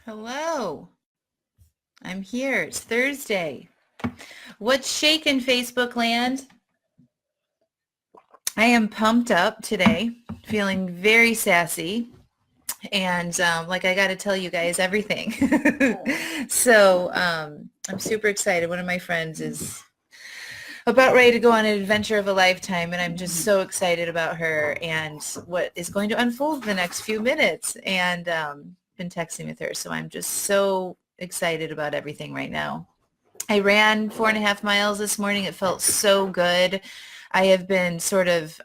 Hello, I'm here. It's Thursday. What's shaking, Facebook land? I am pumped up today, feeling very sassy, and like I got to tell you guys everything. I'm super excited. One of my friends is about ready to go on an adventure of a lifetime, and I'm just so excited about her and what is going to unfold in the next few minutes. And been texting with her, so I'm just so excited about everything right now. I ran 4.5 miles this morning. It felt so good. I have been sort of,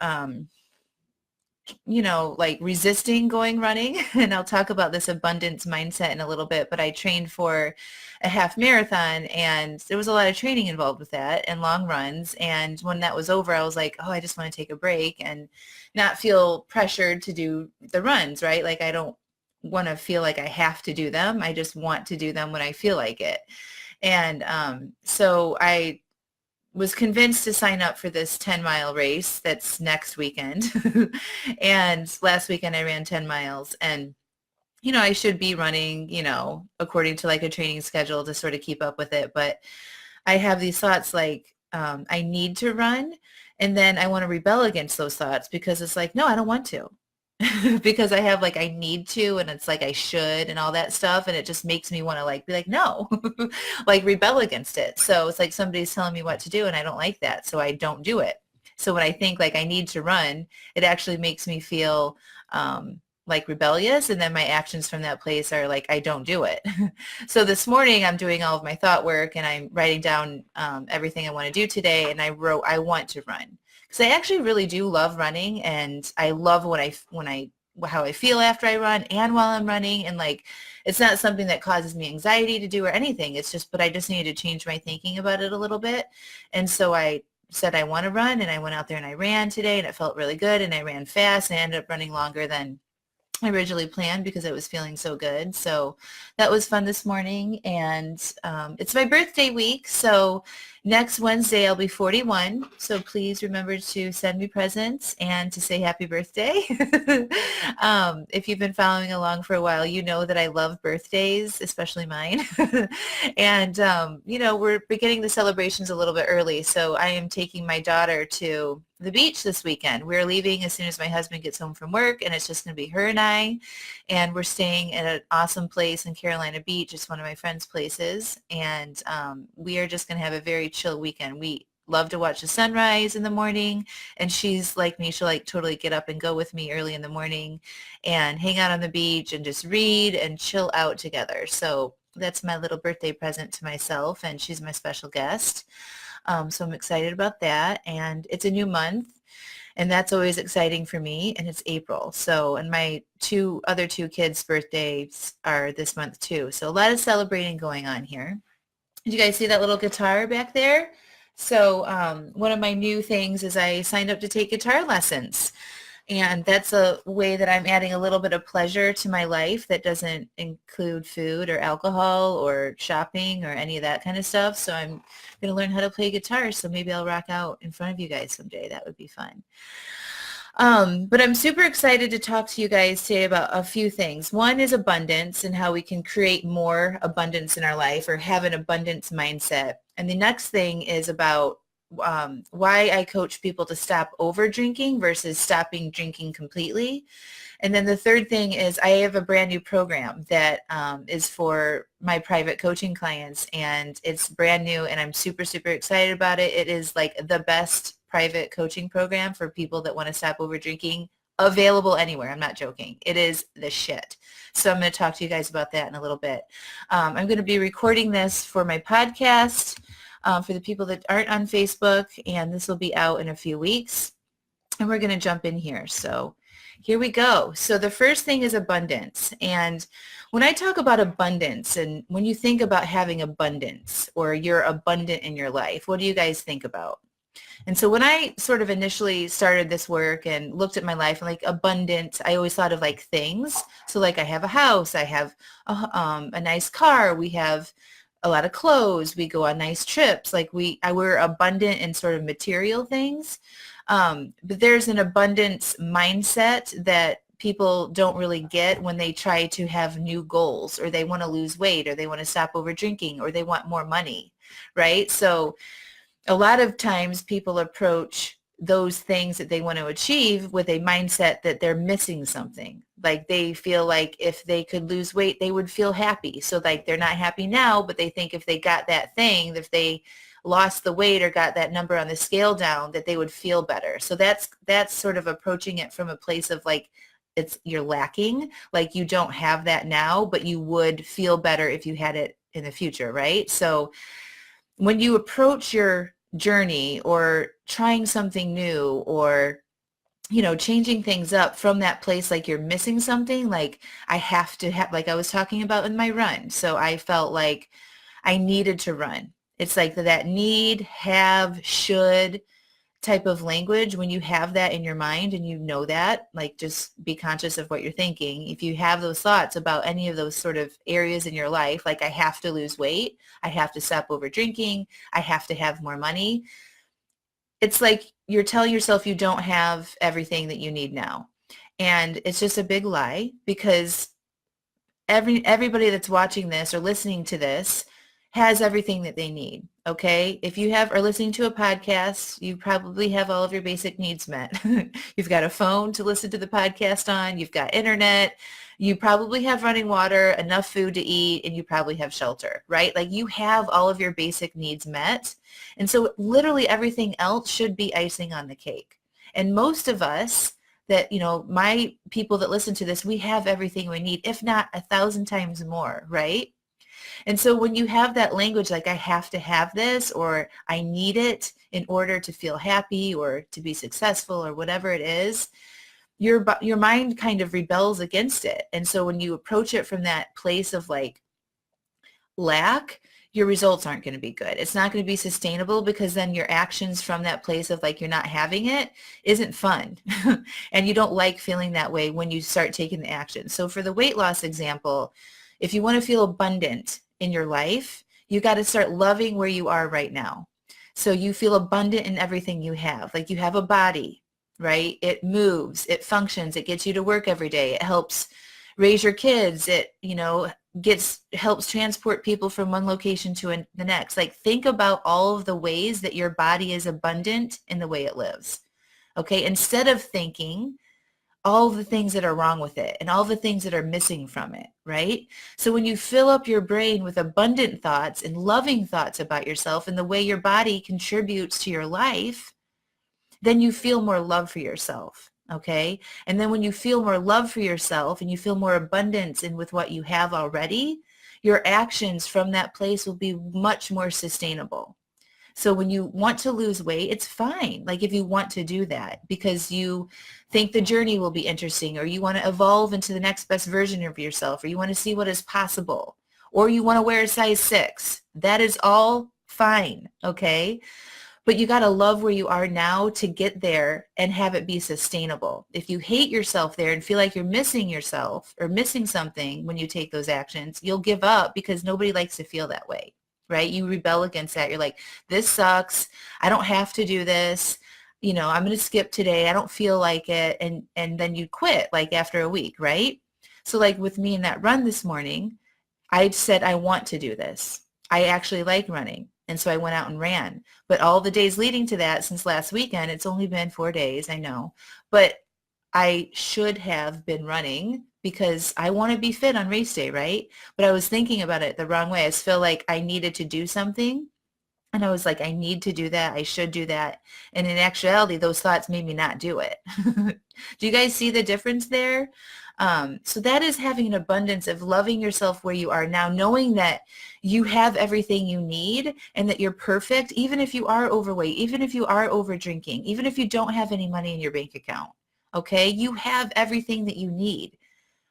like resisting going running. And I'll talk about this abundance mindset in a little bit, but I trained for a half marathon and there was a lot of training involved with that and long runs. And when that was over, I was like, oh, I just want to take a break and not feel pressured to do the runs, right? Like I don't want to feel like I have to do them. I just want to do them when I feel like it. And so I was convinced to sign up for this 10-mile race that's next weekend. And last weekend I ran 10 miles and I should be running, according to like a training schedule to sort of keep up with it. But I have these thoughts like I need to run. And then I want to rebel against those thoughts because it's like, no, I don't want to. Because I have like I need to and it's like I should and all that stuff and it just makes me want to like be like no like rebel against it. So it's like somebody's telling me what to do and I don't like that, so I don't do it. So when I think like I need to run, it actually makes me feel like rebellious, and then my actions from that place are like I don't do it. So this morning I'm doing all of my thought work and I'm writing down everything I want to do today, and I wrote I want to run because I actually really do love running, and I love how I feel after I run and while I'm running. And like, it's not something that causes me anxiety to do or anything. It's just, but I just needed to change my thinking about it a little bit. And so I said, I want to run. And I went out there and I ran today and it felt really good. And I ran fast and I ended up running longer than I originally planned because I was feeling so good. So that was fun this morning. And it's my birthday week. So next Wednesday, I'll be 41. So please remember to send me presents and to say happy birthday. If you've been following along for a while, you know that I love birthdays, especially mine. And, we're beginning the celebrations a little bit early. So I am taking my daughter to the beach this weekend. We're leaving as soon as my husband gets home from work, and it's just going to be her and I. And we're staying at an awesome place in Carolina Beach. It's one of my friend's places. And we are just going to have a very chill weekend. We love to watch the sunrise in the morning. And she's like me. She'll like totally get up and go with me early in the morning and hang out on the beach and just read and chill out together. So that's my little birthday present to myself. And she's my special guest. So I'm excited about that. And it's a new month. And that's always exciting for me. And it's April. So, and my other two kids' birthdays are this month too. So a lot of celebrating going on here. Did you guys see that little guitar back there? So one of my new things is I signed up to take guitar lessons. And that's a way that I'm adding a little bit of pleasure to my life that doesn't include food or alcohol or shopping or any of that kind of stuff. So I'm going to learn how to play guitar. So maybe I'll rock out in front of you guys someday. That would be fun. But I'm super excited to talk to you guys today about a few things. One is abundance and how we can create more abundance in our life or have an abundance mindset. And the next thing is about why I coach people to stop over drinking versus stopping drinking completely. And then the third thing is I have a brand new program that is for my private coaching clients, and it's brand new and I'm super, super excited about it. It is like the best private coaching program for people that want to stop over drinking available anywhere. I'm not joking. It is the shit. So I'm going to talk to you guys about that in a little bit. I'm going to be recording this for my podcast. For the people that aren't on Facebook, and this will be out in a few weeks. And we're going to jump in here. So here we go. So the first thing is abundance. And when I talk about abundance, and when you think about having abundance or you're abundant in your life, what do you guys think about? And so when I sort of initially started this work and looked at my life and like abundant, I always thought of like things. So like I have a house, I have a nice car, we have a lot of clothes, we go on nice trips, like we're abundant in sort of material things. But there's an abundance mindset that people don't really get when they try to have new goals, or they want to lose weight, or they want to stop over drinking, or they want more money, right? So a lot of times people approach those things that they want to achieve with a mindset that they're missing something. Like they feel like if they could lose weight, they would feel happy. So like they're not happy now, but they think if they got that thing, if they lost the weight or got that number on the scale down, that they would feel better. So that's sort of approaching it from a place of like, you're lacking, like you don't have that now, but you would feel better if you had it in the future, right? So when you approach your journey or trying something new, or changing things up from that place, like you're missing something, like I have to have, like I was talking about in my run. So I felt like I needed to run. It's like that need, have, should type of language. When you have that in your mind and you know that, like just be conscious of what you're thinking. If you have those thoughts about any of those sort of areas in your life, like I have to lose weight, I have to stop over drinking, I have to have more money, it's like you're telling yourself you don't have everything that you need now. And it's just a big lie, because everybody that's watching this or listening to this has everything that they need. Okay. If you are listening to a podcast, you probably have all of your basic needs met. You've got a phone to listen to the podcast on. You've got internet. You probably have running water, enough food to eat, and you probably have shelter, right? Like you have all of your basic needs met. And so literally everything else should be icing on the cake. And most of us that, my people that listen to this, we have everything we need, if not 1,000 times more, right? And so when you have that language, like I have to have this, or I need it in order to feel happy or to be successful or whatever it is, your mind kind of rebels against it. And so when you approach it from that place of like lack, your results aren't going to be good. It's not going to be sustainable, because then your actions from that place of like you're not having it isn't fun. And you don't like feeling that way when you start taking the action. So for the weight loss example, if you want to feel abundant in your life, you got to start loving where you are right now. So you feel abundant in everything you have. Like you have a body, right? It moves, it functions, it gets you to work every day. It helps raise your kids. It, helps transport people from one location to the next. Like think about all of the ways that your body is abundant in the way it lives. Okay. Instead of thinking all the things that are wrong with it and all the things that are missing from it, right? So when you fill up your brain with abundant thoughts and loving thoughts about yourself and the way your body contributes to your life, then you feel more love for yourself, okay? And then when you feel more love for yourself and you feel more abundance in with what you have already, your actions from that place will be much more sustainable. So when you want to lose weight, it's fine. Like if you want to do that because you think the journey will be interesting, or you want to evolve into the next best version of yourself, or you want to see what is possible, or you want to wear a size 6, that is all fine. Okay. But you got to love where you are now to get there and have it be sustainable. If you hate yourself there and feel like you're missing yourself or missing something when you take those actions, you'll give up, because nobody likes to feel that way. Right? You rebel against that. You're like, this sucks. I don't have to do this. I'm going to skip today. I don't feel like it. And then you quit like after a week, right? So like with me in that run this morning, I said, I want to do this. I actually like running. And so I went out and ran. But all the days leading to that since last weekend, it's only been 4 days, I know. But I should have been running because I want to be fit on race day, right? But I was thinking about it the wrong way. I just felt like I needed to do something. And I was like, I need to do that. I should do that. And in actuality, those thoughts made me not do it. Do you guys see the difference there? So that is having an abundance of loving yourself where you are now, knowing that you have everything you need and that you're perfect, even if you are overweight, even if you are over drinking, even if you don't have any money in your bank account. Okay, you have everything that you need.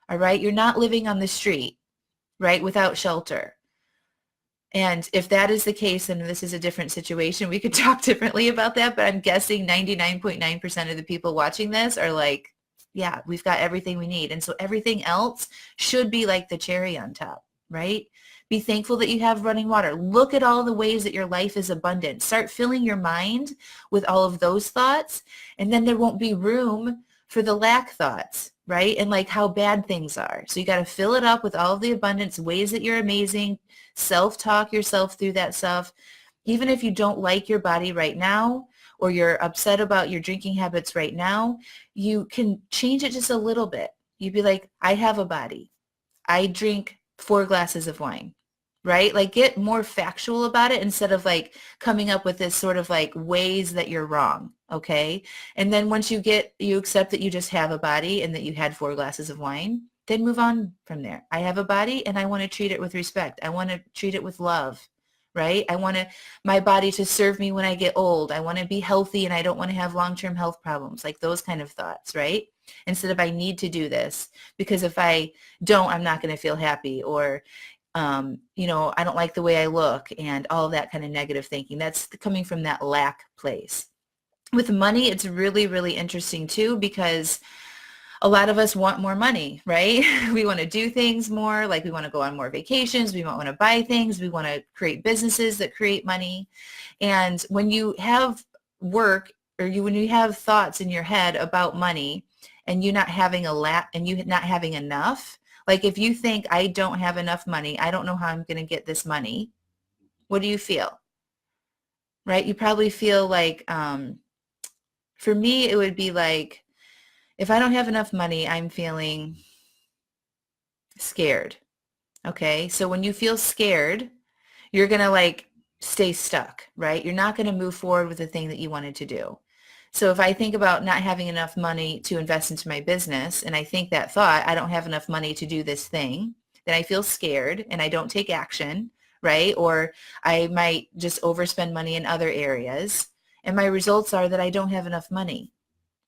All right, you're not living on the street, right, without shelter. And if that is the case, then this is a different situation. We could talk differently about that, but I'm guessing 99.9% of the people watching this are like, yeah, we've got everything we need. And so everything else should be like the cherry on top, right? Be thankful that you have running water. Look at all the ways that your life is abundant. Start filling your mind with all of those thoughts, and then there won't be room for the lack thoughts, right? And like how bad things are. So you got to fill it up with all of the abundance, ways that you're amazing, self-talk yourself through that stuff. Even if you don't like your body right now, or you're upset about your drinking habits right now, you can change it just a little bit. You'd be like, I have a body. I drink 4 glasses of wine, right? Like get more factual about it instead of like coming up with this sort of like ways that you're wrong. Okay. And then once you accept that you just have a body and that you had 4 glasses of wine, then move on from there. I have a body and I want to treat it with respect. I want to treat it with love, right? I want my body to serve me when I get old. I want to be healthy and I don't want to have long-term health problems, like those kind of thoughts, right? Instead of I need to do this because if I don't, I'm not going to feel happy, or I don't like the way I look, and all of that kind of negative thinking. That's coming from that lack place. With money, it's really, really interesting too, because a lot of us want more money, right? We want to do things more, like we want to go on more vacations, we want to buy things, we want to create businesses that create money. And when you have work, or when you have thoughts in your head about money, and you not having and you not having enough, like if you think I don't have enough money, I don't know how I'm going to get this money, what do you feel? Right? You probably feel like, for me, it would be like, if I don't have enough money, I'm feeling scared. Okay. So when you feel scared, you're going to like stay stuck, right? You're not going to move forward with the thing that you wanted to do. So if I think about not having enough money to invest into my business, and I think that thought, I don't have enough money to do this thing, then I feel scared and I don't take action, right? Or I might just overspend money in other areas. And my results are that I don't have enough money,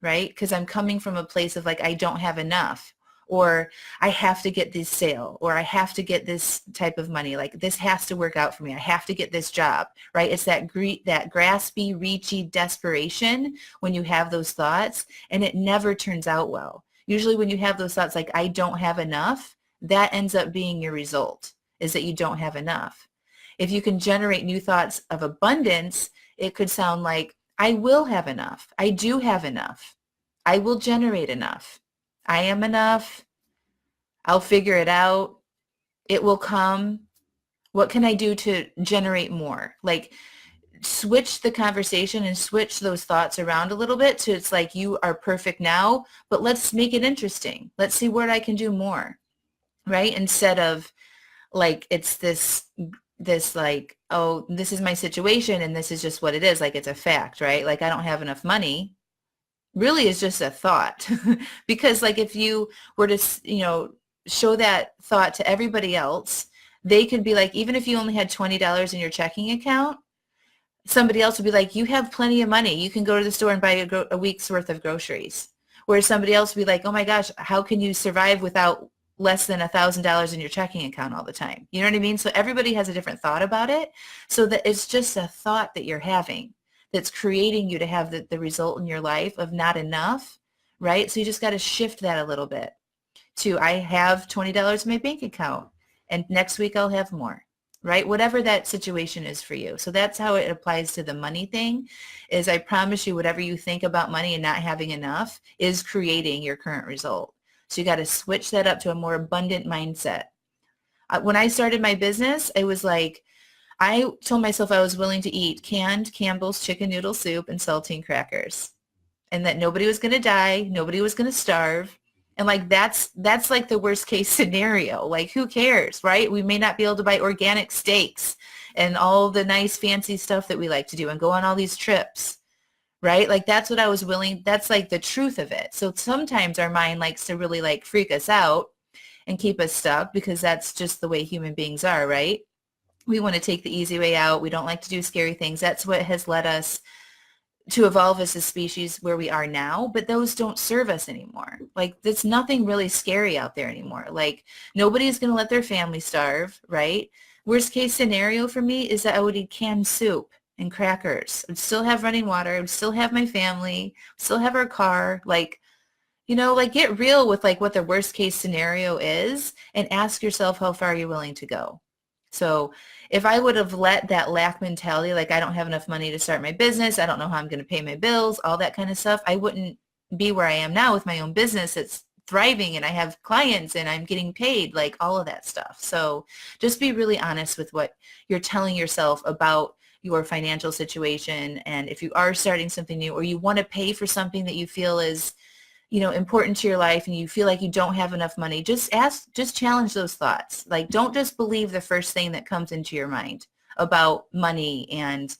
right? Because I'm coming from a place of like, I don't have enough, or I have to get this sale, or I have to get this type of money. Like this has to work out for me. I have to get this job, right? It's that graspy, reachy desperation when you have those thoughts, and it never turns out well. Usually when you have those thoughts like, I don't have enough, that ends up being your result, is that you don't have enough. If you can generate new thoughts of abundance, it could sound like, I will have enough. I do have enough. I will generate enough. I am enough. I'll figure it out. It will come. What can I do to generate more? Like switch the conversation and switch those thoughts around a little bit to it's like you are perfect now, but let's make it interesting. Let's see where I can do more, right? Instead of like it's this like, oh, this is my situation and this is just what it is. Like it's a fact, right? Like I don't have enough money really is just a thought. Because like if you were to, show that thought to everybody else, they could be like, even if you only had $20 in your checking account, somebody else would be like, you have plenty of money. You can go to the store and buy a week's worth of groceries. Whereas somebody else would be like, oh my gosh, how can you survive without less than $1,000 in your checking account all the time? You know what I mean? So everybody has a different thought about it. So that it's just a thought that you're having that's creating you to have the result in your life of not enough, right? So you just got to shift that a little bit to, I have $20 in my bank account and next week I'll have more, right? Whatever that situation is for you. So that's how it applies to the money thing, is I promise you whatever you think about money and not having enough is creating your current result. So you got to switch that up to a more abundant mindset. When I started my business, it was like, I told myself I was willing to eat canned Campbell's chicken noodle soup and saltine crackers, and that nobody was going to die, nobody was going to starve. And like that's like the worst case scenario. Like who cares, right? We may not be able to buy organic steaks and all the nice fancy stuff that we like to do and go on all these trips, right? Like that's what I was willing, that's like the truth of it. So sometimes our mind likes to really like freak us out and keep us stuck because that's just the way human beings are, right? We want to take the easy way out. We don't like to do scary things. That's what has led us to evolve as a species where we are now, but those don't serve us anymore. Like there's nothing really scary out there anymore. Like nobody's going to let their family starve, right? Worst case scenario for me is that I would eat canned soup and crackers. I'd still have running water. I'd still have my family, still have our car. Like, like get real with like what the worst case scenario is and ask yourself how far you're willing to go. So if I would have let that lack mentality, like I don't have enough money to start my business, I don't know how I'm going to pay my bills, all that kind of stuff, I wouldn't be where I am now with my own business. It's thriving and I have clients and I'm getting paid, like all of that stuff. So just be really honest with what you're telling yourself about your financial situation. And if you are starting something new or you want to pay for something that you feel is, important to your life and you feel like you don't have enough money, just challenge those thoughts. Like, don't just believe the first thing that comes into your mind about money and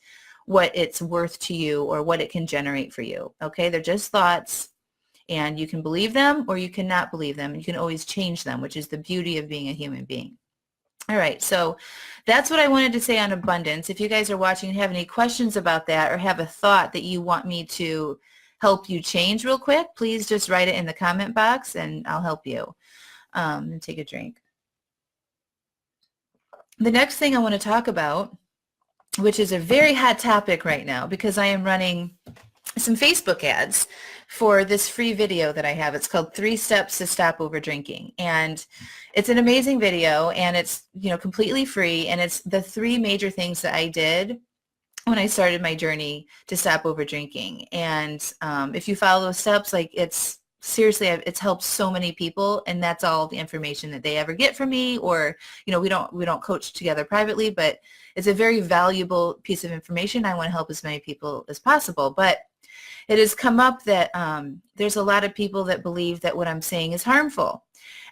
what it's worth to you or what it can generate for you. Okay. They're just thoughts and you can believe them or you cannot believe them. You can always change them, which is the beauty of being a human being. All right, so that's what I wanted to say on abundance. If you guys are watching and have any questions about that or have a thought that you want me to help you change real quick, please just write it in the comment box and I'll help you. And take a drink. The next thing I want to talk about, which is a very hot topic right now because I am running some Facebook ads for this free video that I have. It's called 3 Steps to Stop Over Drinking. And it's an amazing video and it's, completely free. And it's the 3 major things that I did when I started my journey to stop over drinking. And if you follow those steps, like it's helped so many people. And that's all the information that they ever get from me, or, we don't coach together privately, but it's a very valuable piece of information. I want to help as many people as possible. But it has come up that there's a lot of people that believe that what I'm saying is harmful.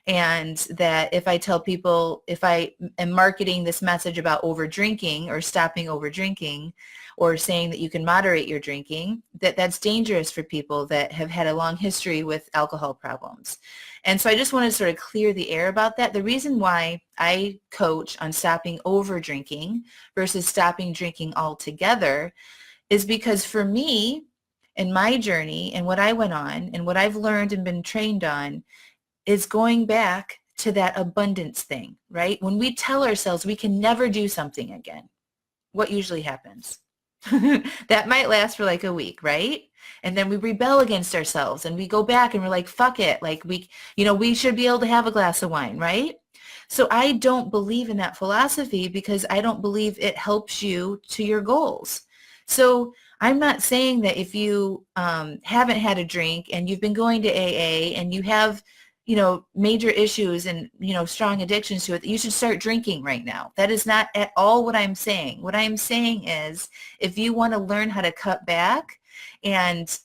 And that if I tell people, if I am marketing this message about over drinking or stopping over drinking or saying that you can moderate your drinking, that's dangerous for people that have had a long history with alcohol problems. And so I just want to sort of clear the air about that. The reason why I coach on stopping over drinking versus stopping drinking altogether is because for me, in my journey and what I went on and what I've learned and been trained on is going back to that abundance thing, right? When we tell ourselves we can never do something again, what usually happens? That might last for like a week, right? And then we rebel against ourselves and we go back and we're like, fuck it. Like we should be able to have a glass of wine, right? So I don't believe in that philosophy because I don't believe it helps you to your goals. So I'm not saying that if you haven't had a drink and you've been going to AA and you have, major issues and, strong addictions to it, that you should start drinking right now. That is not at all what I'm saying. What I'm saying is if you want to learn how to cut back and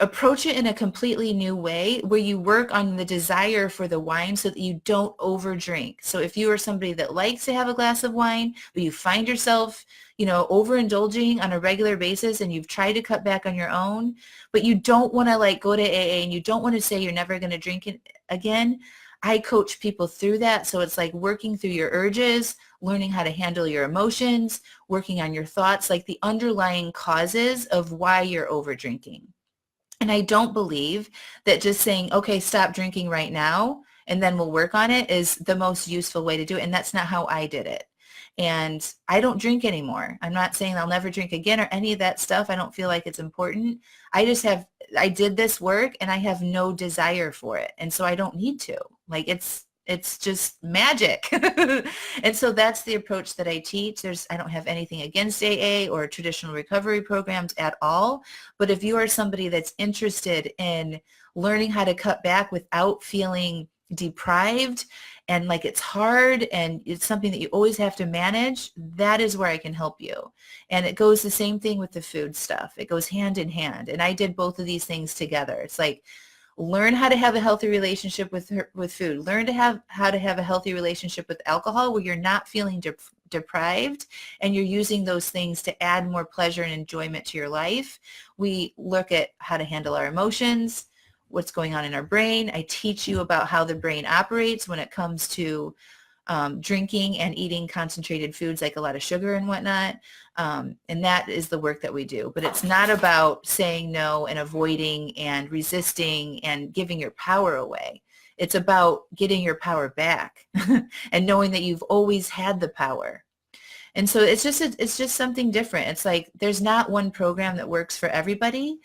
approach it in a completely new way where you work on the desire for the wine so that you don't overdrink. So if you are somebody that likes to have a glass of wine, but you find yourself, overindulging on a regular basis and you've tried to cut back on your own, but you don't want to like go to AA and you don't want to say you're never going to drink it again, I coach people through that. So it's like working through your urges, learning how to handle your emotions, working on your thoughts, like the underlying causes of why you're over drinking. And I don't believe that just saying, okay, stop drinking right now, and then we'll work on it is the most useful way to do it. And that's not how I did it. And I don't drink anymore. I'm not saying I'll never drink again or any of that stuff. I don't feel like it's important. I did this work and I have no desire for it. And so I don't need to. Like it's just magic. And so that's the approach that I teach. I don't have anything against AA or traditional recovery programs at all. But if you are somebody that's interested in learning how to cut back without feeling deprived and like it's hard and it's something that you always have to manage, that is where I can help you. And it goes the same thing with the food stuff. It goes hand in hand. And I did both of these things together. It's like, learn how to have a healthy relationship with food. Learn how to have a healthy relationship with alcohol where you're not feeling deprived and you're using those things to add more pleasure and enjoyment to your life. We look at how to handle our emotions, what's going on in our brain. I teach you about how the brain operates when it comes to drinking and eating concentrated foods like a lot of sugar and whatnot. And that is the work that we do. But it's not about saying no and avoiding and resisting and giving your power away. It's about getting your power back and knowing that you've always had the power. And so it's just something different. It's like there's not one program that works for everybody.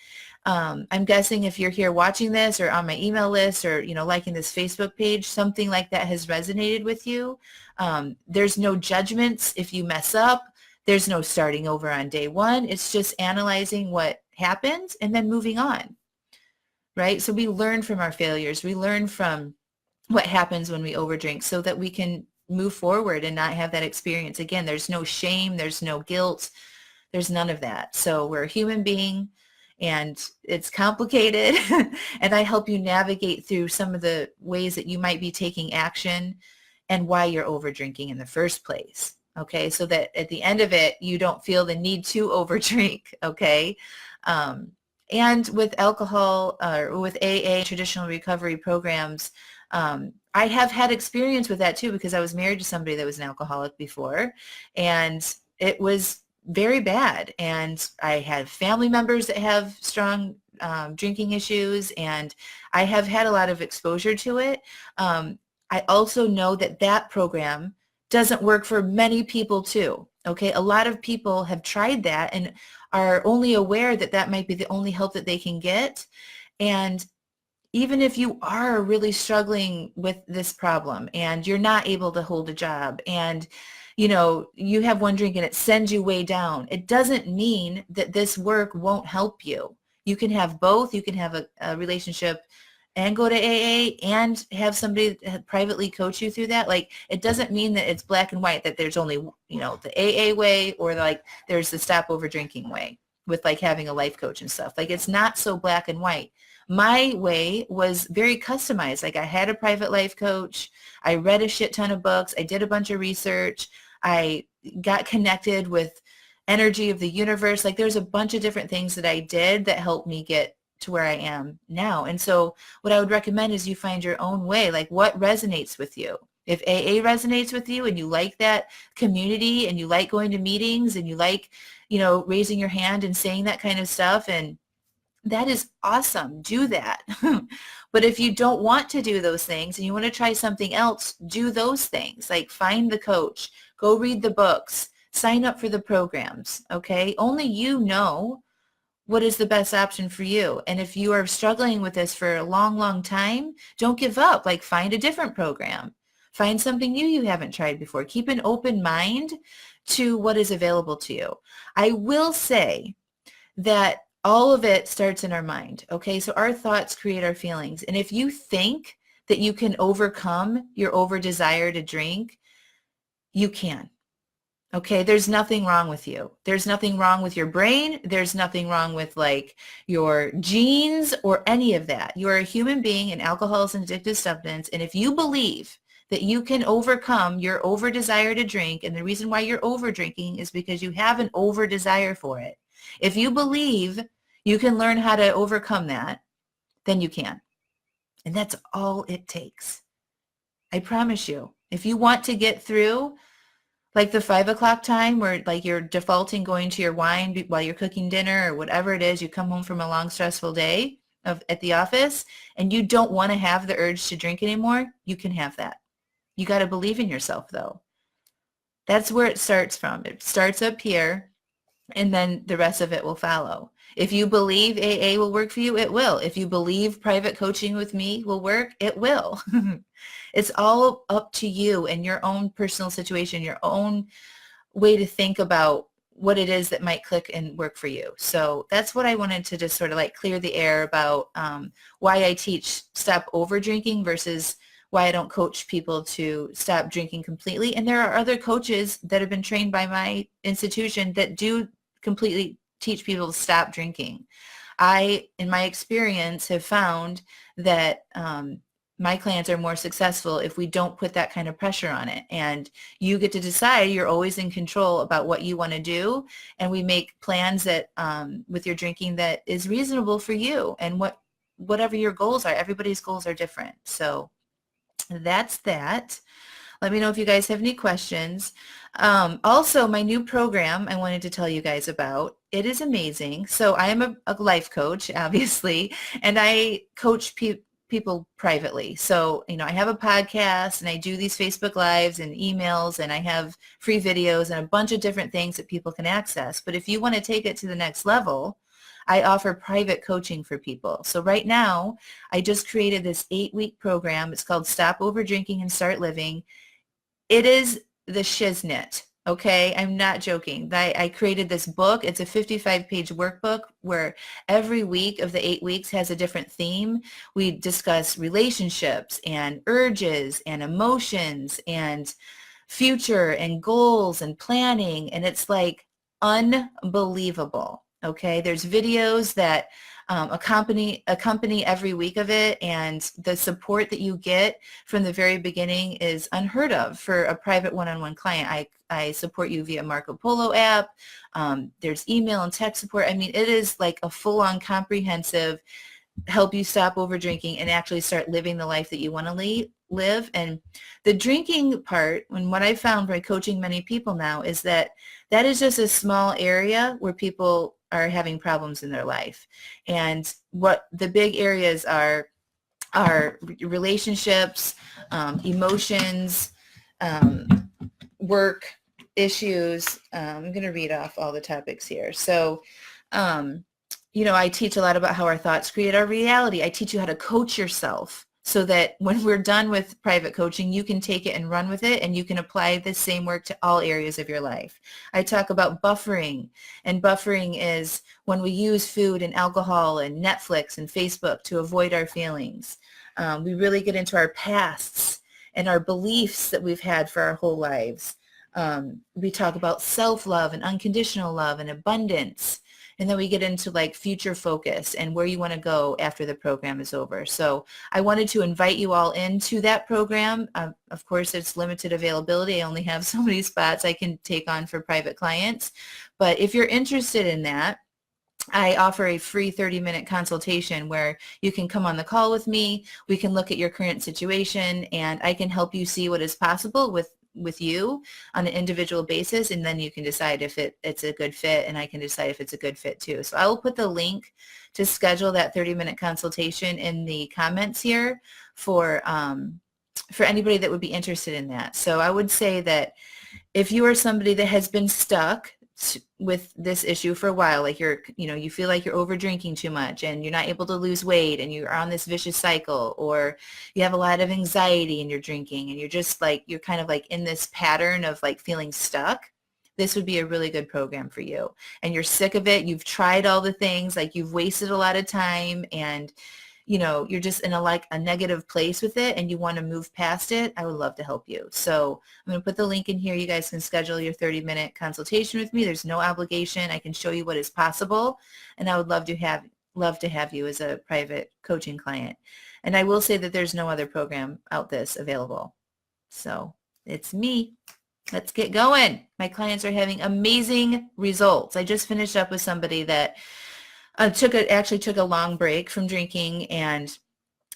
I'm guessing if you're here watching this or on my email list or, liking this Facebook page, something like that has resonated with you. There's no judgments if you mess up. There's no starting over on day one. It's just analyzing what happened and then moving on. right? So we learn from our failures. We learn from what happens when we overdrink so that we can move forward and not have that experience again. There's no shame, there's no guilt, there's none of that. So we're a human being and it's complicated and I help you navigate through some of the ways that you might be taking action and why you're over drinking in the first place. Okay, so that at the end of it, you don't feel the need to overdrink. Okay, um, and with alcohol or with AA, traditional recovery programs, I have had experience with that too because I was married to somebody that was an alcoholic before, and it was very bad. And I had family members that have strong drinking issues, and I have had a lot of exposure to it. I also know that that program doesn't work for many people too. Okay, a lot of people have tried that and are only aware that that might be the only help that they can get. And even if you are really struggling with this problem and you're not able to hold a job and you have one drink and it sends you way down, it doesn't mean that this work won't help you. You can have both. You can have a relationship and go to AA and have somebody privately coach you through that. Like, it doesn't mean that it's black and white, that there's only, the AA way or like there's the stop over drinking way with like having a life coach and stuff. Like, it's not so black and white. My way was very customized. Like, I had a private life coach. I read a shit ton of books. I did a bunch of research. I got connected with energy of the universe. Like, there's a bunch of different things that I did that helped me get to where I am now. And so what I would recommend is you find your own way, like what resonates with you. If AA resonates with you and you like that community and you like going to meetings and you like, raising your hand and saying that kind of stuff, and that is awesome. Do that. But if you don't want to do those things and you want to try something else, do those things. Like, find the coach, go read the books, sign up for the programs. Okay. Only you know what is the best option for you. And if you are struggling with this for a long, long time, don't give up. Like, find a different program. Find something new you haven't tried before. Keep an open mind to what is available to you. I will say that all of it starts in our mind. Okay, so our thoughts create our feelings. And if you think that you can overcome your over desire to drink, you can. Okay, there's nothing wrong with you. There's nothing wrong with your brain. There's nothing wrong with like your genes or any of that. You are a human being, and alcohol is an addictive substance. And if you believe that you can overcome your over desire to drink, and the reason why you're over drinking is because you have an over desire for it. If you believe you can learn how to overcome that, then you can. And that's all it takes. I promise you. If you want to get through like the 5 o'clock time where like you're defaulting going to your wine while you're cooking dinner or whatever it is, you come home from a long stressful day at the office and you don't want to have the urge to drink anymore, you can have that. You got to believe in yourself though. That's where it starts from. It starts up here and then the rest of it will follow. If you believe AA will work for you, it will. If you believe private coaching with me will work, it will. It's all up to you and your own personal situation, your own way to think about what it is that might click and work for you. So that's what I wanted to just sort of like clear the air about why I teach stop over drinking versus why I don't coach people to stop drinking completely. And there are other coaches that have been trained by my institution that do completely teach people to stop drinking. I, in my experience, have found that my clients are more successful if we don't put that kind of pressure on it. And you get to decide. You're always in control about what you want to do. And we make plans that with your drinking that is reasonable for you and whatever your goals are. Everybody's goals are different. So that's that. Let me know if you guys have any questions. Also, my new program I wanted to tell you guys about. It is amazing. So I am a life coach, obviously, and I coach people privately. So, I have a podcast and I do these Facebook Lives and emails and I have free videos and a bunch of different things that people can access. But if you want to take it to the next level, I offer private coaching for people. So right now, I just created this 8-week program. It's called Stop Over Drinking and Start Living. It is the shiznit. Okay, I'm not joking. I created this book. It's a 55-page workbook where every week of the 8 weeks has a different theme. We discuss relationships and urges and emotions and future and goals and planning. And it's like unbelievable. Okay, there's videos that accompany every week of it, and the support that you get from the very beginning is unheard of for a private one-on-one client. I support you via Marco Polo app. There's email and text support. I mean, it is like a full-on comprehensive help you stop over drinking and actually start living the life that you want to live. And the drinking part, and what I found by coaching many people now, is that that is just a small area where people are having problems in their life. And what the big areas are relationships, emotions, work issues. I'm going to read off all the topics here. So, I teach a lot about how our thoughts create our reality. I teach you how to coach yourself so that when we're done with private coaching, you can take it and run with it, and you can apply the same work to all areas of your life. I talk about buffering, and buffering is when we use food and alcohol and Netflix and Facebook to avoid our feelings. We really get into our pasts and our beliefs that we've had for our whole lives. We talk about self-love and unconditional love and abundance. And then we get into like future focus and where you want to go after the program is over. So I wanted to invite you all into that program. Of course, it's limited availability. I only have so many spots I can take on for private clients. But if you're interested in that, I offer a free 30-minute consultation where you can come on the call with me. We can look at your current situation, and I can help you see what is possible with you on an individual basis, and then you can decide if it's a good fit, and I can decide if it's a good fit too. So I will put the link to schedule that 30-minute consultation in the comments here for anybody that would be interested in that. So I would say that if you are somebody that has been stuck with this issue for a while, like you feel like you're over drinking too much and you're not able to lose weight and you're on this vicious cycle, or you have a lot of anxiety and you're drinking and you're kind of like in this pattern of like feeling stuck, this would be a really good program for you. And you're sick of it. You've tried all the things, like you've wasted a lot of time, and you're just in a negative place with it and you want to move past it. I would love to help you. So I'm going to put the link in here. You guys can schedule your 30-minute consultation with me. There's no obligation. I can show you what is possible, and I would love to have you as a private coaching client. And I will say that there's no other program out this available. So it's me. Let's get going. My clients are having amazing results. I just finished up with somebody that actually took a long break from drinking and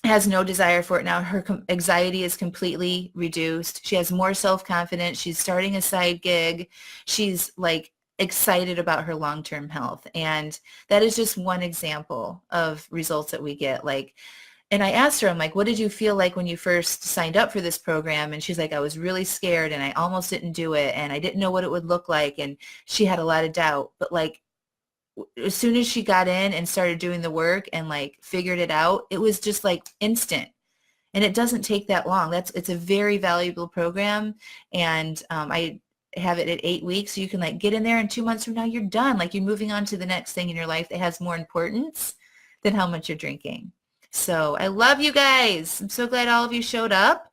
has no desire for it now. Her anxiety is completely reduced. She has more self-confidence. She's starting a side gig. She's like excited about her long-term health. And that is just one example of results that we get. And I asked her, I'm like, what did you feel like when you first signed up for this program? And she's like, I was really scared and I almost didn't do it. And I didn't know what it would look like. And she had a lot of doubt. But as soon as she got in and started doing the work and figured it out, it was just instant. And it doesn't take that long. It's a very valuable program. And I have it at 8 weeks. So you can get in there, and 2 months from now, you're done. You're moving on to the next thing in your life that has more importance than how much you're drinking. So I love you guys. I'm so glad all of you showed up.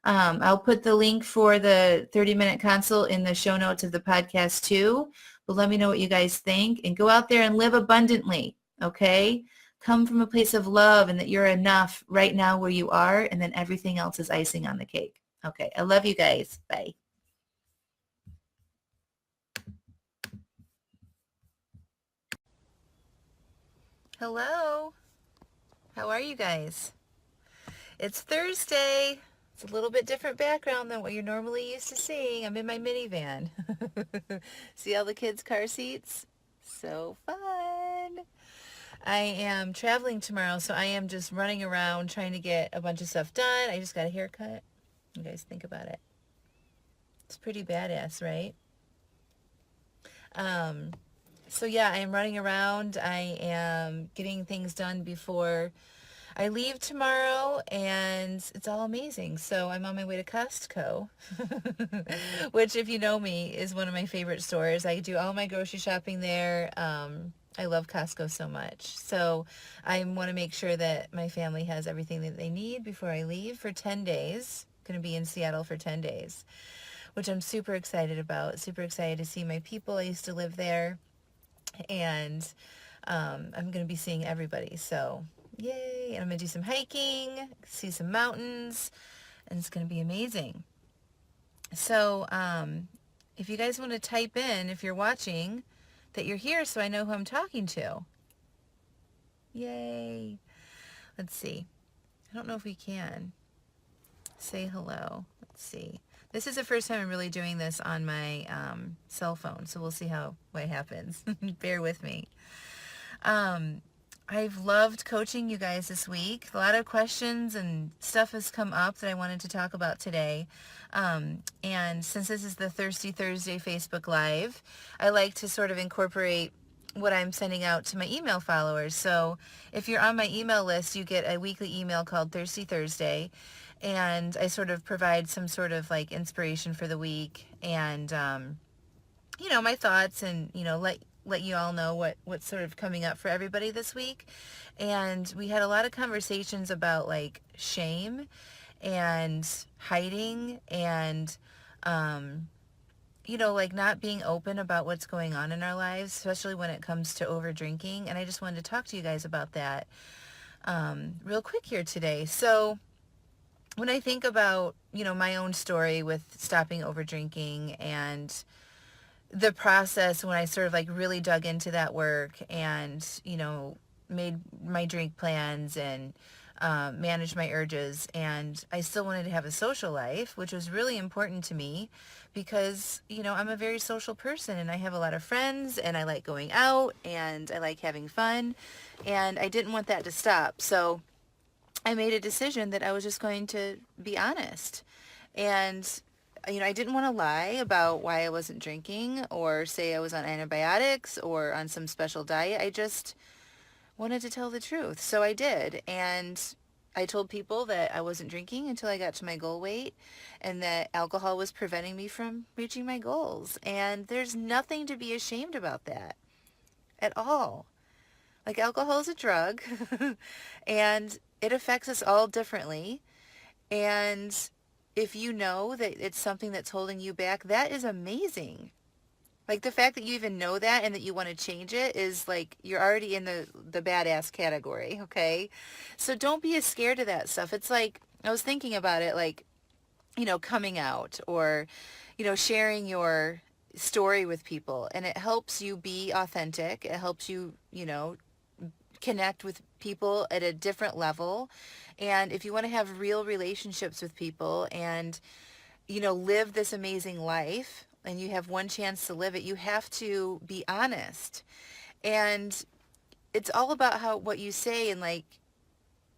I'll put the link for the 30-minute consult in the show notes of the podcast too. But let me know what you guys think, and go out there and live abundantly, okay? Come from a place of love and that you're enough right now where you are, and then everything else is icing on the cake. Okay, I love you guys. Bye. Hello. How are you guys? It's Thursday. It's a little bit different background than what you're normally used to seeing. I'm in my minivan. See all the kids' car seats? So fun. I am traveling tomorrow, so I am just running around trying to get a bunch of stuff done. I just got a haircut. You guys think about it. It's pretty badass, right? So yeah, I am running around. I am getting things done before I leave tomorrow and it's all amazing. So I'm on my way to Costco, which if you know me is one of my favorite stores. I do all my grocery shopping there. I love Costco so much. So I want to make sure that my family has everything that they need before I leave for 10 days. Going to be in Seattle for 10 days, which I'm super excited about. Super excited to see my people. I used to live there, and I'm going to be seeing everybody. So yay. And I'm going to do some hiking, see some mountains, and it's going to be amazing. So if you guys want to type in, if you're watching, that you're here so I know who I'm talking to. Yay. Let's see. I don't know if we can. Say hello. Let's see. This is the first time I'm really doing this on my cell phone, so we'll see what happens. Bear with me. I've loved coaching you guys this week. A lot of questions and stuff has come up that I wanted to talk about today. And since this is the Thirsty Thursday Facebook Live, I like to sort of incorporate what I'm sending out to my email followers. So if you're on my email list, you get a weekly email called Thirsty Thursday. And I sort of provide some sort of like inspiration for the week and, my thoughts and, let you all know what's sort of coming up for everybody this week. And we had a lot of conversations about like shame and hiding and, like not being open about what's going on in our lives, especially when it comes to over drinking. And I just wanted to talk to you guys about that real quick here today. So when I think about, my own story with stopping over drinking and the process when I sort of like really dug into that work and, made my drink plans and managed my urges, and I still wanted to have a social life, which was really important to me because, I'm a very social person and I have a lot of friends and I like going out and I like having fun, and I didn't want that to stop. So I made a decision that I was just going to be honest. And, I didn't want to lie about why I wasn't drinking or say I was on antibiotics or on some special diet. I just wanted to tell the truth. So I did. And I told people that I wasn't drinking until I got to my goal weight and that alcohol was preventing me from reaching my goals. And there's nothing to be ashamed about that at all. Like, alcohol is a drug and it affects us all differently. And if you know that it's something that's holding you back, that is amazing. Like, the fact that you even know that and that you want to change it is like you're already in the badass category, okay? So don't be as scared of that stuff. It's like, I was thinking about it, like, coming out or, sharing your story with people, and it helps you be authentic. It helps you, connect with people at a different level. And if you want to have real relationships with people and, live this amazing life, and you have one chance to live it, you have to be honest. And it's all about what you say and like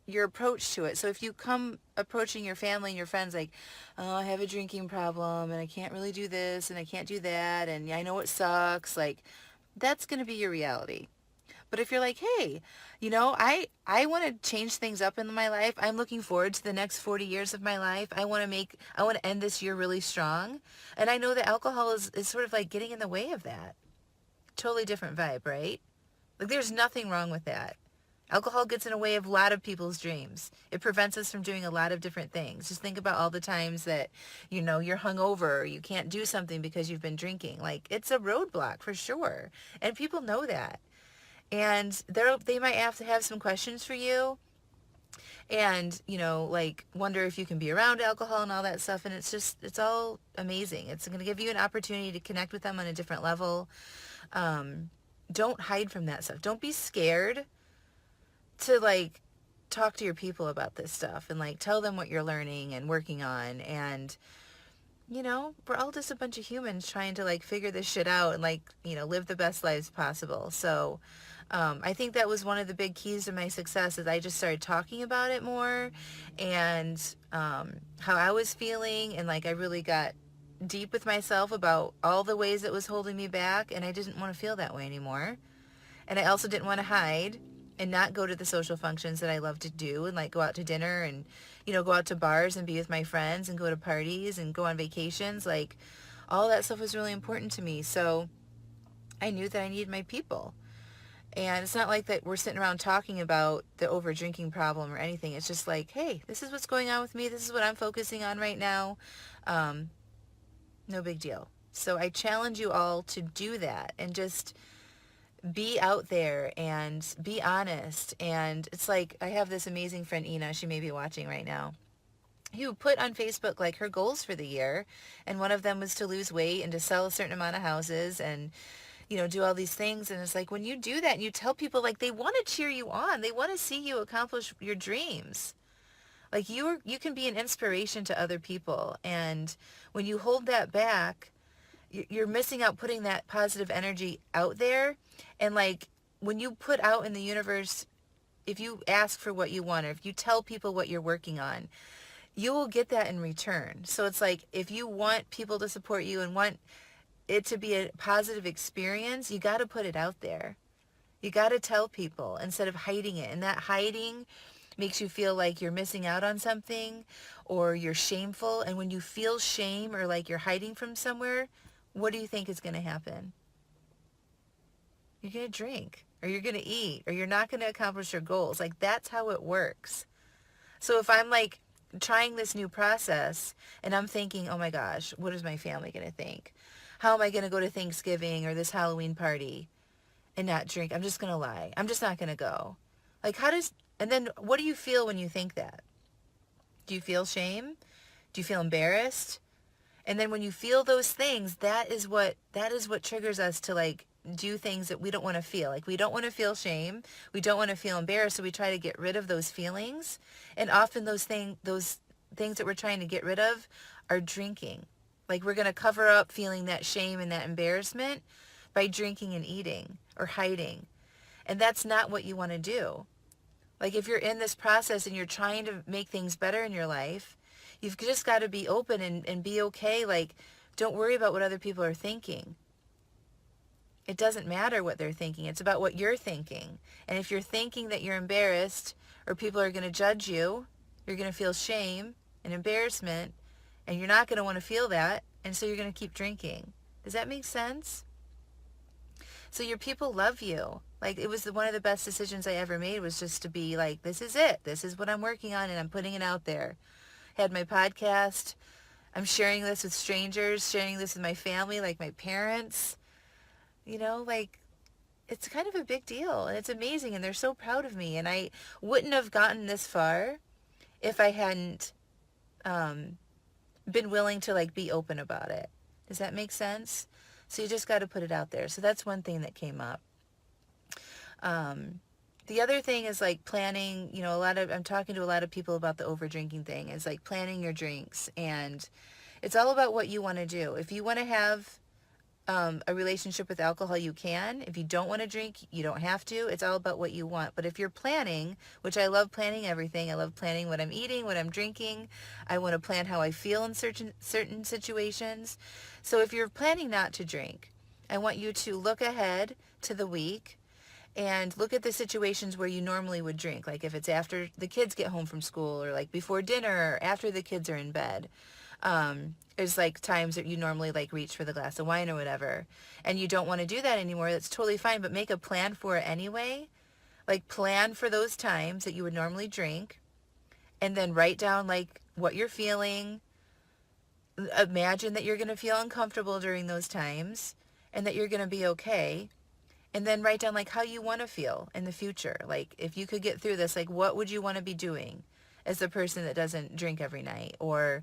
your approach to it. So if you come approaching your family and your friends like, oh, I have a drinking problem and I can't really do this and I can't do that and I know it sucks, like, that's going to be your reality. But if you're like, hey, I want to change things up in my life. I'm looking forward to the next 40 years of my life. I want to end this year really strong. And I know that alcohol is sort of like getting in the way of that. Totally different vibe, right? Like, there's nothing wrong with that. Alcohol gets in the way of a lot of people's dreams. It prevents us from doing a lot of different things. Just think about all the times that, you're hungover or you can't do something because you've been drinking. Like, it's a roadblock for sure. And people know that. And they might have to have some questions for you and, like wonder if you can be around alcohol and all that stuff. And it's all amazing. It's going to give you an opportunity to connect with them on a different level. Don't hide from that stuff. Don't be scared to like talk to your people about this stuff and like tell them what you're learning and working on. And, we're all just a bunch of humans trying to like figure this shit out and like, live the best lives possible. So, I think that was one of the big keys to my success is I just started talking about it more and how I was feeling, and like I really got deep with myself about all the ways it was holding me back, and I didn't want to feel that way anymore. And I also didn't want to hide. and not go to the social functions that I love to do and like go out to dinner and, go out to bars and be with my friends and go to parties and go on vacations. Like all that stuff was really important to me. So I knew that I needed my people. And it's not like that we're sitting around talking about the over drinking problem or anything. It's just like, hey, this is what's going on with me. This is what I'm focusing on right now. Um, no big deal. So I challenge you all to do that and just be out there and be honest. And it's like, I have this amazing friend, Ina. She may be watching right now, who put on Facebook like her goals for the year. And one of them was to lose weight and to sell a certain amount of houses and, do all these things. And it's like when you do that and you tell people, like, they want to cheer you on, they want to see you accomplish your dreams. Like you can be an inspiration to other people. And when you hold that back, you're missing out putting that positive energy out there. And like when you put out in the universe, if you ask for what you want, or if you tell people what you're working on, you will get that in return. So it's like if you want people to support you and want it to be a positive experience, you got to put it out there. You got to tell people instead of hiding it. And that hiding makes you feel like you're missing out on something or you're shameful. And when you feel shame or like you're hiding from somewhere, what do you think is going to happen? You're going to drink or you're going to eat or you're not going to accomplish your goals. Like that's how it works. So if I'm like trying this new process and I'm thinking, oh my gosh, what is my family going to think? How am I going to go to Thanksgiving or this Halloween party and not drink? I'm just going to lie. I'm just not going to go. Like and then what do you feel when you think that? Do you feel shame? Do you feel embarrassed? And then when you feel those things, that is what triggers us to like do things that we don't want to feel. Like we don't want to feel shame. We don't want to feel embarrassed. So we try to get rid of those feelings. And often those things that we're trying to get rid of are drinking. Like we're going to cover up feeling that shame and that embarrassment by drinking and eating or hiding. And that's not what you want to do. Like if you're in this process and you're trying to make things better in your life, you've just got to be open and be okay. Like don't worry about what other people are thinking. It doesn't matter what they're thinking. It's about what you're thinking. And if you're thinking that you're embarrassed or people are going to judge you, you're going to feel shame and embarrassment, and you're not going to want to feel that, and so you're going to keep drinking. Does that make sense? So your people love you. Like it was one of the best decisions I ever made was just to be like, this is it. This is what I'm working on, and I'm putting it out there. Had my podcast. I'm sharing this with strangers, sharing this with my family, like my parents. Like it's kind of a big deal and it's amazing and they're so proud of me. And I wouldn't have gotten this far if I hadn't been willing to like be open about it. Does that make sense? So you just got to put it out there. So that's one thing that came up. The other thing is like planning, I'm talking to a lot of people about the over drinking thing. Is like planning your drinks, and it's all about what you want to do. If you want to have a relationship with alcohol, you can. If you don't want to drink, you don't have to. It's all about what you want. But if you're planning, which I love planning everything, I love planning what I'm eating, what I'm drinking. I want to plan how I feel in certain situations. So if you're planning not to drink, I want you to look ahead to the week and look at the situations where you normally would drink. Like if it's after the kids get home from school or like before dinner or after the kids are in bed. There's like times that you normally like reach for the glass of wine or whatever, and you don't want to do that anymore. That's totally fine, but make a plan for it anyway. Like plan for those times that you would normally drink, and then write down like what you're feeling. Imagine that you're going to feel uncomfortable during those times and that you're going to be okay. And then write down like how you want to feel in the future. Like if you could get through this, like what would you want to be doing as the person that doesn't drink every night? Or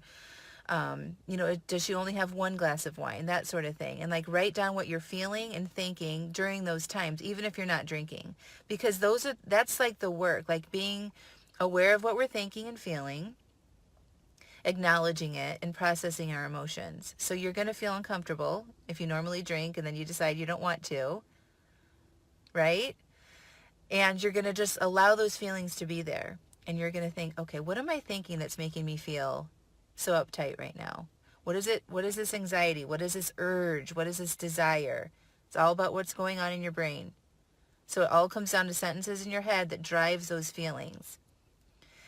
does she only have one glass of wine? That sort of thing. And like write down what you're feeling and thinking during those times, even if you're not drinking, because that's like the work, like being aware of what we're thinking and feeling, acknowledging it and processing our emotions. So you're going to feel uncomfortable if you normally drink and then you decide you don't want to, right? And you're going to just allow those feelings to be there. And you're going to think, okay, what am I thinking that's making me feel so uptight right now? What is it? What is this anxiety? What is this urge? What is this desire? It's all about what's going on in your brain. So it all comes down to sentences in your head that drives those feelings.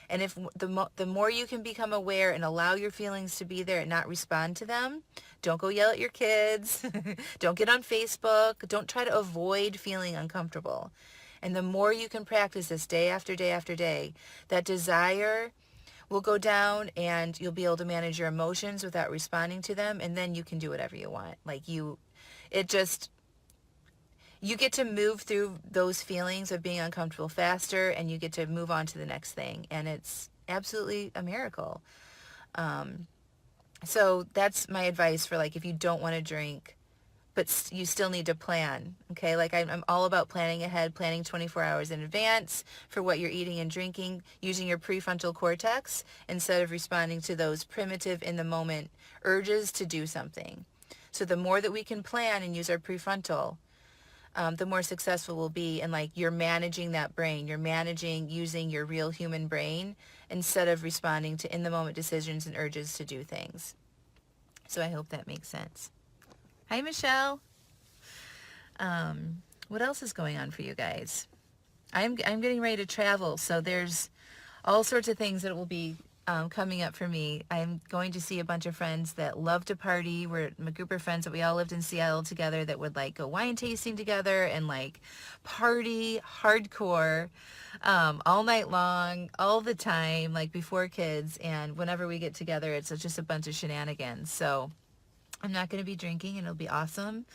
And if the more you can become aware and allow your feelings to be there and not respond to them, don't go yell at your kids, don't get on Facebook, don't try to avoid feeling uncomfortable. And the more you can practice this day after day after day, that desire will go down and you'll be able to manage your emotions without responding to them, and then you can do whatever you want. It just, you get to move through those feelings of being uncomfortable faster, and you get to move on to the next thing, and it's absolutely a miracle. So that's my advice for, like, if you don't want to drink but you still need to plan. Okay, like I'm all about planning ahead, planning 24 hours in advance for what you're eating and drinking, using your prefrontal cortex instead of responding to those primitive in the moment urges to do something. So the more that we can plan and use our prefrontal, the more successful we'll be. And like, you're managing that brain, you're managing using your real human brain instead of responding to in the moment decisions and urges to do things. So I hope that makes sense. Hi, Michelle. What else is going on for you guys? I'm getting ready to travel, so there's all sorts of things that will be coming up for me. I'm going to see a bunch of friends that love to party. We're a group of friends that we all lived in Seattle together that would like go wine tasting together and like party hardcore all night long, all the time, like before kids. And whenever we get together, it's just a bunch of shenanigans. So I'm not going to be drinking, and it'll be awesome.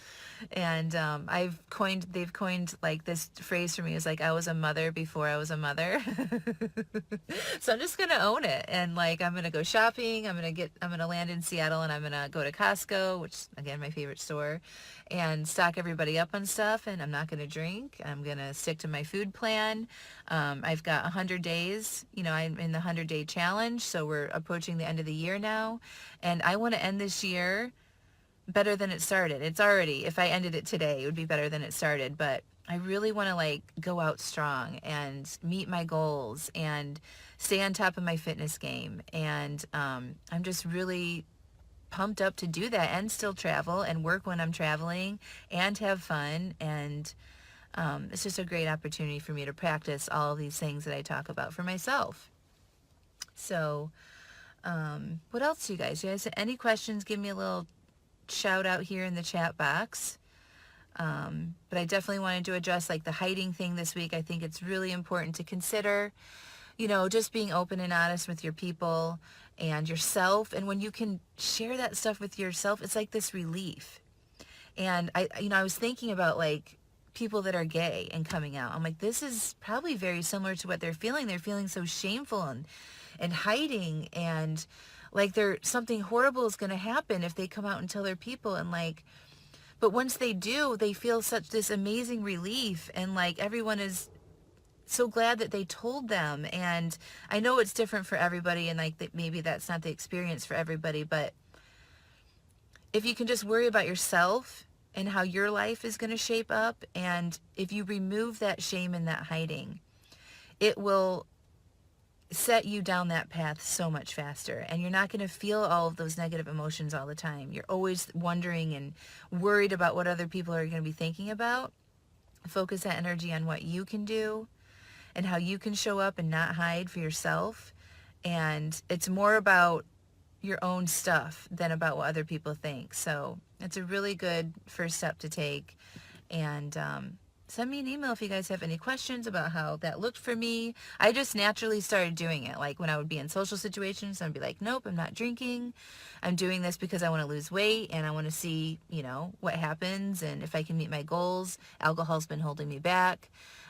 And they've coined like this phrase for me, is like, I was a mother before I was a mother. So I'm just going to own it. And like, I'm going to go shopping. I'm going to land in Seattle, and I'm going to go to Costco, which again, my favorite store, and stock everybody up on stuff. And I'm not going to drink. I'm going to stick to my food plan. I've got 100 days, I'm in the 100-day challenge. So we're approaching the end of the year now. And I want to end this year better than it started. It's already, if I ended it today, it would be better than it started. But I really want to like go out strong and meet my goals and stay on top of my fitness game. And I'm just really pumped up to do that and still travel and work when I'm traveling and have fun. And it's just a great opportunity for me to practice all of these things that I talk about for myself. So what else, you guys? You guys have any questions? Give me a little shout out here in the chat box. But I definitely wanted to address like the hiding thing this week. I think it's really important to consider, just being open and honest with your people and yourself. And when you can share that stuff with yourself, it's like this relief. And I was thinking about like people that are gay and coming out. I'm like, this is probably very similar to what they're feeling. They're feeling so shameful and hiding, and like something horrible is going to happen if they come out and tell their people. And like, but once they do, they feel such this amazing relief, and like everyone is so glad that they told them. And I know it's different for everybody, and like that maybe that's not the experience for everybody, but if you can just worry about yourself and how your life is going to shape up, and if you remove that shame and that hiding, it will set you down that path so much faster, and you're not going to feel all of those negative emotions all the time. You're always wondering and worried about what other people are going to be thinking about. Focus that energy on what you can do and how you can show up and not hide for yourself. And it's more about your own stuff than about what other people think. So it's a really good first step to take. And send me an email if you guys have any questions about how that looked for me. I just naturally started doing it. Like when I would be in social situations, I'd be like, nope, I'm not drinking. I'm doing this because I want to lose weight and I want to see, what happens and if I can meet my goals. Alcohol's been holding me back.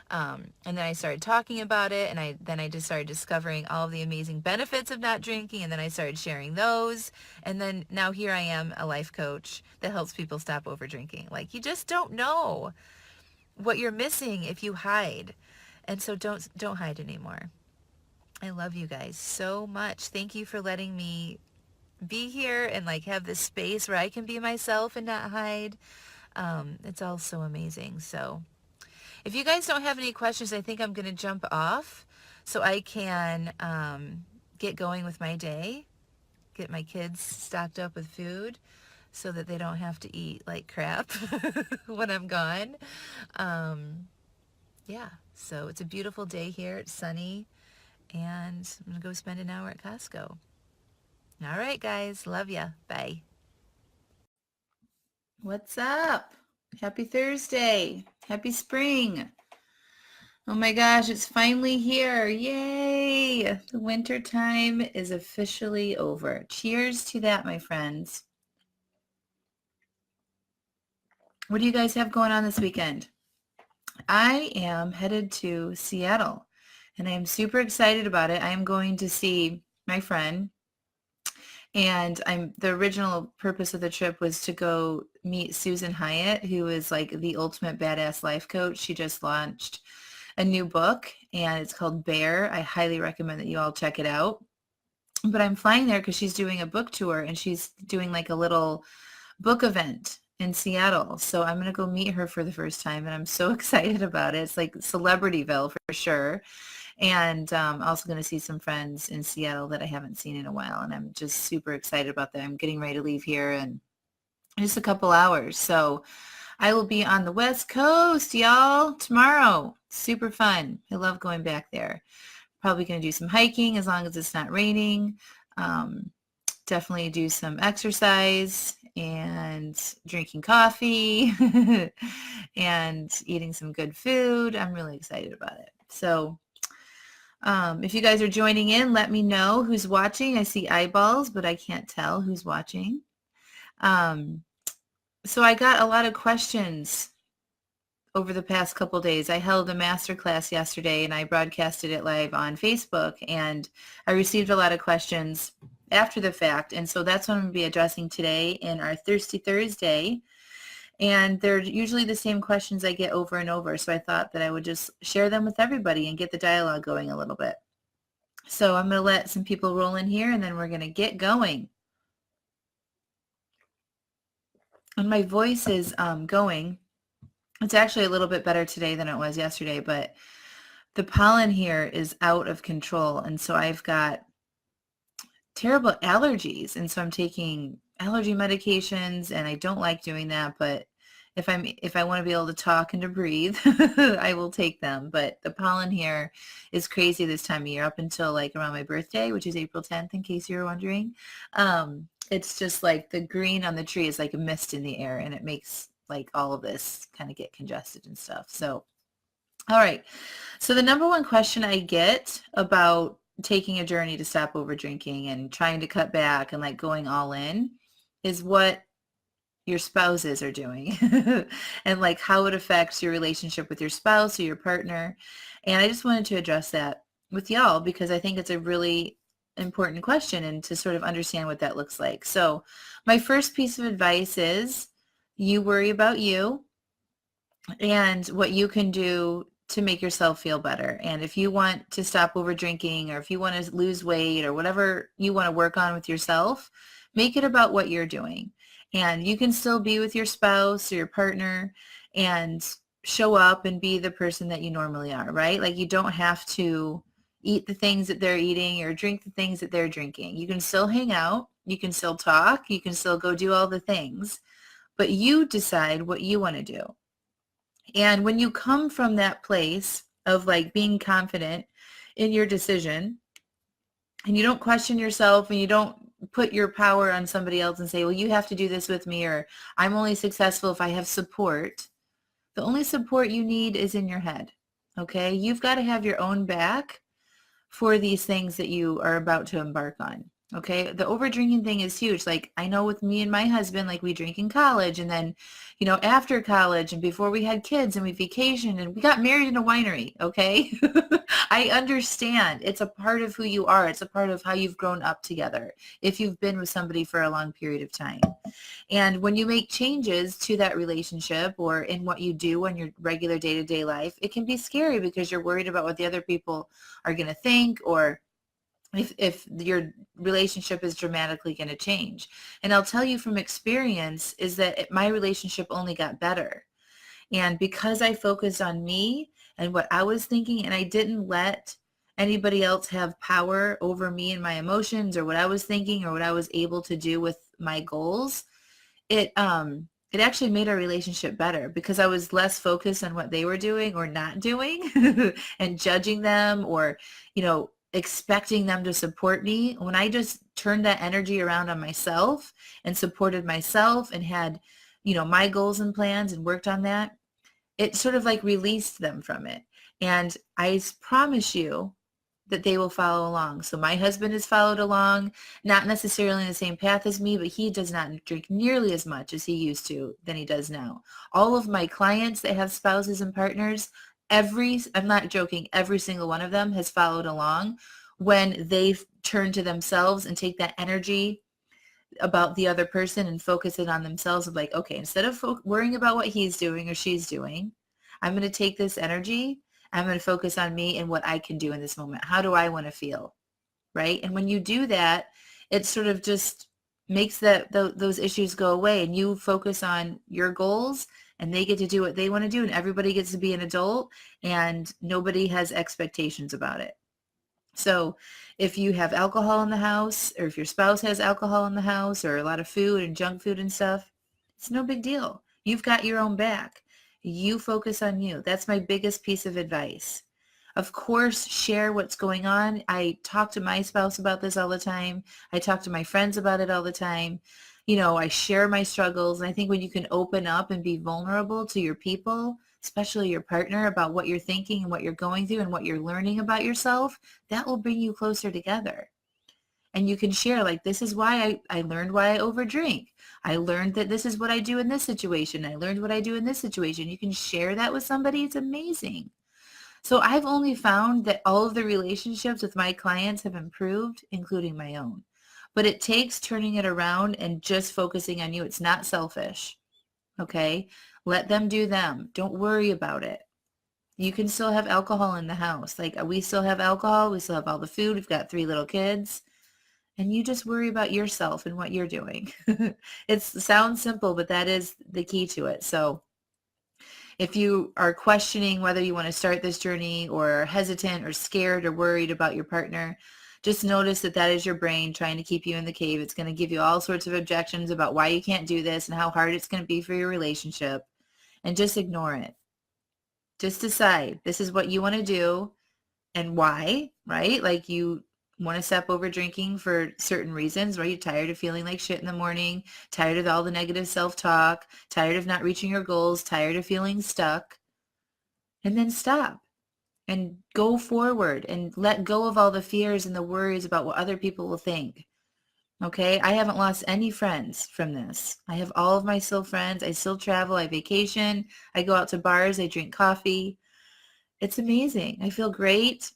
And then I started talking about it, and then I just started discovering all of the amazing benefits of not drinking, and then I started sharing those. And then now here I am, a life coach that helps people stop over drinking. Like, you just don't know what you're missing if you hide. And so don't hide anymore. I love you guys so much. Thank you for letting me be here and like have this space where I can be myself and not hide. It's all so amazing. So if you guys don't have any questions, I think I'm going to jump off so I can get going with my day, get my kids stocked up with food so that they don't have to eat like crap when I'm gone. yeah, so it's a beautiful day here. It's sunny, and I'm going to go spend an hour at Costco. All right, guys. Love ya. Bye. What's up? Happy Thursday. Happy spring. Oh my gosh, it's finally here. Yay! The winter time is officially over. Cheers to that, my friends. What do you guys have going on this weekend? I am headed to Seattle, and I am super excited about it. I am going to see my friend, and the original purpose of the trip was to go meet Susan Hyatt, who is like the ultimate badass life coach. She just launched a new book, and it's called Bear. I highly recommend that you all check it out. But I'm flying there because she's doing a book tour, and she's doing like a little book event in Seattle. So I'm going to go meet her for the first time, and I'm so excited about it. It's like Celebrityville for sure. And also going to see some friends in Seattle that I haven't seen in a while, and I'm just super excited about that. I'm getting ready to leave here in just a couple hours. So I will be on the West Coast, y'all, tomorrow. Super fun. I love going back there. Probably going to do some hiking as long as it's not raining. Definitely do some exercise and drinking coffee and eating some good food. I'm really excited about it. So if you guys are joining in, let me know who's watching. I see eyeballs, but I can't tell who's watching. So I got a lot of questions over the past couple days. I held a masterclass yesterday, and I broadcasted it live on Facebook, and I received a lot of questions after the fact. And so that's what I'm going to be addressing today in our Thirsty Thursday. And they're usually the same questions I get over and over. So I thought that I would just share them with everybody and get the dialogue going a little bit. So I'm going to let some people roll in here, and then we're going to get going. And my voice is going. It's actually a little bit better today than it was yesterday, but the pollen here is out of control. And so I've got terrible allergies. And so I'm taking allergy medications, and I don't like doing that. But if I want to be able to talk and to breathe, I will take them. But the pollen here is crazy this time of year, up until like around my birthday, which is April 10th, in case you were wondering. It's just like the green on the tree is like a mist in the air, and it makes like all of this kind of get congested and stuff. So, all right. So the number one question I get about taking a journey to stop over drinking and trying to cut back and like going all in is what your spouses are doing and like how it affects your relationship with your spouse or your partner. And I just wanted to address that with y'all because I think it's a really important question and to sort of understand what that looks like. So my first piece of advice is you worry about you and what you can do to make yourself feel better. And if you want to stop over drinking, or if you want to lose weight, or whatever you want to work on with yourself, make it about what you're doing. And you can still be with your spouse or your partner and show up and be the person that you normally are, right? Like you don't have to eat the things that they're eating or drink the things that they're drinking. You can still hang out, you can still talk, you can still go do all the things, but you decide what you want to do. And when you come from that place of like being confident in your decision, and you don't question yourself, and you don't put your power on somebody else and say, well, you have to do this with me, or I'm only successful if I have support. The only support you need is in your head. Okay. You've got to have your own back for these things that you are about to embark on. Okay. The over drinking thing is huge. Like I know with me and my husband, like we drink in college, and then, after college and before we had kids, and we vacationed and we got married in a winery. Okay. I understand. It's a part of who you are. It's a part of how you've grown up together if you've been with somebody for a long period of time. And when you make changes to that relationship or in what you do in your regular day-to-day life, it can be scary because you're worried about what the other people are going to think, or if your relationship is dramatically going to change. And I'll tell you from experience is that my relationship only got better. And because I focused on me and what I was thinking, and I didn't let anybody else have power over me and my emotions or what I was thinking or what I was able to do with my goals, it it actually made our relationship better because I was less focused on what they were doing or not doing and judging them or, expecting them to support me. When I just turned that energy around on myself and supported myself and had, my goals and plans and worked on that, it sort of like released them from it. And I promise you that they will follow along. So my husband has followed along, not necessarily in the same path as me, but he does not drink nearly as much as he used to than he does now. All of my clients that have spouses and partners, I'm not joking, every single one of them has followed along when they turn to themselves and take that energy about the other person and focus it on themselves of like, okay, instead of worrying about what he's doing or she's doing, I'm going to take this energy. I'm going to focus on me and what I can do in this moment. How do I want to feel? Right. And when you do that, it sort of just makes those issues go away and you focus on your goals and they get to do what they want to do and everybody gets to be an adult and nobody has expectations about it. So if you have alcohol in the house or if your spouse has alcohol in the house or a lot of food and junk food and stuff, it's no big deal. You've got your own back. You focus on you. That's my biggest piece of advice. Of course, share what's going on. I talk to my spouse about this all the time. I talk to my friends about it all the time. I share my struggles. And I think when you can open up and be vulnerable to your people, especially your partner, about what you're thinking and what you're going through and what you're learning about yourself, that will bring you closer together. And you can share, like, this is why I learned why I overdrink. I learned that this is what I do in this situation. I learned what I do in this situation. You can share that with somebody. It's amazing. So I've only found that all of the relationships with my clients have improved, including my own. But it takes turning it around and just focusing on you. It's not selfish. Okay? Let them do them. Don't worry about it. You can still have alcohol in the house. Like we still have alcohol. We still have all the food. We've got 3 little kids. And you just worry about yourself and what you're doing. It sounds simple, but that is the key to it. So if you are questioning whether you want to start this journey or hesitant or scared or worried about your partner, just notice that that is your brain trying to keep you in the cave. It's going to give you all sorts of objections about why you can't do this and how hard it's going to be for your relationship. And just ignore it. Just decide this is what you want to do and why, right? Like you want to stop over drinking for certain reasons, right? You're tired of feeling like shit in the morning, tired of all the negative self-talk, tired of not reaching your goals, tired of feeling stuck. And then stop and go forward and let go of all the fears and the worries about what other people will think. Okay, I haven't lost any friends from this. I have all of my still friends. I still travel. I vacation. I go out to bars. I drink coffee. It's amazing. I feel great.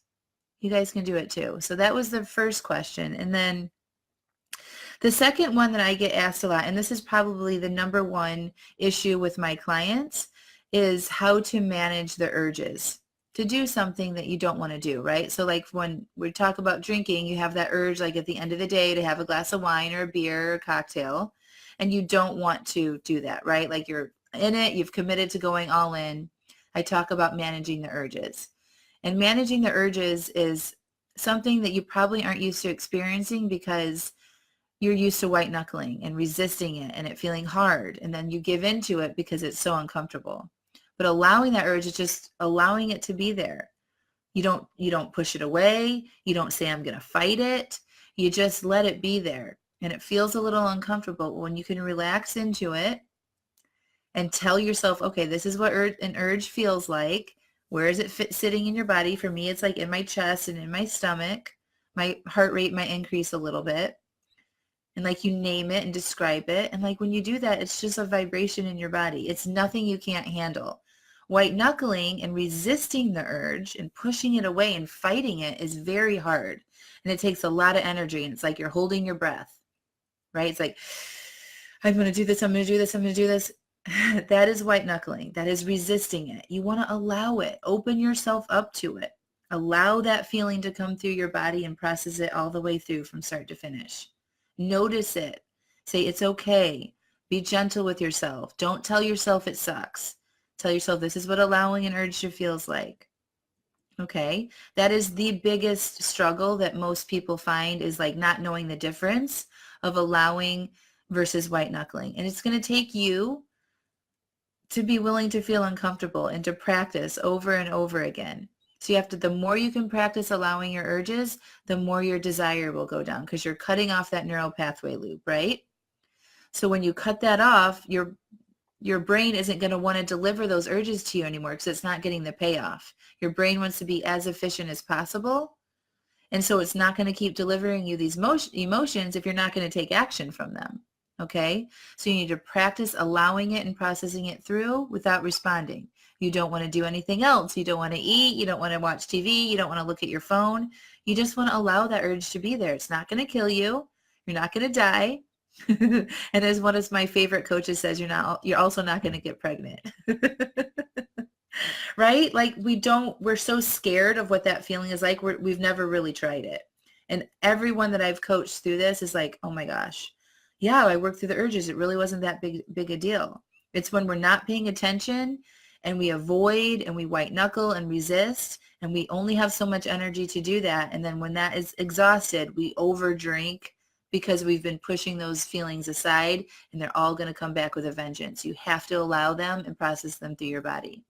You guys can do it too. So that was the first question. And then the second one that I get asked a lot, and this is probably the number one issue with my clients, is how to manage the urges to do something that you don't want to do, right? So like when we talk about drinking, you have that urge like at the end of the day to have a glass of wine or a beer or a cocktail, and you don't want to do that, right? Like you're in it, you've committed to going all in. I talk about managing the urges. And managing the urges is something that you probably aren't used to experiencing because you're used to white knuckling and resisting it and it feeling hard. And then you give into it because it's so uncomfortable. But allowing that urge is just allowing it to be there. You don't push it away. You don't say, I'm going to fight it. You just let it be there. And it feels a little uncomfortable when you can relax into it and tell yourself, okay, this is what an urge feels like. Where is it sitting in your body? For me, it's like in my chest and in my stomach. My heart rate might increase a little bit. And like you name it and describe it. And like when you do that, it's just a vibration in your body. It's nothing you can't handle. White knuckling and resisting the urge and pushing it away and fighting it is very hard. And it takes a lot of energy. And it's like you're holding your breath, right? It's like, I'm going to do this. I'm going to do this. I'm going to do this. That is white knuckling. That is resisting it. You want to allow it. Open yourself up to it. Allow that feeling to come through your body and process it all the way through from start to finish. Notice it. Say it's okay. Be gentle with yourself. Don't tell yourself it sucks. Tell yourself this is what allowing an urge to feels like. Okay? That is the biggest struggle that most people find is like not knowing the difference of allowing versus white knuckling. And it's going to take you to be willing to feel uncomfortable and to practice over and over again. So you have to, the more you can practice allowing your urges, the more your desire will go down because you're cutting off that neural pathway loop, right? So when you cut that off, your brain isn't going to want to deliver those urges to you anymore because it's not getting the payoff. Your brain wants to be as efficient as possible. And so it's not going to keep delivering you these emotions if you're not going to take action from them. Okay? So you need to practice allowing it and processing it through without responding. You don't want to do anything else. You don't want to eat. You don't want to watch TV. You don't want to look at your phone. You just want to allow that urge to be there. It's not going to kill you. You're not going to die. And as one of my favorite coaches says, you're also not going to get pregnant. Right? Like we're so scared of what that feeling is like. We've never really tried it. And everyone that I've coached through this is like, oh my gosh, yeah, I worked through the urges. It really wasn't that big a deal. It's when we're not paying attention and we avoid and we white knuckle and resist, and we only have so much energy to do that. And then when that is exhausted, we overdrink because we've been pushing those feelings aside, and they're all going to come back with a vengeance. You have to allow them and process them through your body.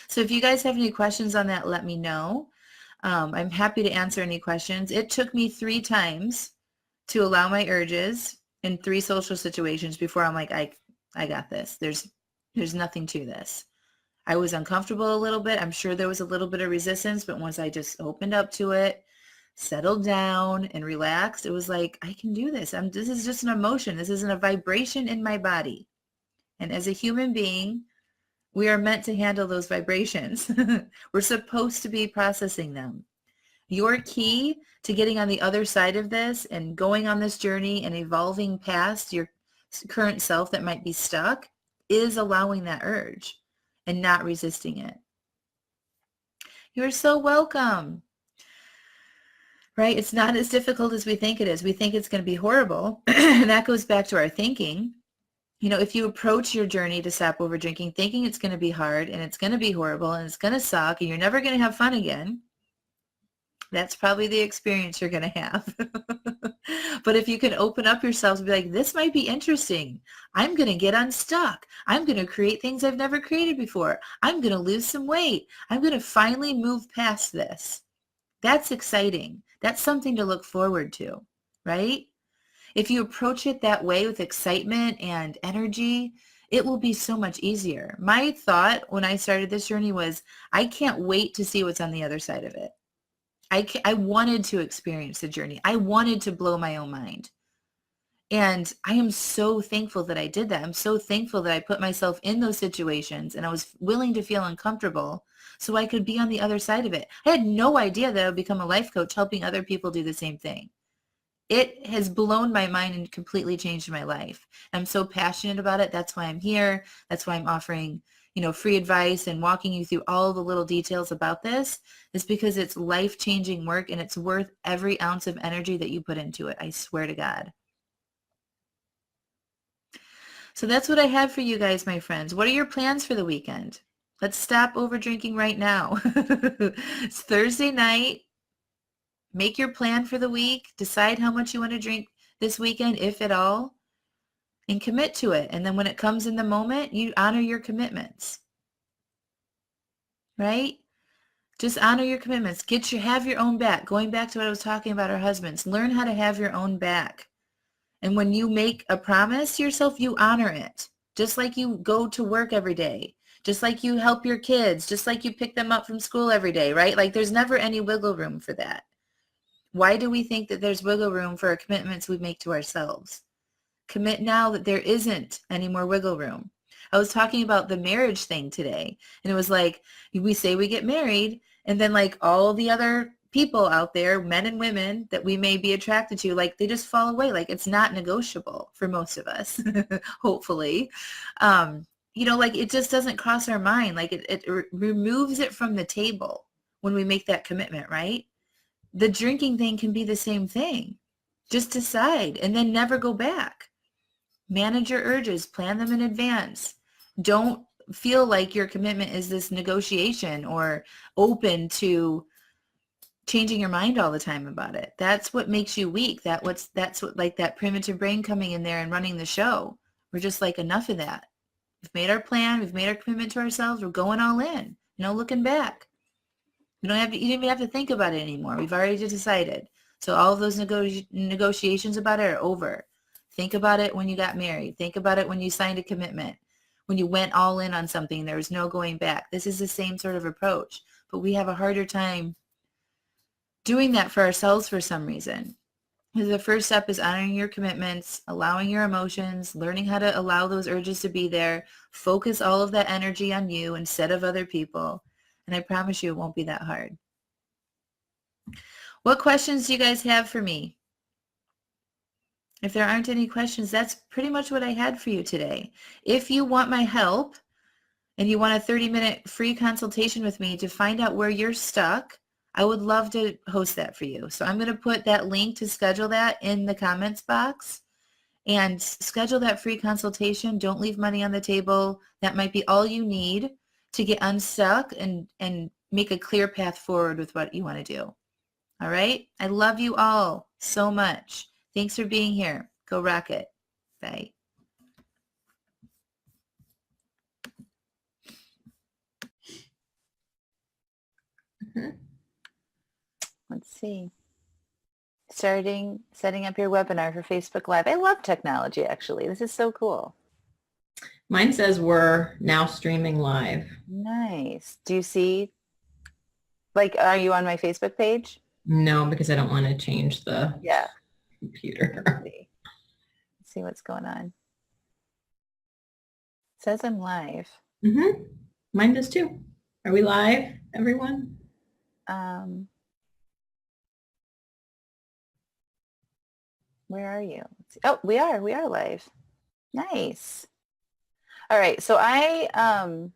So if you guys have any questions on that, let me know. I'm happy to answer any questions. It took me 3 times to allow my urges in 3 social situations before I'm like, I got this. There's nothing to this. I was uncomfortable a little bit. I'm sure there was a little bit of resistance, but once I just opened up to it, settled down and relaxed, it was like, I can do this. This is just an emotion. This isn't a vibration in my body. And as a human being, we are meant to handle those vibrations. We're supposed to be processing them. Your key to getting on the other side of this and going on this journey and evolving past your current self that might be stuck is allowing that urge and not resisting it. You're so welcome. Right? It's not as difficult as we think it is. We think it's going to be horrible. And that goes back to our thinking. You know, if you approach your journey to stop over drinking thinking it's going to be hard and it's going to be horrible and it's going to suck and you're never going to have fun again, that's probably the experience you're going to have. But if you can open up yourselves and be like, this might be interesting. I'm going to get unstuck. I'm going to create things I've never created before. I'm going to lose some weight. I'm going to finally move past this. That's exciting. That's something to look forward to, right? If you approach it that way with excitement and energy, it will be so much easier. My thought when I started this journey was, I can't wait to see what's on the other side of it. I wanted to experience the journey. I wanted to blow my own mind. And I am so thankful that I did that. I'm so thankful that I put myself in those situations and I was willing to feel uncomfortable so I could be on the other side of it. I had no idea that I would become a life coach helping other people do the same thing. It has blown my mind and completely changed my life. I'm so passionate about it. That's why I'm here. That's why I'm offering, free advice and walking you through all the little details about this, is because it's life-changing work and it's worth every ounce of energy that you put into it. I swear to God. So that's what I have for you guys, my friends. What are your plans for the weekend? Let's stop over drinking right now. It's Thursday night. Make your plan for the week. Decide how much you want to drink this weekend, if at all, and commit to it. And then when it comes in the moment, you honor your commitments, right? Just honor your commitments. Have your own back. Going back to what I was talking about our husbands, learn how to have your own back. And when you make a promise to yourself, you honor it. Just like you go to work every day, just like you help your kids, just like you pick them up from school every day, right? Like there's never any wiggle room for that. Why do we think that there's wiggle room for our commitments we make to ourselves? Commit now that there isn't any more wiggle room. I was talking about the marriage thing today, and it was like, we say we get married, and then like all the other people out there, men and women that we may be attracted to, like they just fall away. Like it's not negotiable for most of us, hopefully. Like it just doesn't cross our mind. Like it removes it from the table when we make that commitment, right? The drinking thing can be the same thing. Just decide and then never go back. Manage your urges, plan them in advance. Don't feel like your commitment is this negotiation or open to changing your mind all the time about it. That's what makes you weak. That's what like that primitive brain coming in there and running the show. We're just like, enough of that. We've made our plan. We've made our commitment to ourselves. We're going all in. No looking back. You don't even have to think about it anymore. We've already decided. So all of those negotiations about it are over. Think about it when you got married. Think about it when you signed a commitment. When you went all in on something, there was no going back. This is the same sort of approach, but we have a harder time doing that for ourselves for some reason. The first step is honoring your commitments, allowing your emotions, learning how to allow those urges to be there, focus all of that energy on you instead of other people. And I promise you it won't be that hard. What questions do you guys have for me? If there aren't any questions, that's pretty much what I had for you today. If you want my help and you want a 30-minute free consultation with me to find out where you're stuck, I would love to host that for you. So I'm going to put that link to schedule that in the comments box and schedule that free consultation. Don't leave money on the table. That might be all you need to get unstuck and make a clear path forward with what you want to do. All right? I love you all so much. Thanks for being here. Go rock it. Bye. Let's see. Setting up your webinar for Facebook Live. I love technology, actually. This is so cool. Mine says we're now streaming live. Nice. Do you see, like, are you on my Facebook page? No, because I don't want to change the computer. Let's see what's going on. It says I'm live. Mm-hmm. Mine does too. Are we live, everyone? Where are you? Let's see. Oh, we are live. Nice. All right. So I'm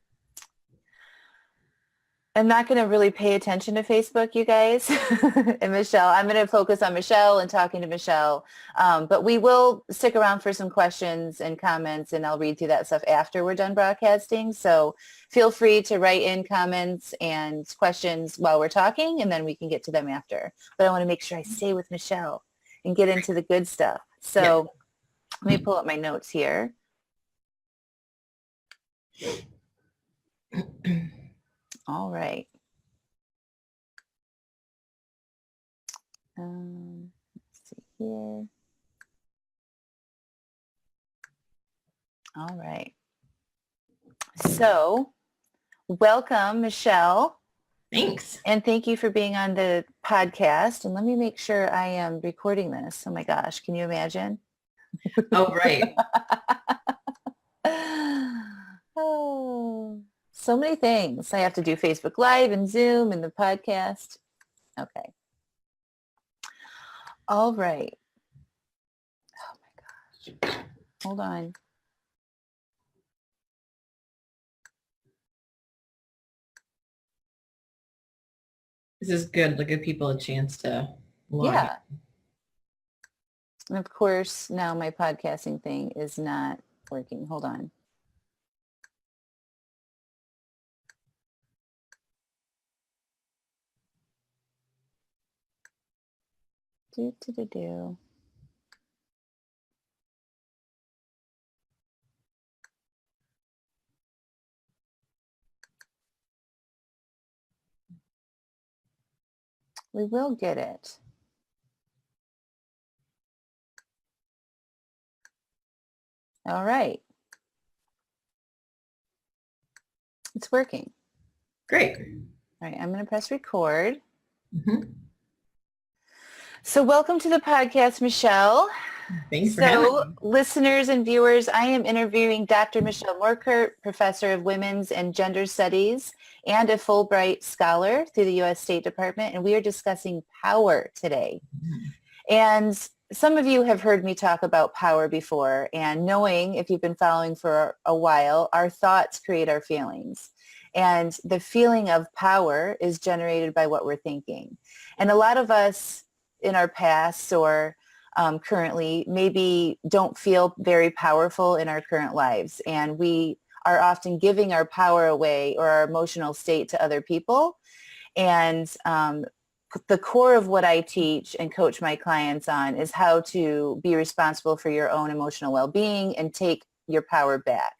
not going to really pay attention to Facebook, you guys. And Michelle, I'm going to focus on Michelle and talking to Michelle. But we will stick around for some questions and comments, and I'll read through that stuff after we're done broadcasting. So feel free to write in comments and questions while we're talking, and then we can get to them after. But I want to make sure I stay with Michelle and get into the good stuff. So let me pull up my notes here. All right. Let's see here. All right. So welcome, Michelle. Thanks. And thank you for being on the podcast. And let me make sure I am recording this. Oh my gosh, can you imagine? Oh, right. Oh, so many things. I have to do Facebook Live and Zoom and the podcast. Okay. All right. Oh my gosh. Hold on. This is good. Give people a chance to log in. And of course, now my podcasting thing is not working. Hold on. Do. We will get it. All right. It's working. Great. All right, I'm going to press record. Mm-hmm. So welcome to the podcast, Michelle. Thanks for having me. Listeners and viewers, I am interviewing Dr. Michelle Morkert, Professor of Women's and Gender Studies and a Fulbright Scholar through the U.S. State Department, and we are discussing power today. Mm-hmm. And some of you have heard me talk about power before, and knowing, if you've been following for a while, our thoughts create our feelings. And the feeling of power is generated by what we're thinking. And a lot of us in our past or currently maybe don't feel very powerful in our current lives. And we are often giving our power away or our emotional state to other people. And the core of what I teach and coach my clients on is how to be responsible for your own emotional well-being and take your power back.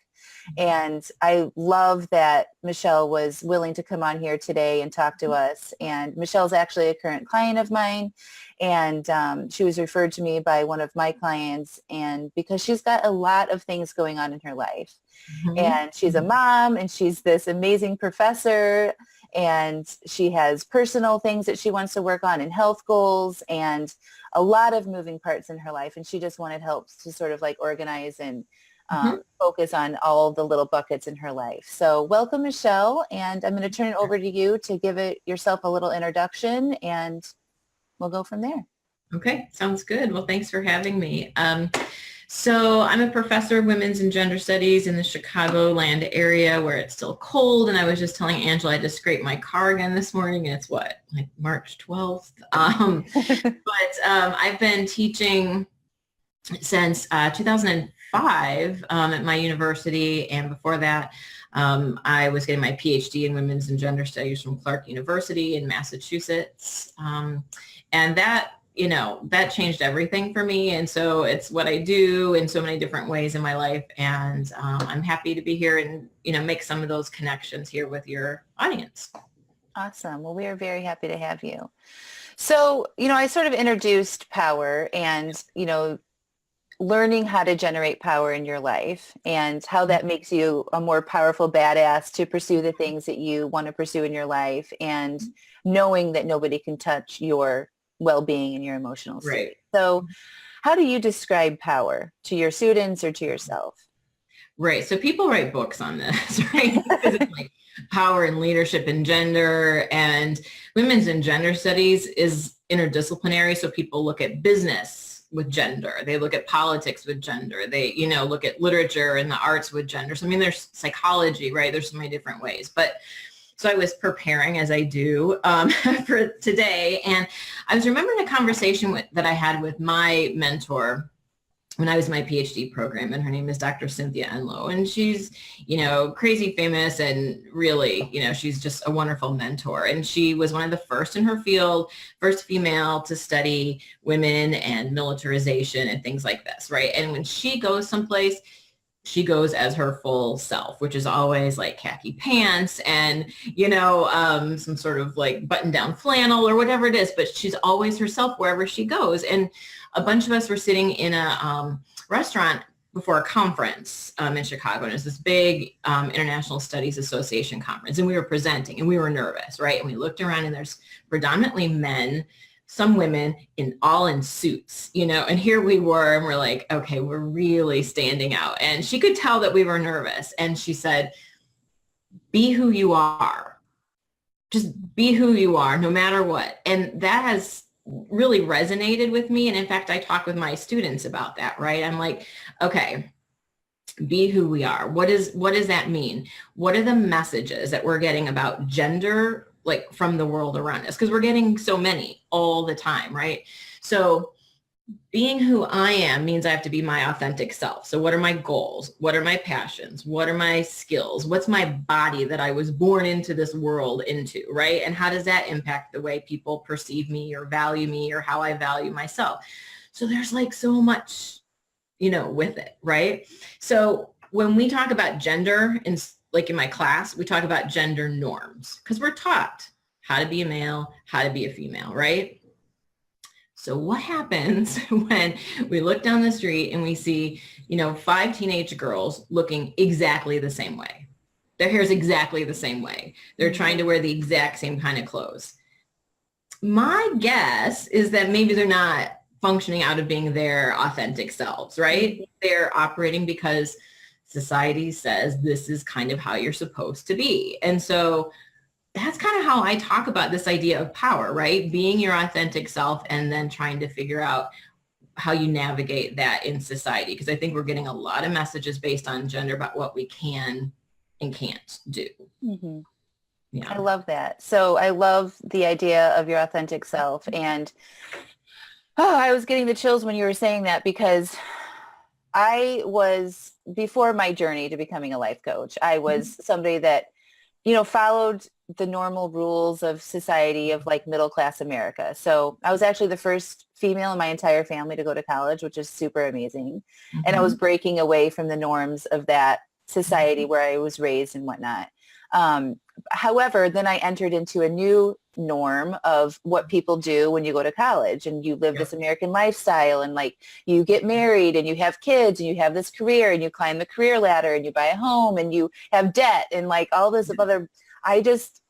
And I love that Michelle was willing to come on here today and talk to us. And Michelle's actually a current client of mine. And she was referred to me by one of my clients, and because she's got a lot of things going on in her life. Mhm. And she's a mom, and she's this amazing professor, and she has personal things that she wants to work on and health goals and a lot of moving parts in her life. And she just wanted help to sort of like organize and Mhm. focus on all the little buckets in her life. So welcome, Michelle. And I'm going to turn it over to you to give it yourself a little introduction, and we'll go from there. Okay, sounds good. Well, thanks for having me. So I'm a professor of women's and gender studies in the Chicagoland area where it's still cold. And I was just telling Angela I just scraped my car again this morning, and it's what, like March 12th. But I've been teaching since 2005 at my university. And before that, I was getting my PhD in women's and gender studies from Clark University in Massachusetts. And that, that changed everything for me. And so it's what I do in so many different ways in my life. And I'm happy to be here and, make some of those connections here with your audience. Awesome. Well, we are very happy to have you. So, I sort of introduced power and, learning how to generate power in your life and how that makes you a more powerful badass to pursue the things that you want to pursue in your life, and knowing that nobody can touch your well-being and your emotional state. Right. So how do you describe power to your students or to yourself? Right. So people write books on this, right? Because it's like power and leadership and gender, and women's and gender studies is interdisciplinary. So people look at business with gender. They look at politics with gender. They, look at literature and the arts with gender. So, there's psychology, right? There's so many different ways. But so I was preparing, as I do, for today. And I was remembering a conversation that I had with my mentor when I was in my PhD program, and her name is Dr. Cynthia Enlow, and she's, crazy famous, and really, she's just a wonderful mentor. And she was one of the first in her field, first female to study women and militarization and things like this, right? And when she goes someplace, she goes as her full self, which is always like khaki pants and, some sort of like button down flannel or whatever it is, but she's always herself wherever she goes. And a bunch of us were sitting in a restaurant before a conference in Chicago. And it was this big International Studies Association conference. And we were presenting and we were nervous, right? And we looked around and there's predominantly men, some women all in suits, and here we were, and we're like, okay, we're really standing out. And she could tell that we were nervous. And she said, be who you are. Just be who you are, no matter what. And that has really resonated with me. And in fact, I talk with my students about that, right? I'm like, okay, be who we are. What does that mean? What are the messages that we're getting about gender, like from the world around us? Because we're getting so many all the time, right? So being who I am means I have to be my authentic self. So what are my goals? What are my passions? What are my skills? What's my body that I was born into this world into, right? And how does that impact the way people perceive me or value me or how I value myself? So there's like so much, with it, right? So when we talk about gender, in my class, we talk about gender norms because we're taught how to be a male, how to be a female, right? So what happens when we look down the street and we see, 5 teenage girls looking exactly the same way? Their hair's exactly the same way. They're trying to wear the exact same kind of clothes. My guess is that maybe they're not functioning out of being their authentic selves, right? They're operating because society says this is kind of how you're supposed to be. And so that's kind of how I talk about this idea of power, right? Being your authentic self and then trying to figure out how you navigate that in society. Because I think we're getting a lot of messages based on gender about what we can and can't do. Mm-hmm. Yeah. I love that. So I love the idea of your authentic self. And I was getting the chills when you were saying that, because I was, before my journey to becoming a life coach, I was somebody that, followed the normal rules of society of like middle class America. So I was actually the first female in my entire family to go to college, which is super amazing. And I was breaking away from the norms of that society where I was raised and whatnot. However, then I entered into a new norm of what people do when you go to college and you live this American lifestyle, and like you get married and you have kids and you have this career and you climb the career ladder and you buy a home and you have debt and like all this other,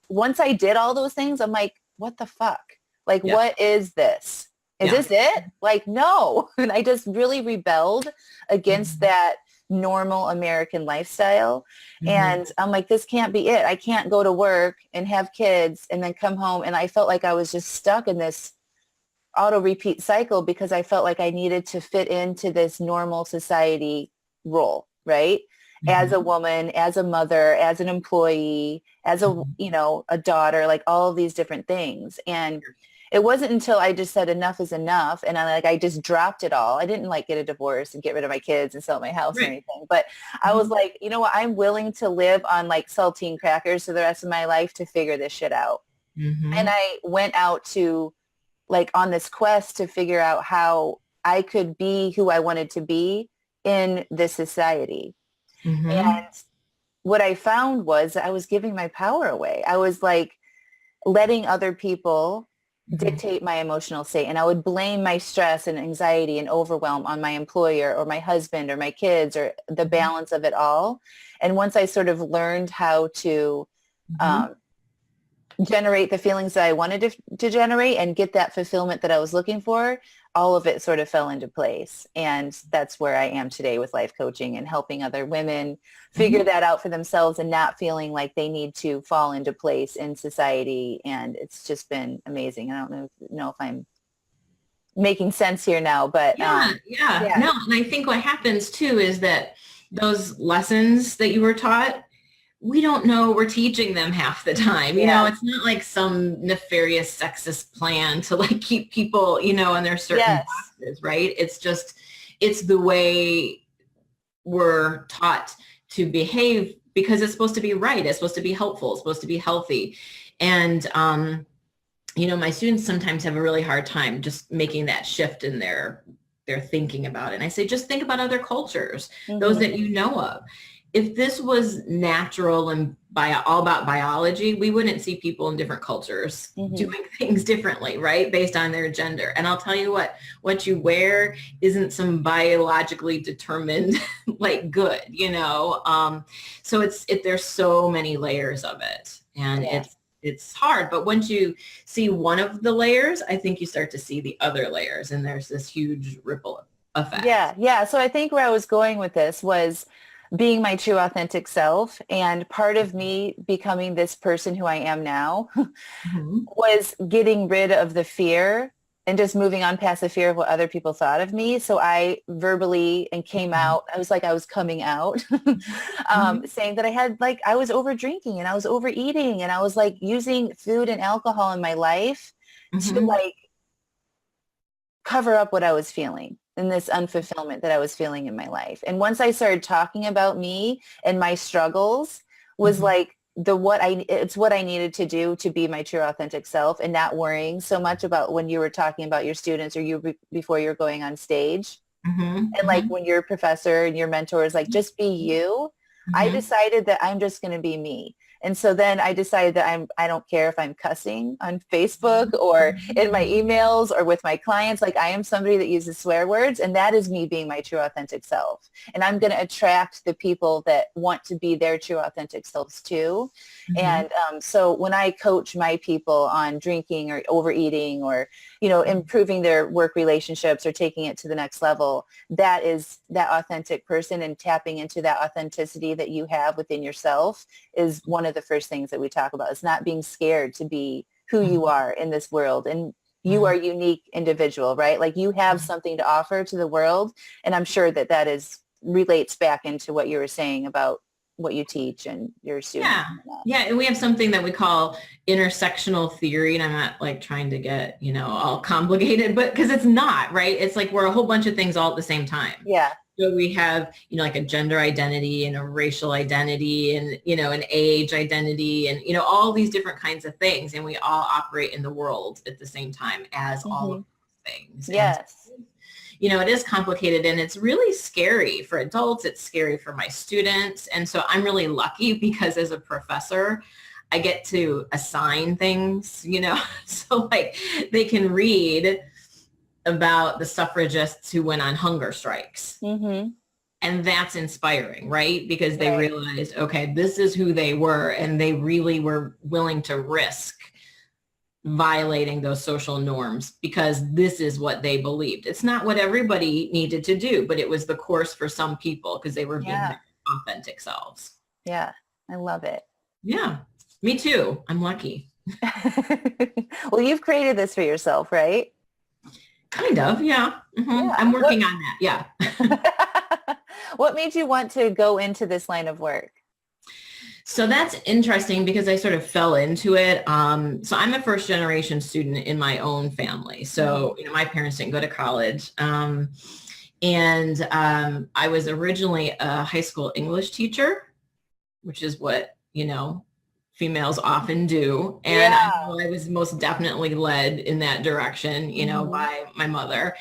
once I did all those things, I'm like, what the fuck? Like, what is this? Is this it? Like, no. And I just really rebelled against that normal American lifestyle. And I'm like, this can't be it. I can't go to work and have kids and then come home. And I felt like I was just stuck in this auto repeat cycle because I felt like I needed to fit into this normal society role, right? As a woman, as a mother, as an employee, as a, you know, a daughter, like all of these different things. And it wasn't until I just said enough is enough. And I just dropped it all. I didn't like get a divorce and get rid of my kids and sell my house or anything. But I was like, you know what? I'm willing to live on like saltine crackers for the rest of my life to figure this shit out. And I went out to like on this quest to figure out how I could be who I wanted to be in this society. And what I found was I was giving my power away. I was like letting other people dictate my emotional state. And I would blame my stress and anxiety and overwhelm on my employer or my husband or my kids or the balance of it all. And once I sort of learned how to generate the feelings that I wanted to generate and get that fulfillment that I was looking for, all of it sort of fell into place. And that's where I am today with life coaching and helping other women figure that out for themselves and not feeling like they need to fall into place in society. And it's just been amazing. I don't know if I'm making sense here now, but no. And I think what happens too is that those lessons that you were taught, we don't know we're teaching them half the time. You know, it's not like some nefarious sexist plan to like keep people, you know, in their certain boxes, right? It's just, it's the way we're taught to behave because it's supposed to be right. It's supposed to be helpful. It's supposed to be healthy. And, you know, my students sometimes have a really hard time just making that shift in their thinking about it. And I say, just think about other cultures, those that you know of. If this was natural and all about biology, we wouldn't see people in different cultures doing things differently, right? Based on their gender. And I'll tell you what you wear isn't some biologically determined like good, you know? So there's so many layers of it, and it's hard. But once you see one of the layers, I think you start to see the other layers, and there's this huge ripple effect. Yeah. So I think where I was going with this was being my true authentic self. And part of me becoming this person who I am now was getting rid of the fear and just moving on past the fear of what other people thought of me. So I verbally and came out, I was coming out, saying that I was over drinking and I was overeating and I was like using food and alcohol in my life to like cover up what I was feeling and this unfulfillment that I was feeling in my life. And once I started talking about me and my struggles was like it's what I needed to do to be my true authentic self and not worrying so much about when you were talking about your students or before you're going on stage. And like when your professor and your mentor is like, just be you. I decided that I'm just going to be me. And so then I decided that I don't care if I'm cussing on Facebook or in my emails or with my clients. Like I am somebody that uses swear words, and that is me being my true authentic self. And I'm going to attract the people that want to be their true authentic selves too. And so when I coach my people on drinking or overeating or, you know, improving their work relationships or taking it to the next level, that is that authentic person, and tapping into that authenticity that you have within yourself is one of the first things that we talk about. Is not being scared to be who you are in this world. And you are a unique individual, right? Like you have something to offer to the world. And I'm sure that relates back into what you were saying about what you teach and your students. Yeah. And we have something that we call intersectional theory. And I'm not like trying to get, you know, all complicated, but because it's not, right? It's like we're a whole bunch of things all at the same time. Yeah. So we have, you know, like a gender identity and a racial identity and, you know, an age identity and, you know, all these different kinds of things. And we all operate in the world at the same time as all of those things. Yes. And, it is complicated and it's really scary for adults. It's scary for my students. And so I'm really lucky because as a professor, I get to assign things, so like they can read about the suffragists who went on hunger strikes. Mm-hmm. And that's inspiring, right? Because they Right. realized, okay, this is who they were, and they really were willing to risk violating those social norms because this is what they believed. It's not what everybody needed to do, but it was the course for some people because they were being Yeah. their authentic selves. Yeah. I love it. Yeah, me too. I'm lucky. Well, you've created this for yourself, right? Kind of, yeah. Yeah. I'm working on that, yeah. What made you want to go into this line of work? So that's interesting because I sort of fell into it. So I'm a first generation student in my own family. So, my parents didn't go to college. And I was originally a high school English teacher, which is what, females often do. And Yeah. I know I was most definitely led in that direction, by my mother.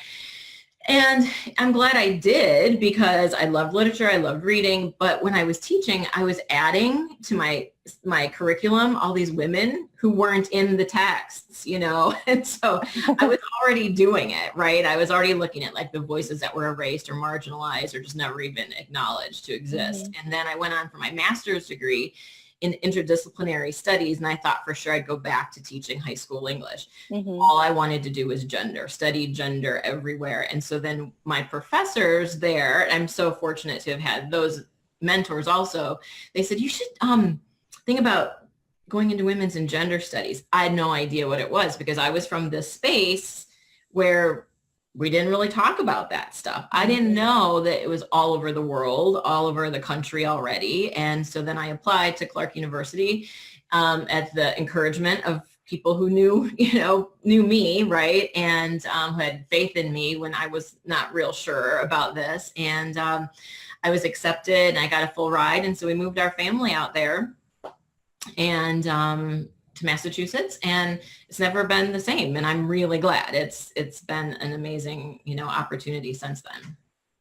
And I'm glad I did because I loved literature, I loved reading, but when I was teaching, I was adding to my curriculum all these women who weren't in the texts, and so I was already doing it, right? I was already looking at like the voices that were erased or marginalized or just never even acknowledged to exist. And then I went on for my master's degree in interdisciplinary studies, and I thought for sure I'd go back to teaching high school English. All I wanted to do was study gender everywhere. And so then my professors there, I'm so fortunate to have had those mentors also, they said, you should think about going into women's and gender studies. I had no idea what it was because I was from this space where we didn't really talk about that stuff. I didn't know that it was all over the world, all over the country already. And so then I applied to Clark University at the encouragement of people who knew me, right? And who had faith in me when I was not real sure about this. And I was accepted and I got a full ride. And so we moved our family out there and to Massachusetts, and it's never been the same. And I'm really glad. It's been an amazing, opportunity since then.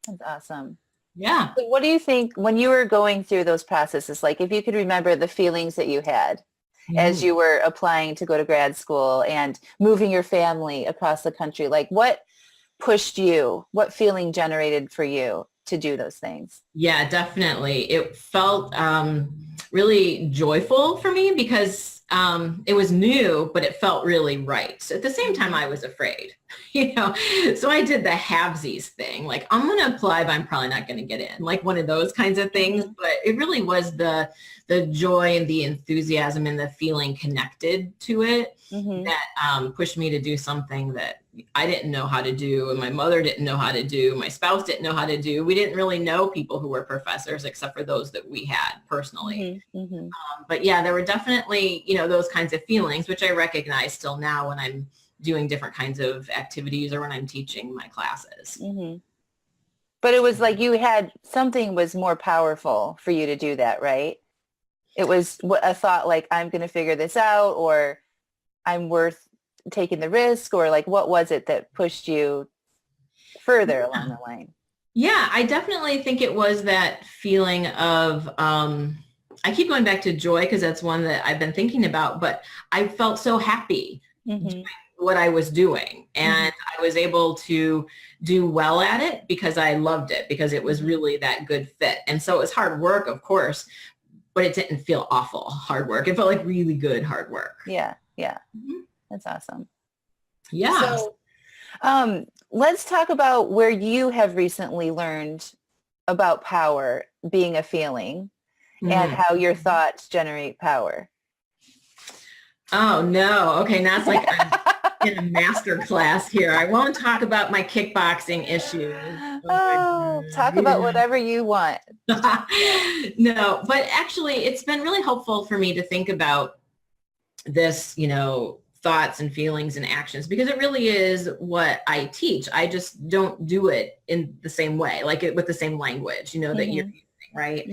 That's awesome. Yeah. So what do you think when you were going through those processes, like if you could remember the feelings that you had as you were applying to go to grad school and moving your family across the country, like what pushed you, what feeling generated for you to do those things? Yeah, definitely. It felt really joyful for me because it was new, but it felt really right. So at the same time, I was afraid, so I did the halvesies thing. Like, I'm going to apply, but I'm probably not going to get in, like one of those kinds of things. But it really was the joy and the enthusiasm and the feeling connected to it that pushed me to do something that I didn't know how to do, and my mother didn't know how to do, my spouse didn't know how to do. We didn't really know people who were professors except for those that we had personally. But yeah, there were definitely, those kinds of feelings, which I recognize still now when I'm doing different kinds of activities or when I'm teaching my classes. But it was like you had something was more powerful for you to do that, right? It was a thought like, I'm going to figure this out, or I'm worth taking the risk, or like, what was it that pushed you further along the line? Yeah, I definitely think it was that feeling of, I keep going back to joy because that's one that I've been thinking about, but I felt so happy doing what I was doing. And I was able to do well at it because I loved it, because it was really that good fit. And so it was hard work, of course, but it didn't feel awful hard work. It felt like really good hard work. Yeah. That's awesome. Yeah. So let's talk about where you have recently learned about power being a feeling and how your thoughts generate power. Oh, no. Okay, now it's like I'm in a master class here. I won't talk about my kickboxing issues. Talk about whatever you want. No, but actually it's been really helpful for me to think about this, thoughts and feelings and actions, because it really is what I teach. I just don't do it in the same way, like with the same language, that you're using, right?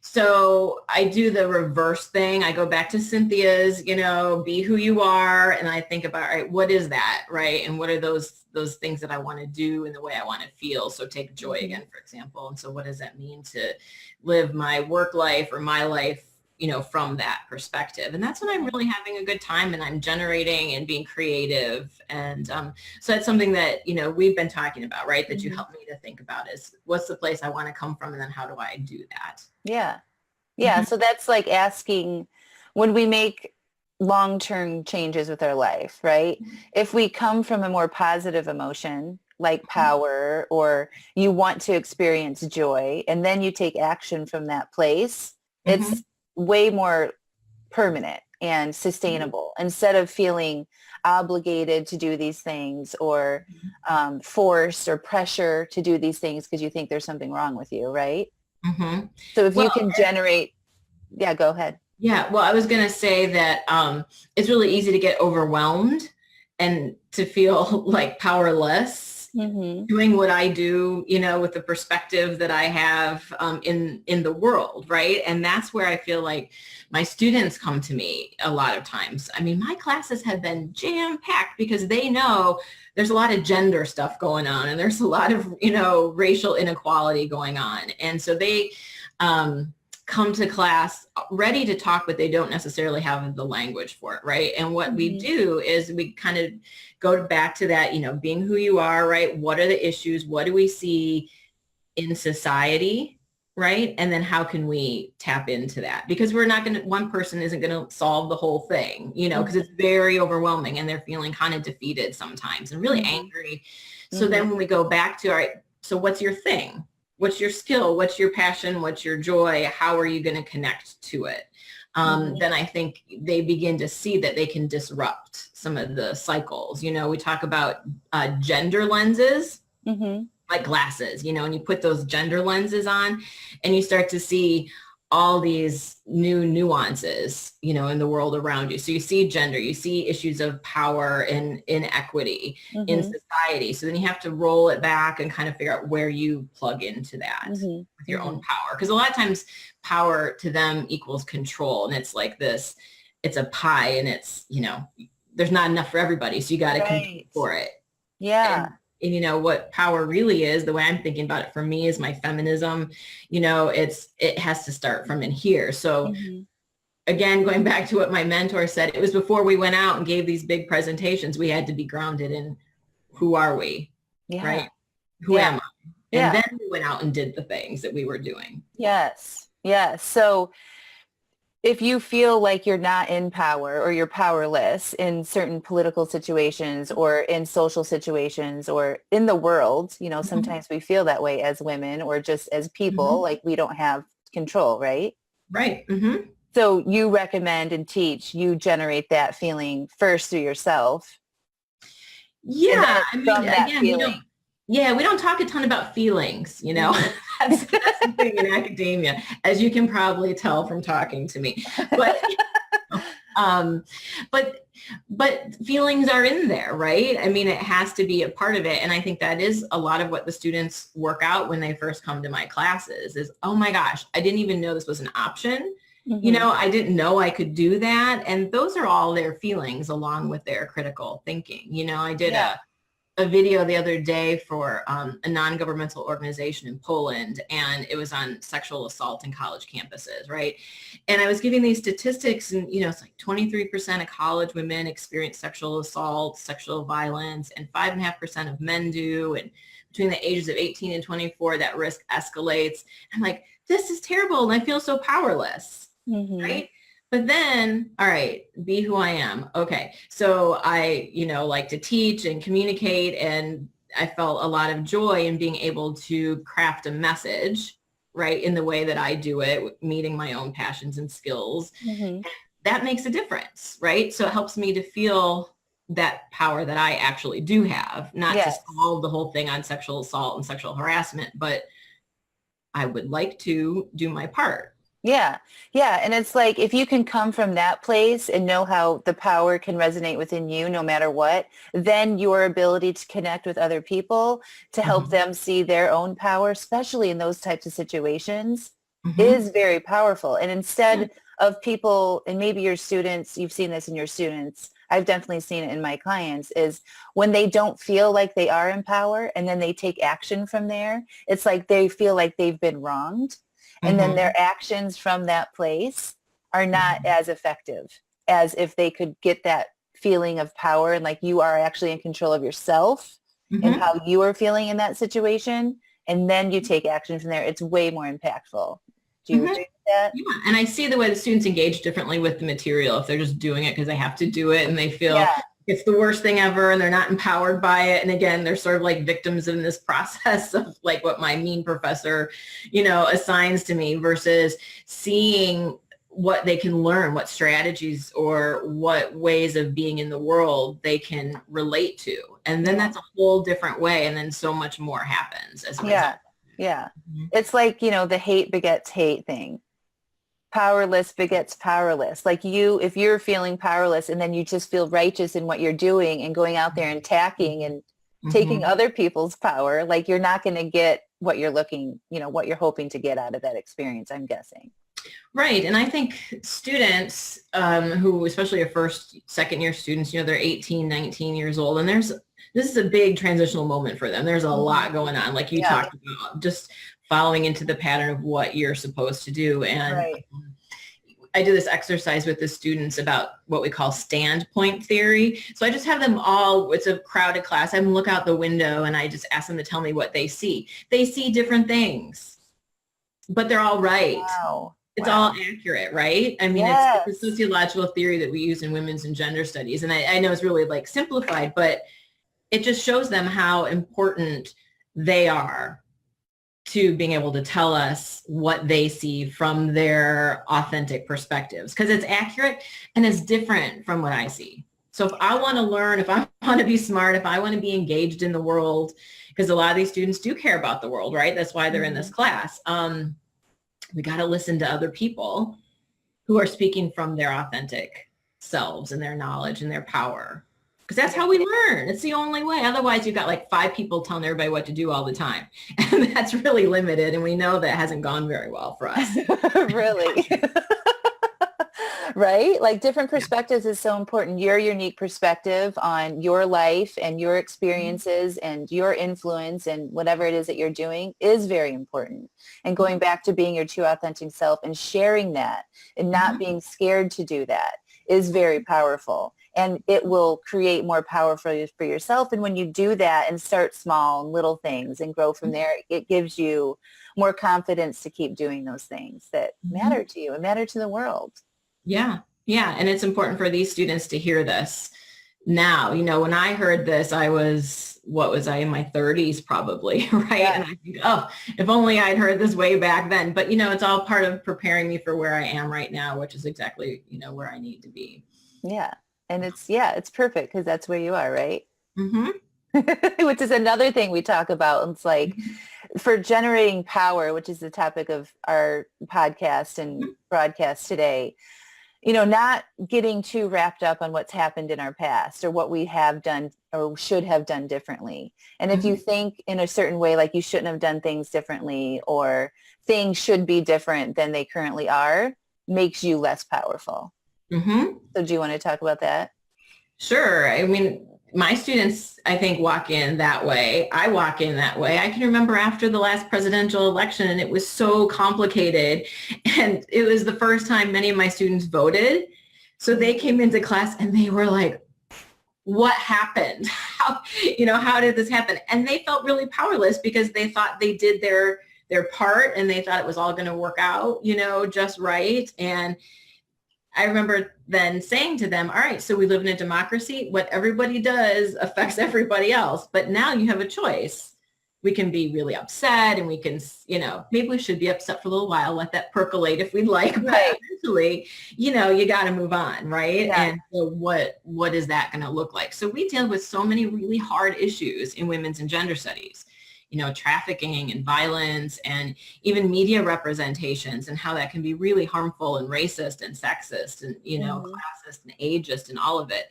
So I do the reverse thing. I go back to Cynthia's, be who you are. And I think about, all right, what is that? Right. And what are those things that I want to do in the way I want to feel? So take joy again, for example. And so what does that mean to live my work life or my life, from that perspective? And that's when I'm really having a good time and I'm generating and being creative. And so that's something that, we've been talking about, right? That you help me to think about is what's the place I want to come from? And then how do I do that? Yeah. Yeah. So that's like asking when we make long-term changes with our life, right? If we come from a more positive emotion like power, or you want to experience joy, and then you take action from that place, it's way more permanent and sustainable instead of feeling obligated to do these things or forced or pressure to do these things because you think there's something wrong with you, right? Mm-hmm. So if you can generate, yeah, go ahead. Yeah, well, I was going to say that it's really easy to get overwhelmed and to feel like powerless doing what I do, with the perspective that I have in the world, right? And that's where I feel like my students come to me a lot of times. I mean, my classes have been jam-packed because they know there's a lot of gender stuff going on and there's a lot of, racial inequality going on. And so they come to class ready to talk, but they don't necessarily have the language for it, right? And what we do is we kind of go back to that, being who you are, right? What are the issues? What do we see in society, right? And then how can we tap into that? Because one person isn't going to solve the whole thing, because it's very overwhelming and they're feeling kind of defeated sometimes and really angry. So then when we go back to, all right, so what's your thing? What's your skill? What's your passion? What's your joy? How are you going to connect to it? Then I think they begin to see that they can disrupt some of the cycles. We talk about gender lenses, like glasses, and you put those gender lenses on and you start to see all these new nuances, in the world around you. So you see gender, you see issues of power and inequity in society. So then you have to roll it back and kind of figure out where you plug into that with your own power. Because a lot of times power to them equals control. And it's like this, it's a pie and it's, there's not enough for everybody. So you got to compete for it. Yeah. And what power really is, the way I'm thinking about it for me is my feminism, it has to start from in here. So again, going back to what my mentor said, it was before we went out and gave these big presentations, we had to be grounded in who are we, right? Who am I? And then we went out and did the things that we were doing. Yes. Yes. So if you feel like you're not in power or you're powerless in certain political situations or in social situations or in the world, sometimes we feel that way as women or just as people, like we don't have control, right? Right. So you recommend and teach, you generate that feeling first through yourself. Yeah. I mean, again, we don't talk a ton about feelings, that's the thing in academia, as you can probably tell from talking to me. But feelings are in there, right? I mean, it has to be a part of it. And I think that is a lot of what the students work out when they first come to my classes is, oh my gosh, I didn't even know this was an option. I didn't know I could do that. And those are all their feelings along with their critical thinking. I did a video the other day for a non-governmental organization in Poland, and it was on sexual assault in college campuses, right? And I was giving these statistics, and it's like 23% of college women experience sexual assault, sexual violence, and 5.5% of men do. And between the ages of 18 and 24, that risk escalates. I'm like, this is terrible, and I feel so powerless, right? But then, all right, be who I am. Okay. So I, like to teach and communicate, and I felt a lot of joy in being able to craft a message, right, in the way that I do it, meeting my own passions and skills. That makes a difference, right? So it helps me to feel that power that I actually do have, not to solve the whole thing on sexual assault and sexual harassment, but I would like to do my part. Yeah. Yeah. And it's like, if you can come from that place and know how the power can resonate within you, no matter what, then your ability to connect with other people to help them see their own power, especially in those types of situations, is very powerful. And instead of people, and maybe your students, you've seen this in your students, I've definitely seen it in my clients, is when they don't feel like they are in power and then they take action from there, it's like they feel like they've been wronged. And then their actions from that place are not as effective as if they could get that feeling of power and like you are actually in control of yourself and how you are feeling in that situation. And then you take action from there. It's way more impactful. Do you agree with that? Yeah, and I see the way the students engage differently with the material if they're just doing it because they have to do it and they feel it's the worst thing ever and they're not empowered by it. And again, they're sort of like victims in this process of like what my mean professor, assigns to me versus seeing what they can learn, what strategies or what ways of being in the world they can relate to. And then that's a whole different way. And then so much more happens as a result. Yeah. It's like, the hate begets hate thing. Powerless begets powerless. Like if you're feeling powerless and then you just feel righteous in what you're doing and going out there and attacking and taking other people's power, like you're not going to get what you're what you're hoping to get out of that experience, I'm guessing. Right. And I think students who, especially our second year students, they're 18, 19 years old, and this is a big transitional moment for them. There's a lot going on, like you talked about, just following into the pattern of what you're supposed to do. And I do this exercise with the students about what we call standpoint theory. So I just have them all, it's a crowded class, I have them look out the window and I just ask them to tell me what they see. They see different things, but they're all right. Wow. It's all accurate, right? I mean, it's a sociological theory that we use in women's and gender studies. And I know it's really like simplified, but it just shows them how important they are to being able to tell us what they see from their authentic perspectives, because it's accurate and it's different from what I see. So if I want to learn, if I want to be smart, if I want to be engaged in the world, because a lot of these students do care about the world, right? That's why they're in this class. We got to listen to other people who are speaking from their authentic selves and their knowledge and their power. Because that's how we learn. It's the only way. Otherwise, you've got like 5 people telling everybody what to do all the time. And that's really limited. And we know that hasn't gone very well for us. Really? Right? Like different perspectives is so important. Your unique perspective on your life and your experiences and your influence and whatever it is that you're doing is very important. And going back to being your true authentic self and sharing that and not being scared to do that is very powerful. And it will create more power for yourself. And when you do that and start small and little things and grow from there, it gives you more confidence to keep doing those things that matter to you and matter to the world. Yeah. Yeah. And it's important for these students to hear this now. When I heard this, I was in my 30s probably, right? And I think, if only I'd heard this way back then. But, it's all part of preparing me for where I am right now, which is exactly, where I need to be. Yeah. And it's perfect because that's where you are, right? Which is another thing we talk about. It's like for generating power, which is the topic of our podcast and broadcast today, not getting too wrapped up on what's happened in our past or what we have done or should have done differently. And if you think in a certain way, like you shouldn't have done things differently or things should be different than they currently are, makes you less powerful. So do you want to talk about that? Sure. I mean, my students, I think, walk in that way. I walk in that way. I can remember after the last presidential election, and it was so complicated. And it was the first time many of my students voted. So they came into class and they were like, what happened? How did this happen? And they felt really powerless because they thought they did their part and they thought it was all going to work out, just right. And I remember then saying to them, all right, so we live in a democracy. What everybody does affects everybody else. But now you have a choice. We can be really upset and we can, maybe we should be upset for a little while, let that percolate if we'd like. Right. But eventually, you got to move on, right? Yeah. And so what is that going to look like? So we deal with so many really hard issues in women's and gender studies. Trafficking and violence and even media representations and how that can be really harmful and racist and sexist and, classist and ageist and all of it.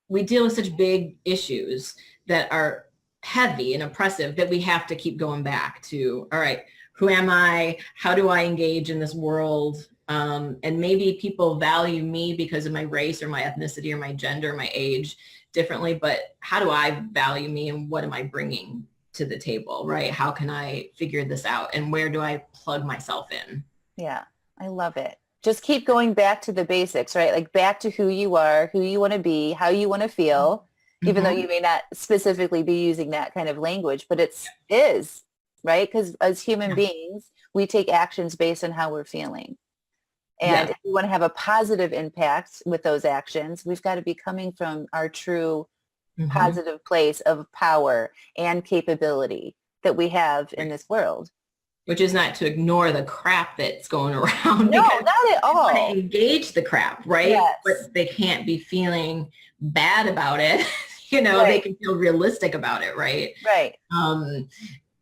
We deal with such big issues that are heavy and oppressive that we have to keep going back to, all right, who am I? How do I engage in this world? And maybe people value me because of my race or my ethnicity or my gender, or my age differently, but how do I value me and what am I bringing to the table, right? How can I figure this out and where do I plug myself in? Yeah, I love it. Just keep going back to the basics, right? Like back to who you are, who you want to be, how you want to feel, even though Mm-hmm. you may not specifically be using that kind of language, but it's is, right? Because as human Yeah. beings, we take actions based on how we're feeling. And Yeah. if we want to have a positive impact with those actions, we've got to be coming from our true Mm-hmm. positive place of power and capability that we have in Right. this world. Which is not to ignore the crap that's going around No, because not at they want to all. engage the crap, right? Yes. But they can't be feeling bad about it. They Right. can feel realistic about it, right? Right. Um,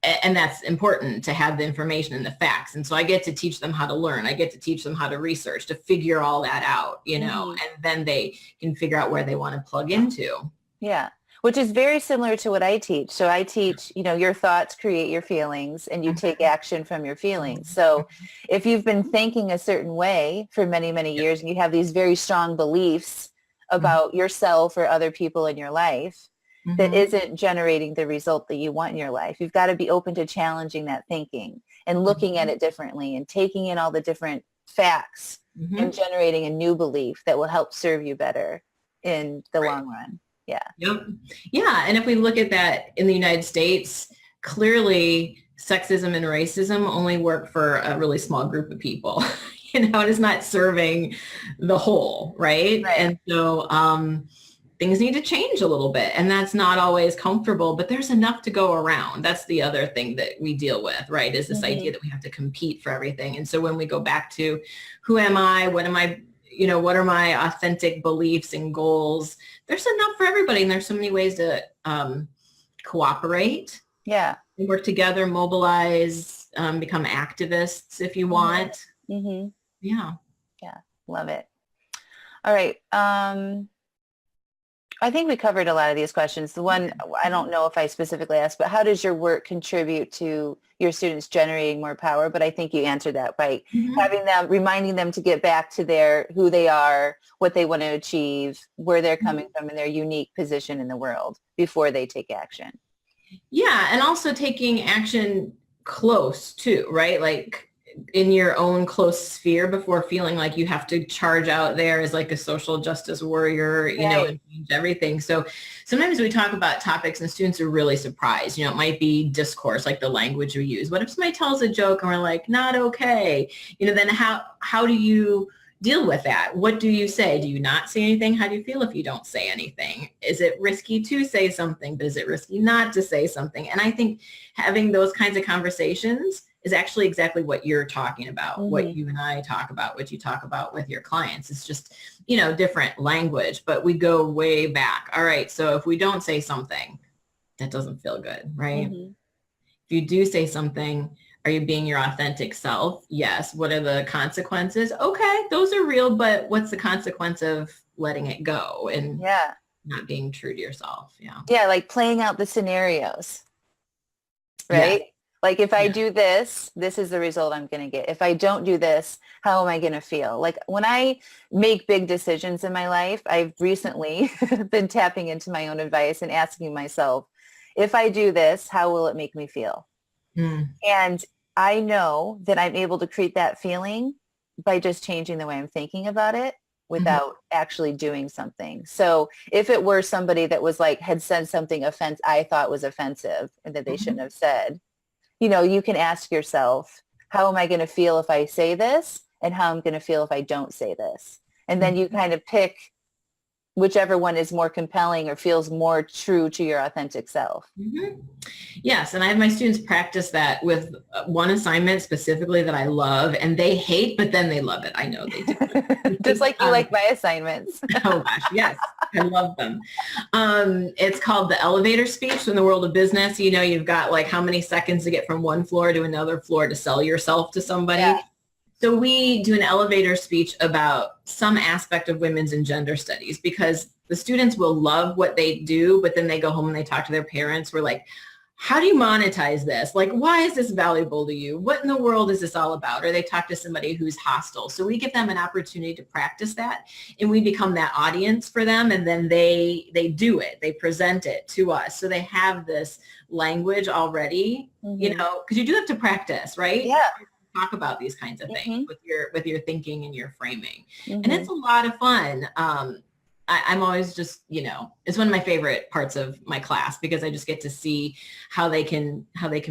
and that's important to have the information and the facts. And so I get to teach them how to learn. I get to teach them how to research, to figure all that out, Mhm. and then they can figure out where they want to plug into. Yeah. Which is very similar to what I teach. So I teach, your thoughts create your feelings and you take action from your feelings. So if you've been thinking a certain way for many, many Yep. years and you have these very strong beliefs Mhm. about yourself or other people in your life that Mhm. isn't generating the result that you want in your life, you've got to be open to challenging that thinking and looking at Mhm. it differently and taking in all the different facts and Mhm. generating a new belief that will help serve you better in the Right. long run. Yeah. Yep. Yeah. And if we look at that in the United States, clearly sexism and racism only work for a really small group of people. It is not serving the whole, right? Right. And so things need to change a little bit. And that's not always comfortable, but there's enough to go around. That's the other thing that we deal with, right? Is this idea Mhm. that we have to compete for everything. And so when we go back to who am I? What am I? What are my authentic beliefs and goals? There's enough for everybody. And there's so many ways to cooperate Yeah. and work together, mobilize, become activists if you Mhm. want. Mhm. Yeah. Yeah. Love it. All right. I think we covered a lot of these questions. The one I don't know if I specifically asked, but how does your work contribute to your students generating more power? But I think you answered that by Mhm. having them, reminding them to get back to who they are, what they want to achieve, where they're coming from, and their unique position in the world before they take action. Yeah. And also taking action close too, right? Like in your own close sphere before feeling like you have to charge out there as like a social justice warrior, Right. and change everything. So sometimes we talk about topics and students are really surprised. It might be discourse, like the language we use. What if somebody tells a joke and we're like, not okay? Then how do you deal with that? What do you say? Do you not say anything? How do you feel if you don't say anything? Is it risky to say something, but is it risky not to say something? And I think having those kinds of conversations is actually exactly what you're talking about, what Mm-hmm. you and I talk about, what you talk about with your clients. It's just, different language, but we go way back. All right, so if we don't say something, that doesn't feel good, right? Mm-hmm. If you do say something, are you being your authentic self? Yes. What are the consequences? Okay, those are real, but what's the consequence of letting it go and Yeah. not being true to yourself? Yeah. Yeah. Like playing out the scenarios, Yes. right? Like if I Yeah. do this, this is the result I'm going to get. If I don't do this, how am I going to feel? Like when I make big decisions in my life, I've recently been tapping into my own advice and asking myself, if I do this, how will it make me feel? Mm. And I know that I'm able to create that feeling by just changing the way I'm thinking about it Mhm. without actually doing something. So if it were somebody that was like, had said something I thought was offensive and that they shouldn't Mhm. have said, you can ask yourself, how am I going to feel if I say this? And how I'm going to feel if I don't say this? And then you Mhm. kind of pick whichever one is more compelling or feels more true to your authentic self. Mhm. Yes, and I have my students practice that with one assignment specifically that I love, and they hate, but then they love it. I know they do. Just like you like my assignments. Oh gosh, yes, I love them. It's called the elevator speech in the world of business. You've got like how many seconds to get from one floor to another floor to sell yourself to Yeah. somebody. So we do an elevator speech about some aspect of women's and gender studies because the students will love what they do, but then they go home and they talk to their parents. We're like, how do you monetize this? Like, why is this valuable to you? What in the world is this all about? Or they talk to somebody who's hostile. So we give them an opportunity to practice that, and we become that audience for them. And then they do it. They present it to us. So they have this language already, you know, because you do have to practice, right? Yeah. Talk about these kinds of things with your thinking and your framing. And Mm-hmm. it's a lot of fun. I'm always just, you know, it's one of my favorite parts of my class because I just get to see how they can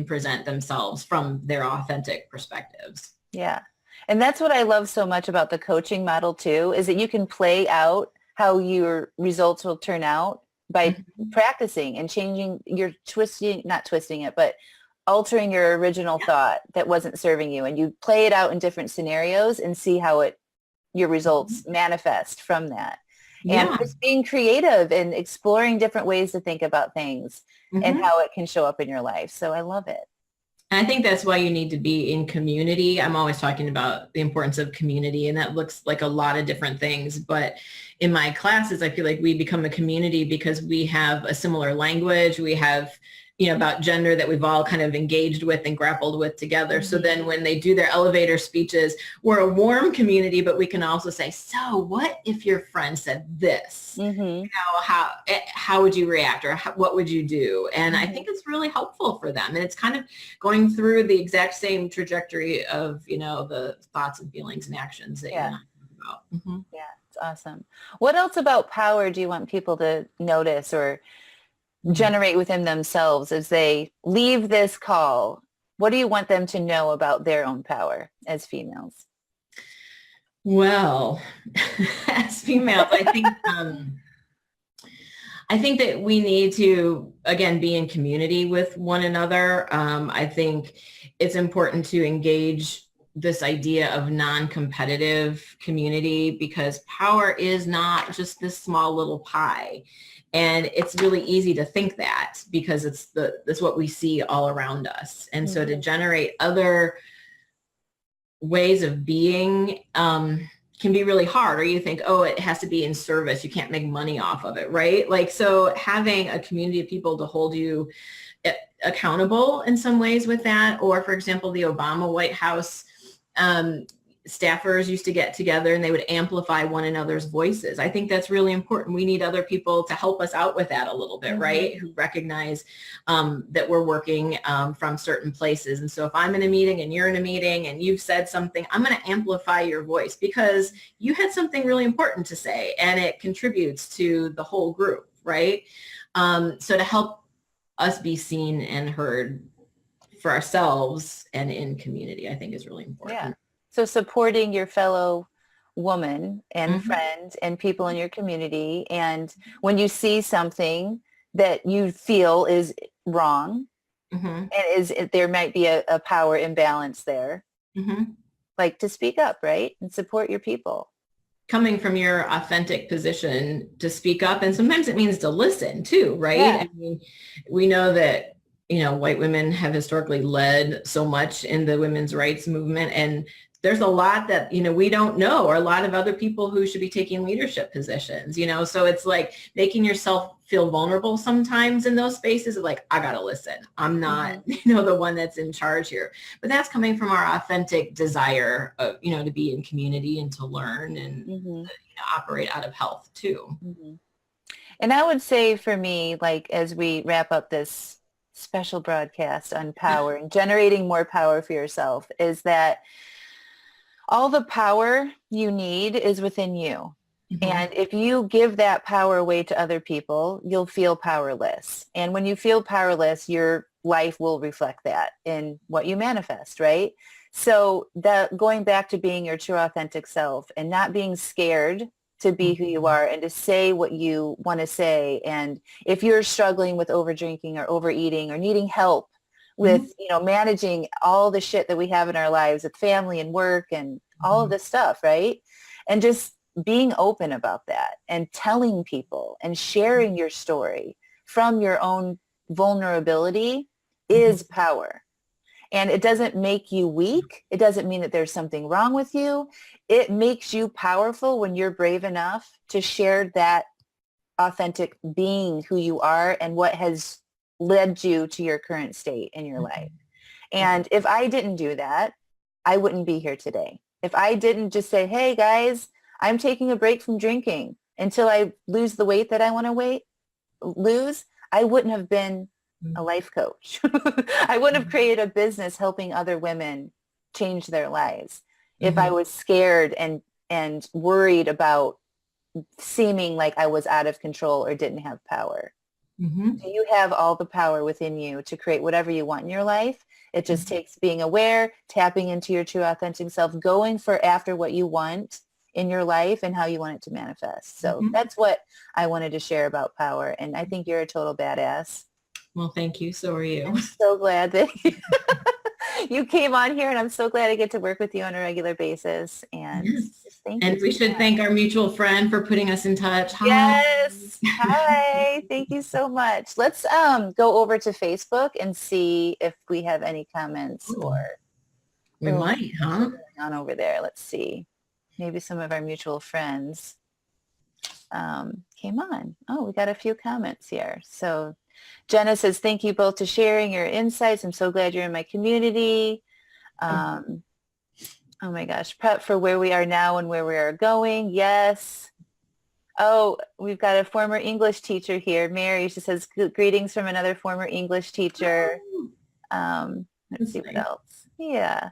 present themselves from their authentic perspectives. Yeah. And that's what I love so much about the coaching model too, is that you can play out how your results will turn out by practicing and changing your not twisting it, but altering your original thought that wasn't serving you. And you play it out in different scenarios and see how your results manifest from that. And Yeah. just being creative and exploring different ways to think about things and how it can show up in your life. So I love it. And I think that's why you need to be in community. I'm always talking about the importance of community, and that looks like a lot of different things. But in my classes, I feel like we become a community because we have a similar language. We have, you know, about gender that we've all kind of engaged with and grappled with together. So then when they do their elevator speeches, we're a warm community, but we can also say, so what if your friend said this? You know, how would you react, or what would you do? And I think it's really helpful for them. And it's kind of going through the exact same trajectory of, you know, the thoughts and feelings and actions that you're not talking about. Yeah, it's awesome. What else about power do you want people to notice or generate within themselves as they leave this call? What do you want them to know about their own power as females? Well, as females, I think that we need to, again, be in community with one another. I think it's important to engage this idea of non-competitive community, because power is not just this small little pie. And it's really easy to think that because that's what we see all around us. And so to generate other ways of being can be really hard, or you think, oh, it has to be in service. You can't make money off of it, right? Like, so having a community of people to hold you accountable in some ways with that, or for example, the Obama White House staffers used to get together and they would amplify one another's voices. I think that's really important. We need other people to help us out with that a little bit, right? Who recognize that we're working from certain places. And so if I'm in a meeting and you're in a meeting and you've said something, I'm going to amplify your voice because you had something really important to say and it contributes to the whole group, right? So to help us be seen and heard for ourselves and in community, I think is really important. Yeah. So supporting your fellow woman and friend and people in your community. And when you see something that you feel is wrong and there might be a power imbalance there, like to speak up, right? And support your people. Coming from your authentic position to speak up. And sometimes it means to listen too, right? Yeah. I mean, we know that, you know, white women have historically led so much in the women's rights movement, and there's a lot that, you know, we don't know, or a lot of other people who should be taking leadership positions, you know, so it's like making yourself feel vulnerable sometimes in those spaces of like, I got to listen. I'm not, you know, the one that's in charge here, but that's coming from our authentic desire of, you know, to be in community and to learn and you know, operate out of health too. And I would say for me, like, as we wrap up this special broadcast on power and generating more power for yourself, is that all the power you need is within you. And if you give that power away to other people, you'll feel powerless. And when you feel powerless, your life will reflect that in what you manifest, right? So that going back to being your true authentic self and not being scared to be who you are and to say what you want to say. And if you're struggling with over drinking or overeating or needing help with, you know, managing all the shit that we have in our lives with family and work and all of this stuff, right? And just being open about that and telling people and sharing your story from your own vulnerability is power. And it doesn't make you weak. It doesn't mean that there's something wrong with you. It makes you powerful when you're brave enough to share that authentic being who you are and what has led you to your current state in your life. And if I didn't do that, I wouldn't be here today. If I didn't just say, hey guys, I'm taking a break from drinking until I lose the weight that I want to lose, I wouldn't have been a life coach. I wouldn't have created a business helping other women change their lives if I was scared and worried about seeming like I was out of control or didn't have power. So you have all the power within you to create whatever you want in your life. It just takes being aware, tapping into your true authentic self, going for after what you want in your life and how you want it to manifest. So that's what I wanted to share about power. And I think you're a total badass. Well, thank you. So are you. I'm so glad that you came on here, and I'm so glad I get to work with you on a regular basis. And just thank you. And we should thank our mutual friend for putting us in touch. Hi. Yes. Hi. Thank you so much. Let's go over to Facebook and see if we have any comments or we might, huh? On over there. Let's see. Maybe some of our mutual friends came on. Oh, we got a few comments here. So Jenna says, thank you both to sharing your insights. I'm so glad you're in my community. Oh my gosh, prep for where we are now and where we are going. Yes. Oh, we've got a former English teacher here. Mary, she says, greetings from another former English teacher. Let's see what else. Yeah.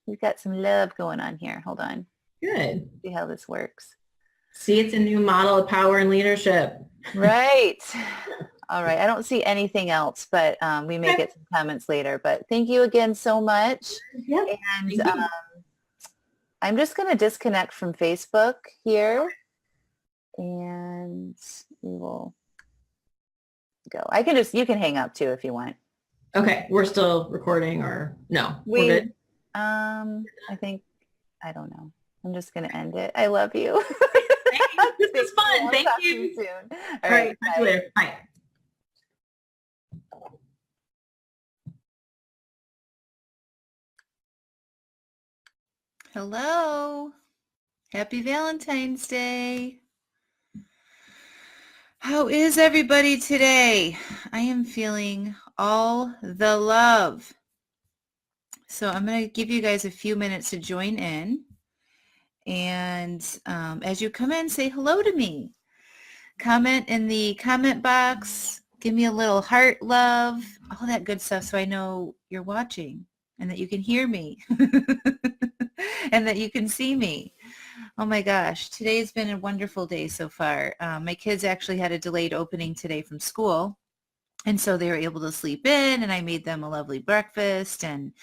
We've got some love going on here. Hold on. Good. See how this works. See, it's a new model of power and leadership. Right. All right. I don't see anything else, but we may get some comments later. But thank you again so much. Yep. And I'm just going to disconnect from Facebook here. And we will go. You can hang up too if you want. Okay. We're still recording or no? We're good? I don't know. I'm just going to end it. I love you. This is fun. Thank you. Soon. All right. Talk to you later. Bye. Hello. Happy Valentine's Day. How is everybody today? I am feeling all the love. So I'm going to give you guys a few minutes to join in. And as you come in, say hello to me. Comment in the comment box. Give me a little heart love, all that good stuff so I know you're watching and that you can hear me and that you can see me. Oh my gosh, today's been a wonderful day so far. My kids actually had a delayed opening today from school. And so they were able to sleep in, and I made them a lovely breakfast, and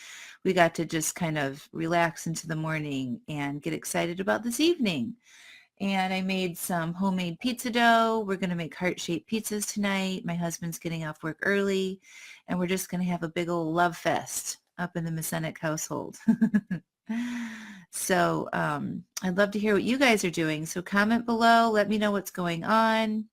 we got to just kind of relax into the morning and get excited about this evening. And I made some homemade pizza dough. We're going to make heart-shaped pizzas tonight. My husband's getting off work early, and we're just going to have a big old love fest up in the Masonic household. So I'd love to hear what you guys are doing. So comment below. Let me know what's going on.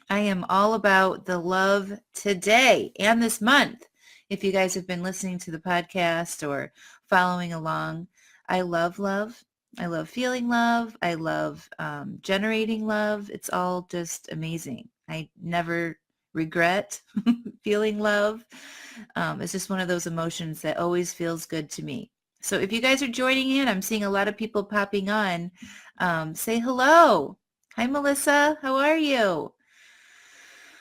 I am all about the love today and this month. If you guys have been listening to the podcast or following along, I love love. I love feeling love. I love generating love. It's all just amazing. I never regret feeling love. It's just one of those emotions that always feels good to me. So if you guys are joining in, I'm seeing a lot of people popping on. Say hello. Hi, Melissa. How are you?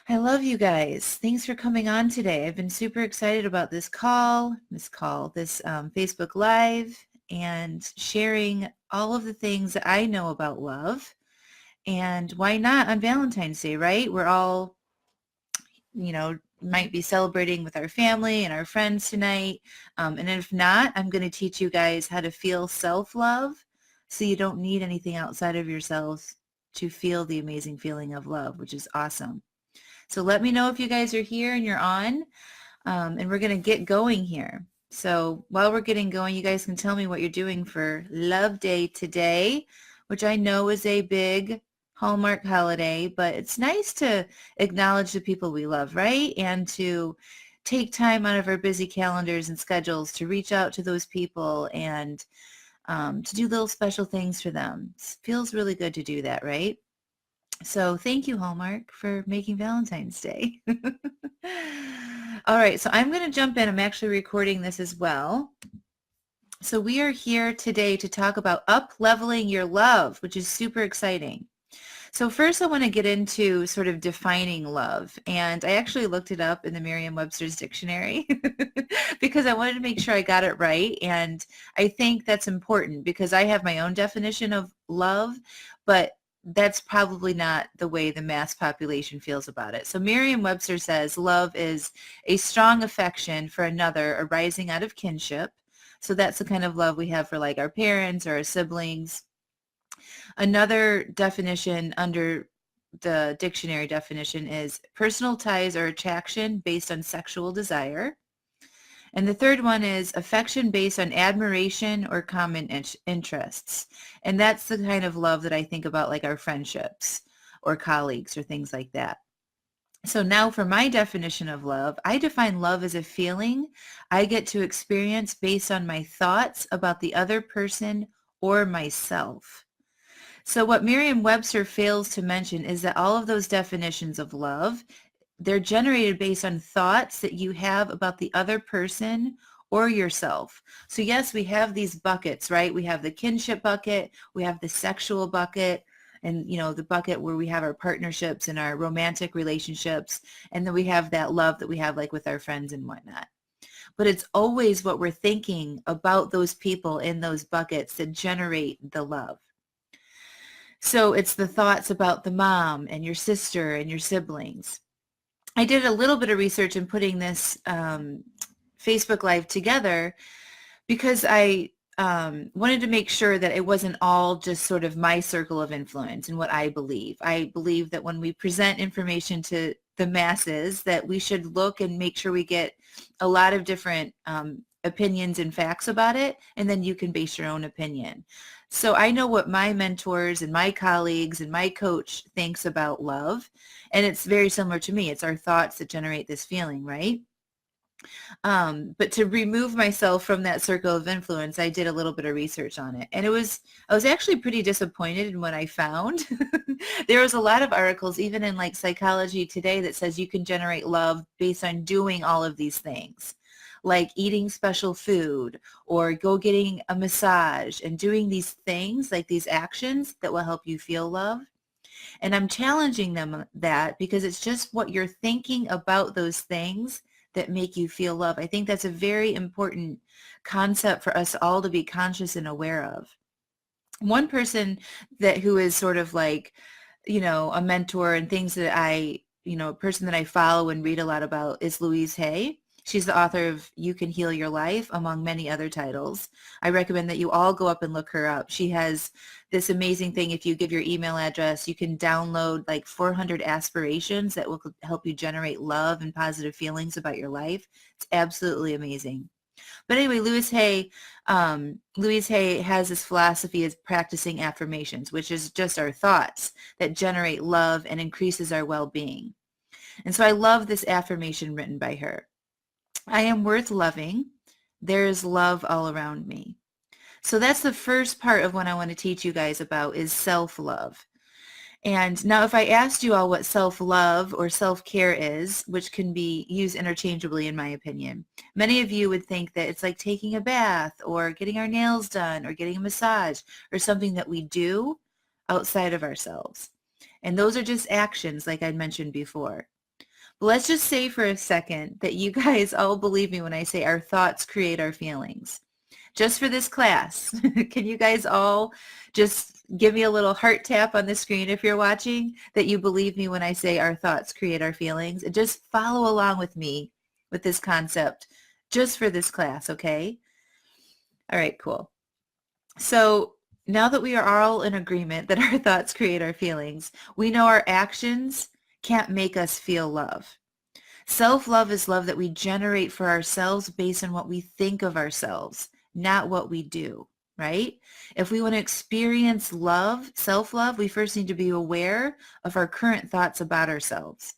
I love you guys. Thanks for coming on today. I've been super excited about this Facebook Live and sharing all of the things that I know about love. And why not on Valentine's Day, right? We're all, might be celebrating with our family and our friends tonight. And if not, I'm going to teach you guys how to feel self-love so you don't need anything outside of yourselves to feel the amazing feeling of love, which is awesome. So let me know if you guys are here and you're on, and we're going to get going here. So while we're getting going, you guys can tell me what you're doing for Love Day today, which I know is a big Hallmark holiday, but it's nice to acknowledge the people we love, right? And to take time out of our busy calendars and schedules to reach out to those people and to do little special things for them. It feels really good to do that, right? So thank you, Hallmark, for making Valentine's Day. All right, so I'm going to jump in. I'm actually recording this as well. So we are here today to talk about up-leveling your love, which is super exciting. So first I want to get into sort of defining love. And I actually looked it up in the Merriam-Webster's dictionary because I wanted to make sure I got it right. And I think that's important because I have my own definition of love, but that's probably not the way the mass population feels about it. So Merriam-Webster says love is a strong affection for another arising out of kinship. So that's the kind of love we have for like our parents or our siblings. Another definition under the dictionary definition is personal ties or attraction based on sexual desire. And the third one is affection based on admiration or common interests. And that's the kind of love that I think about, like our friendships or colleagues or things like that. So now for my definition of love, I define love as a feeling I get to experience based on my thoughts about the other person or myself. So what Merriam-Webster fails to mention is that all of those definitions of love, they're generated based on thoughts that you have about the other person or yourself. So yes, we have these buckets, right? We have the kinship bucket, we have the sexual bucket, and the bucket where we have our partnerships and our romantic relationships, and then we have that love that we have like with our friends and whatnot. But it's always what we're thinking about those people in those buckets that generate the love. So it's the thoughts about the mom and your sister and your siblings. I did a little bit of research in putting this Facebook Live together because I wanted to make sure that it wasn't all just sort of my circle of influence and what I believe. I believe that when we present information to the masses, that we should look and make sure we get a lot of different opinions and facts about it, and then you can base your own opinion. So I know what my mentors and my colleagues and my coach thinks about love, and it's very similar to me. It's our thoughts that generate this feeling, right? But to remove myself from that circle of influence, I did a little bit of research on it. And I was actually pretty disappointed in what I found. There was a lot of articles, even in like Psychology Today, that says you can generate love based on doing all of these things, like eating special food or go getting a massage and doing these things, like these actions that will help you feel love. And I'm challenging them that because it's just what you're thinking about those things that make you feel love. I think that's a very important concept for us all to be conscious and aware of. One person who is sort of like, a mentor and things that a person that I follow and read a lot about is Louise Hay. She's the author of You Can Heal Your Life, among many other titles. I recommend that you all go up and look her up. She has this amazing thing. If you give your email address, you can download like 400 aspirations that will help you generate love and positive feelings about your life. It's absolutely amazing. But anyway, Louise Hay has this philosophy of practicing affirmations, which is just our thoughts that generate love and increases our well-being. And so I love this affirmation written by her. I am worth loving. There is love all around me. So that's the first part of what I want to teach you guys about is self-love. And now if I asked you all what self-love or self-care is, which can be used interchangeably in my opinion, many of you would think that it's like taking a bath or getting our nails done or getting a massage or something that we do outside of ourselves. And those are just actions like I mentioned before. But let's just say for a second that you guys all believe me when I say our thoughts create our feelings. Just for this class, can you guys all just give me a little heart tap on the screen if you're watching that you believe me when I say our thoughts create our feelings? And just follow along with me with this concept just for this class, okay? All right, cool. So now that we are all in agreement that our thoughts create our feelings, we know our actions can't make us feel love. Self-love is love that we generate for ourselves based on what we think of ourselves, not what we do, right? If we want to experience love, self-love, we first need to be aware of our current thoughts about ourselves.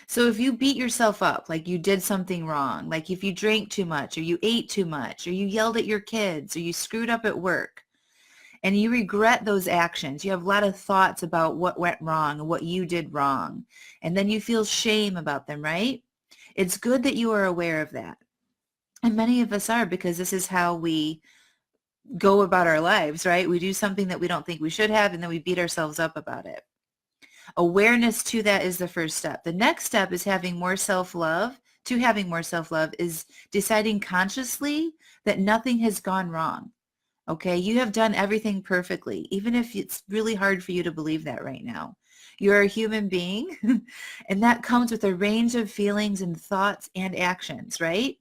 So if you beat yourself up, like you did something wrong, like if you drank too much or you ate too much or you yelled at your kids or you screwed up at work, and you regret those actions. You have a lot of thoughts about what went wrong and what you did wrong. And then you feel shame about them, right? It's good that you are aware of that. And many of us are, because this is how we go about our lives, right? We do something that we don't think we should have, and then we beat ourselves up about it. Awareness to that is the first step. The next step is having more self-love. To having more self-love is deciding consciously that nothing has gone wrong. Okay, you have done everything perfectly, even if it's really hard for you to believe that right now. You're a human being, and that comes with a range of feelings and thoughts and actions, right?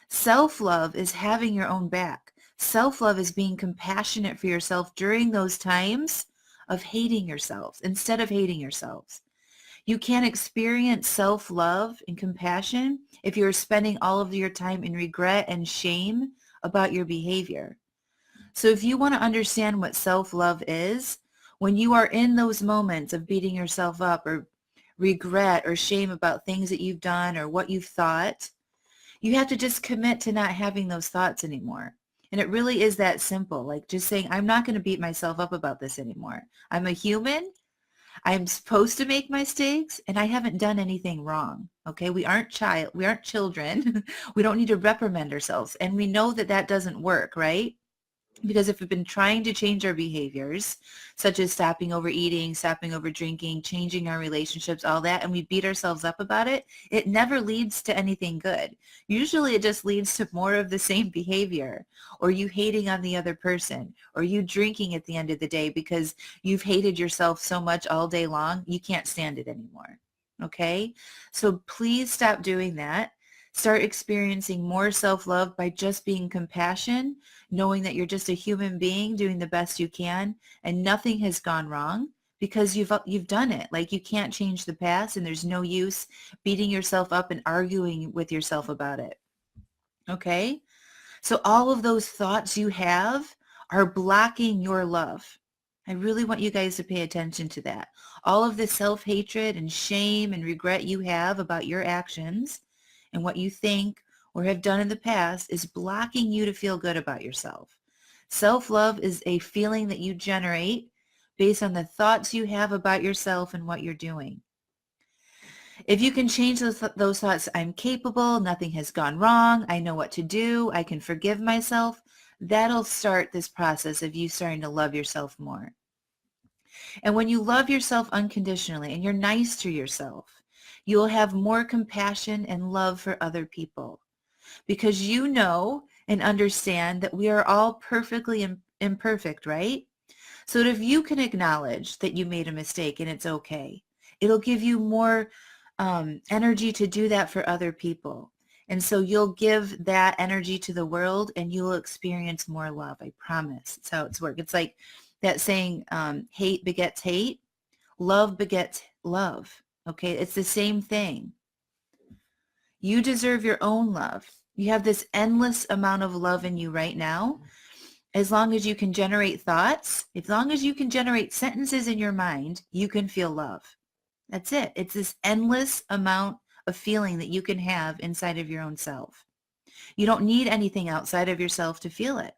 Self-love is having your own back. Self-love is being compassionate for yourself during those times of hating yourselves instead of hating yourselves. You can't experience self-love and compassion if you're spending all of your time in regret and shame about your behavior. So if you want to understand what self-love is, when you are in those moments of beating yourself up or regret or shame about things that you've done or what you've thought, you have to just commit to not having those thoughts anymore. And it really is that simple, like just saying, I'm not going to beat myself up about this anymore. I'm a human. I'm supposed to make mistakes, and I haven't done anything wrong. Okay, we aren't children. We don't need to reprimand ourselves. And we know that that doesn't work, right? Because if we've been trying to change our behaviors, such as stopping overeating, stopping over drinking, changing our relationships, all that, and we beat ourselves up about it, it never leads to anything good. Usually it just leads to more of the same behavior, or you hating on the other person, or you drinking at the end of the day because you've hated yourself so much all day long, you can't stand it anymore. Okay? So please stop doing that. Start experiencing more self-love by just being compassionate, knowing that you're just a human being doing the best you can, and nothing has gone wrong because you've done it. Like, you can't change the past, and there's no use beating yourself up and arguing with yourself about it. Okay? So all of those thoughts you have are blocking your love. I really want you guys to pay attention to that. All of the self-hatred and shame and regret you have about your actions and what you think or have done in the past is blocking you to feel good about yourself. Self-love is a feeling that you generate based on the thoughts you have about yourself and what you're doing. If you can change those thoughts, I'm capable, nothing has gone wrong, I know what to do, I can forgive myself, that'll start this process of you starting to love yourself more. And when you love yourself unconditionally and you're nice to yourself, you'll have more compassion and love for other people because you know and understand that we are all perfectly imperfect, right? So that if you can acknowledge that you made a mistake and it's okay, it'll give you more energy to do that for other people. And so you'll give that energy to the world and you'll experience more love. I promise. It's how it's worked. It's like that saying, hate begets hate, love begets love. Okay, it's the same thing. You deserve your own love. You have this endless amount of love in you right now. As long as you can generate thoughts, as long as you can generate sentences in your mind, you can feel love. That's it. It's this endless amount of feeling that you can have inside of your own self. You don't need anything outside of yourself to feel it.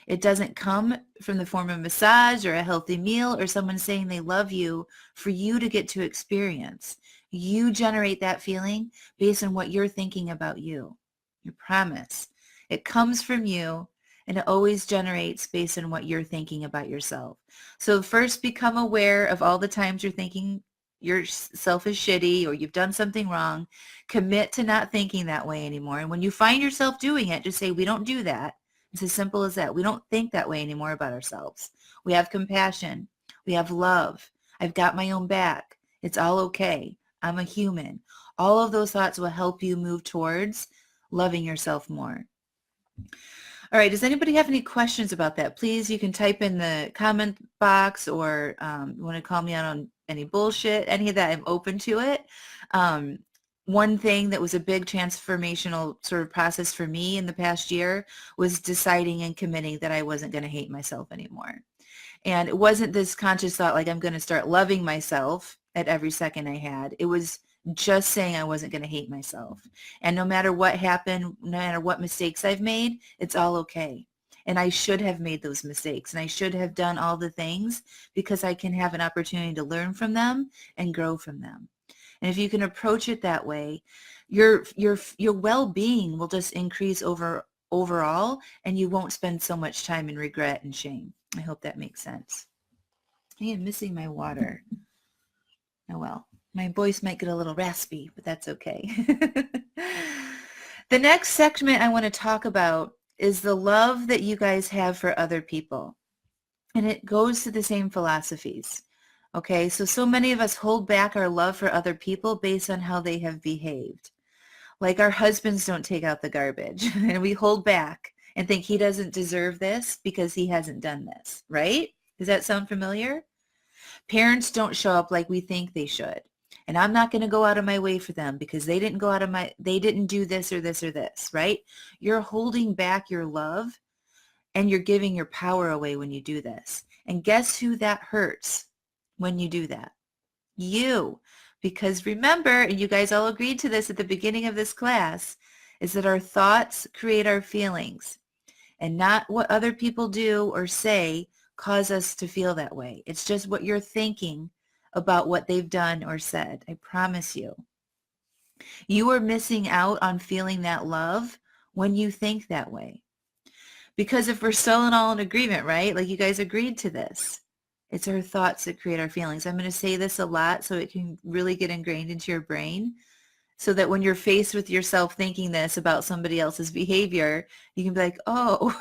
It doesn't come from the form of massage or a healthy meal or someone saying they love you for you to get to experience. You generate that feeling based on what you're thinking about you. You promise. It comes from you and it always generates based on what you're thinking about yourself. So first become aware of all the times you're thinking yourself is shitty or you've done something wrong. Commit to not thinking that way anymore. And when you find yourself doing it, just say, we don't do that. It's as simple as that. We don't think that way anymore about ourselves. We have compassion. We have love. I've got my own back. It's all okay. I'm a human. All of those thoughts will help you move towards loving yourself more. All right. Does anybody have any questions about that? Please, you can type in the comment box or you want to call me out on any bullshit, any of that. I'm open to it. One thing that was a big transformational sort of process for me in the past year was deciding and committing that I wasn't going to hate myself anymore. And it wasn't this conscious thought like I'm going to start loving myself at every second I had. It was just saying I wasn't going to hate myself. And no matter what happened, no matter what mistakes I've made, it's all okay. And I should have made those mistakes and I should have done all the things because I can have an opportunity to learn from them and grow from them. And if you can approach it that way, your well-being will just increase overall, and you won't spend so much time in regret and shame. I hope that makes sense. I am missing my water. Oh well, my voice might get a little raspy, but that's okay. The next segment I want to talk about is the love that you guys have for other people. And it goes to the same philosophies. Okay, so many of us hold back our love for other people based on how they have behaved. Like our husbands don't take out the garbage and we hold back and think he doesn't deserve this because he hasn't done this, right? Does that sound familiar? Parents don't show up like we think they should. And I'm not going to go out of my way for them because they didn't do this or this or this, right? You're holding back your love and you're giving your power away when you do this. And guess who that hurts when you do that? You. Because remember, and you guys all agreed to this at the beginning of this class, is that our thoughts create our feelings and not what other people do or say cause us to feel that way. It's just what you're thinking about what they've done or said. I promise you. You are missing out on feeling that love when you think that way. Because if we're still in all in agreement, right? Like you guys agreed to this. It's our thoughts that create our feelings. I'm going to say this a lot so it can really get ingrained into your brain so that when you're faced with yourself thinking this about somebody else's behavior, you can be like, oh,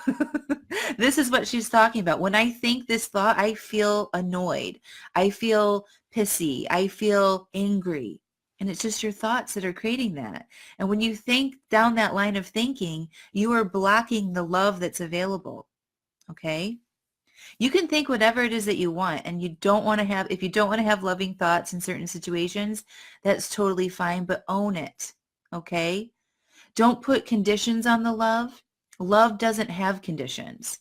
this is what she's talking about. When I think this thought, I feel annoyed. I feel pissy. I feel angry. And it's just your thoughts that are creating that. And when you think down that line of thinking, you are blocking the love that's available. Okay? You can think whatever it is that you want, and if you don't want to have loving thoughts in certain situations, that's totally fine, but own it. Okay? Don't put conditions on the love. Love doesn't have conditions.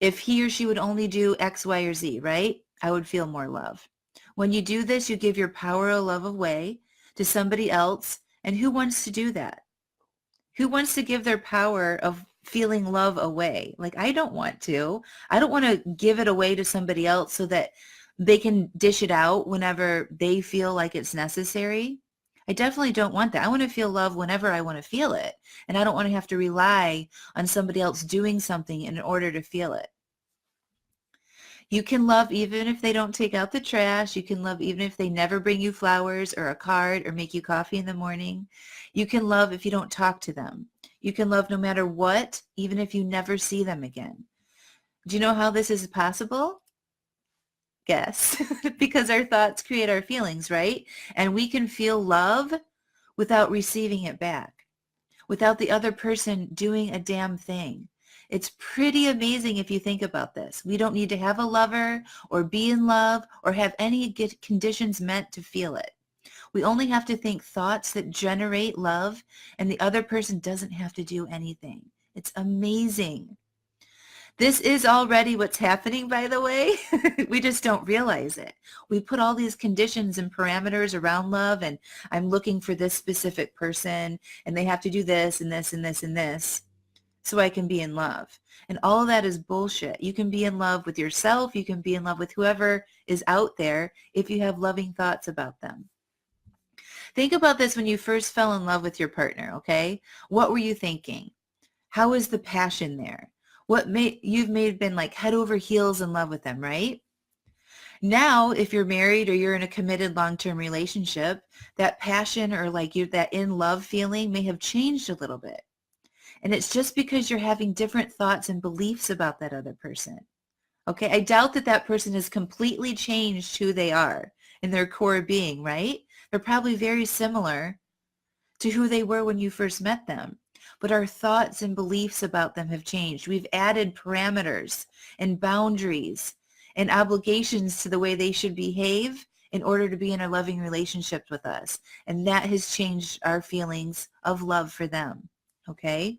If he or she would only do X, Y, or Z, right? I would feel more love. When you do this, you give your power of love away to somebody else. And who wants to do that? Who wants to give their power of feeling love away? Like, I don't want to. I don't want to give it away to somebody else so that they can dish it out whenever they feel like it's necessary. I definitely don't want that. I want to feel love whenever I want to feel it. And I don't want to have to rely on somebody else doing something in order to feel it. You can love even if they don't take out the trash. You can love even if they never bring you flowers or a card or make you coffee in the morning. You can love if you don't talk to them. You can love no matter what, even if you never see them again. Do you know how this is possible? Guess. Because our thoughts create our feelings, right? And we can feel love without receiving it back, without the other person doing a damn thing. It's pretty amazing if you think about this. We don't need to have a lover or be in love or have any conditions meant to feel it. We only have to think thoughts that generate love, and the other person doesn't have to do anything. It's amazing. This is already what's happening, by the way. We just don't realize it. We put all these conditions and parameters around love, and I'm looking for this specific person, and they have to do this and this and this and this so I can be in love. And all of that is bullshit. You can be in love with yourself. You can be in love with whoever is out there if you have loving thoughts about them. Think about this when you first fell in love with your partner, okay? What were you thinking? How is the passion there? You've been like head over heels in love with them, right? Now, if you're married or you're in a committed long-term relationship, that passion or that in love feeling may have changed a little bit. And it's just because you're having different thoughts and beliefs about that other person. Okay, I doubt that person has completely changed who they are in their core being, right? They're probably very similar to who they were when you first met them. But our thoughts and beliefs about them have changed. We've added parameters and boundaries and obligations to the way they should behave in order to be in a loving relationship with us. And that has changed our feelings of love for them. Okay?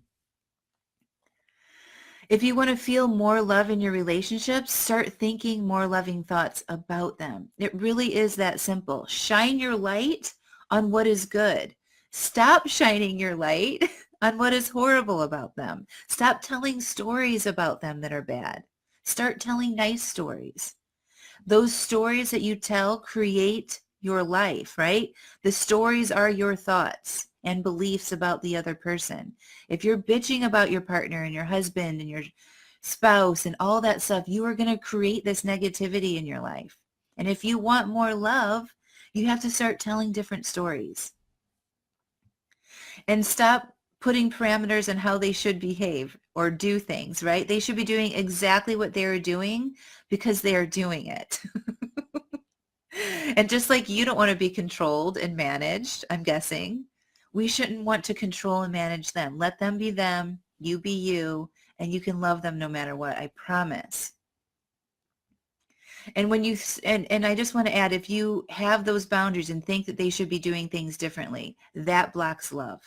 If you want to feel more love in your relationships, start thinking more loving thoughts about them. It really is that simple. Shine your light on what is good. Stop shining your light on what is horrible about them. Stop telling stories about them that are bad. Start telling nice stories. Those stories that you tell create your life, right? The stories are your thoughts and beliefs about the other person. If you're bitching about your partner and your husband and your spouse and all that stuff, you are going to create this negativity in your life. And if you want more love, you have to start telling different stories. And stop putting parameters on how they should behave or do things, right? They should be doing exactly what they are doing because they are doing it. And just like you don't want to be controlled and managed, I'm guessing, we shouldn't want to control and manage them. Let them be them, you be you, and you can love them no matter what, I promise. And when you, and I just want to add, if you have those boundaries and think that they should be doing things differently, that blocks love.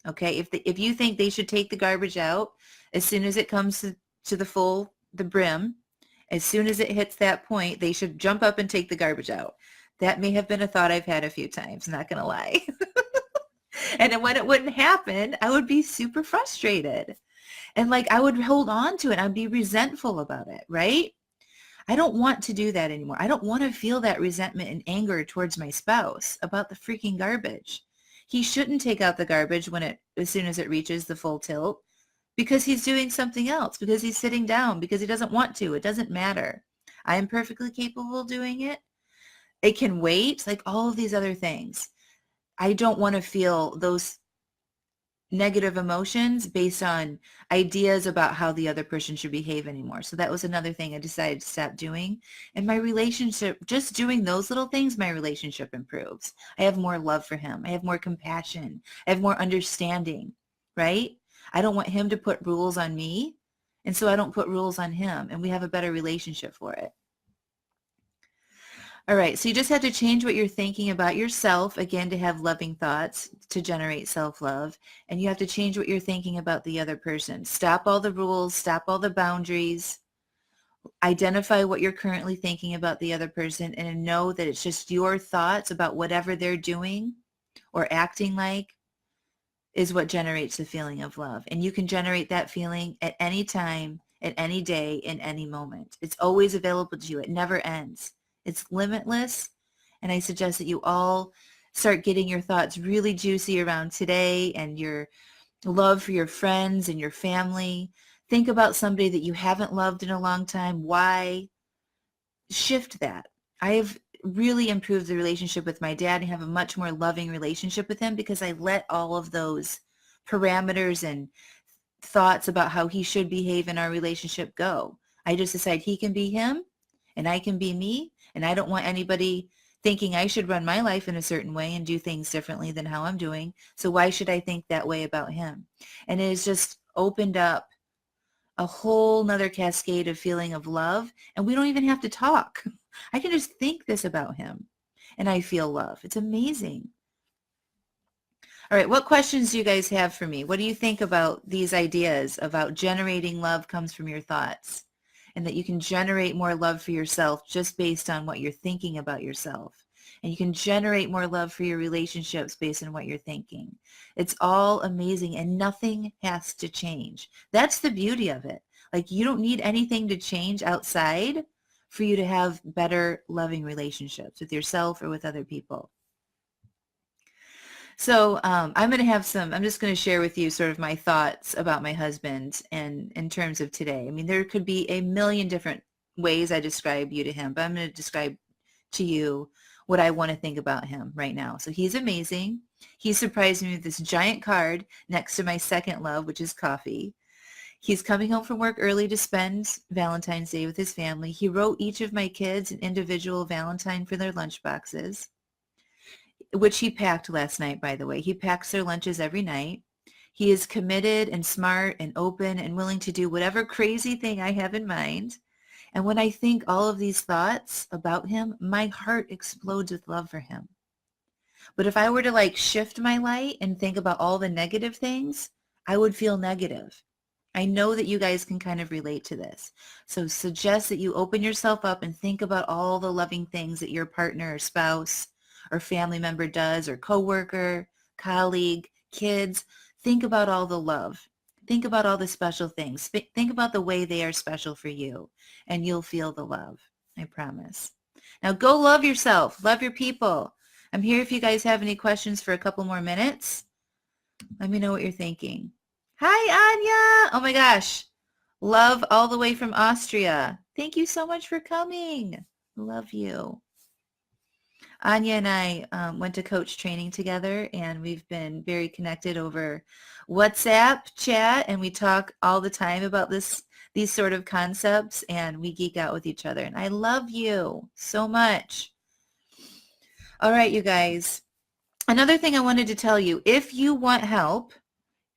Okay. If you think they should take the garbage out as soon as it comes to the brim, as soon as it hits that point, they should jump up and take the garbage out. That may have been a thought I've had a few times, not going to lie. And then when it wouldn't happen, I would be super frustrated. And like I would hold on to it. I'd be resentful about it, right? I don't want to do that anymore. I don't want to feel that resentment and anger towards my spouse about the freaking garbage. He shouldn't take out the garbage as soon as it reaches the full tilt because he's doing something else, because he's sitting down, because he doesn't want to. It doesn't matter. I am perfectly capable of doing it. It can wait, like all of these other things. I don't want to feel those negative emotions based on ideas about how the other person should behave anymore. So that was another thing I decided to stop doing. And my relationship, just doing those little things, my relationship improves. I have more love for him. I have more compassion. I have more understanding, right? I don't want him to put rules on me. And so I don't put rules on him. And we have a better relationship for it. All right, so you just have to change what you're thinking about yourself, again, to have loving thoughts, to generate self-love. And you have to change what you're thinking about the other person. Stop all the rules, stop all the boundaries, identify what you're currently thinking about the other person, and know that it's just your thoughts about whatever they're doing or acting like is what generates the feeling of love. And you can generate that feeling at any time, at any day, in any moment. It's always available to you. It never ends. It's limitless, and I suggest that you all start getting your thoughts really juicy around today and your love for your friends and your family. Think about somebody that you haven't loved in a long time. Why? Shift that. I have really improved the relationship with my dad and have a much more loving relationship with him because I let all of those parameters and thoughts about how he should behave in our relationship go. I just decide he can be him and I can be me. And I don't want anybody thinking I should run my life in a certain way and do things differently than how I'm doing. So why should I think that way about him? And it has just opened up a whole nother cascade of feeling of love. And we don't even have to talk. I can just think this about him and I feel love. It's amazing. All right. What questions do you guys have for me? What do you think about these ideas about generating love comes from your thoughts? And that you can generate more love for yourself just based on what you're thinking about yourself. And you can generate more love for your relationships based on what you're thinking. It's all amazing and nothing has to change. That's the beauty of it. Like you don't need anything to change outside for you to have better loving relationships with yourself or with other people. So I'm just going to share with you sort of my thoughts about my husband and in terms of today. I mean, there could be a million different ways I describe you to him, but I'm going to describe to you what I want to think about him right now. So he's amazing. He surprised me with this giant card next to my second love, which is coffee. He's coming home from work early to spend Valentine's Day with his family. He wrote each of my kids an individual Valentine for their lunch boxes, which he packed last night, by the way. He packs their lunches every night. He is committed and smart and open and willing to do whatever crazy thing I have in mind. And when I think all of these thoughts about him, my heart explodes with love for him. But if I were to like shift my light and think about all the negative things, I would feel negative. I know that you guys can kind of relate to this. So suggest that you open yourself up and think about all the loving things that your partner or spouse or family member does, or coworker, colleague, kids. think about all the love. Think about all the special things. Think about the way they are special for you, and you'll feel the love. I promise. Now go love yourself. Love your people. I'm here if you guys have any questions for a couple more minutes. Let me know what you're thinking. Hi, Anya. Oh my gosh. Love all the way from Austria. Thank you so much for coming. Love you. Anya and I went to coach training together, and we've been very connected over WhatsApp chat, and we talk all the time about these sort of concepts, and we geek out with each other. And I love you so much. All right, you guys. Another thing I wanted to tell you, if you want help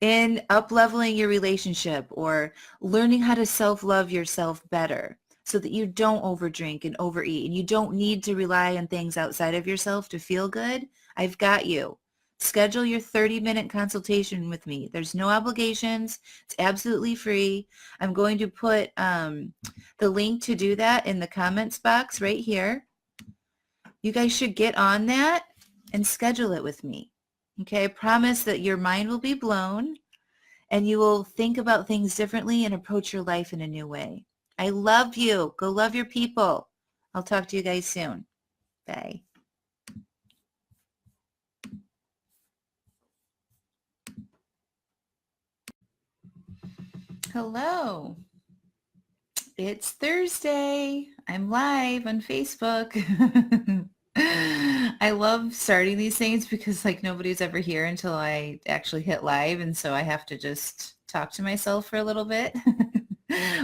in up-leveling your relationship or learning how to self-love yourself better so that you don't overdrink and overeat and you don't need to rely on things outside of yourself to feel good, I've got you. Schedule your 30-minute consultation with me. There's no obligations. It's absolutely free. I'm going to put the link to do that in the comments box right here. You guys should get on that and schedule it with me. Okay, I promise that your mind will be blown and you will think about things differently and approach your life in a new way. I love you. Go love your people. I'll talk to you guys soon. Bye. Hello. It's Thursday. I'm live on Facebook. I love starting these things because like nobody's ever here until I actually hit live, and so I have to just talk to myself for a little bit,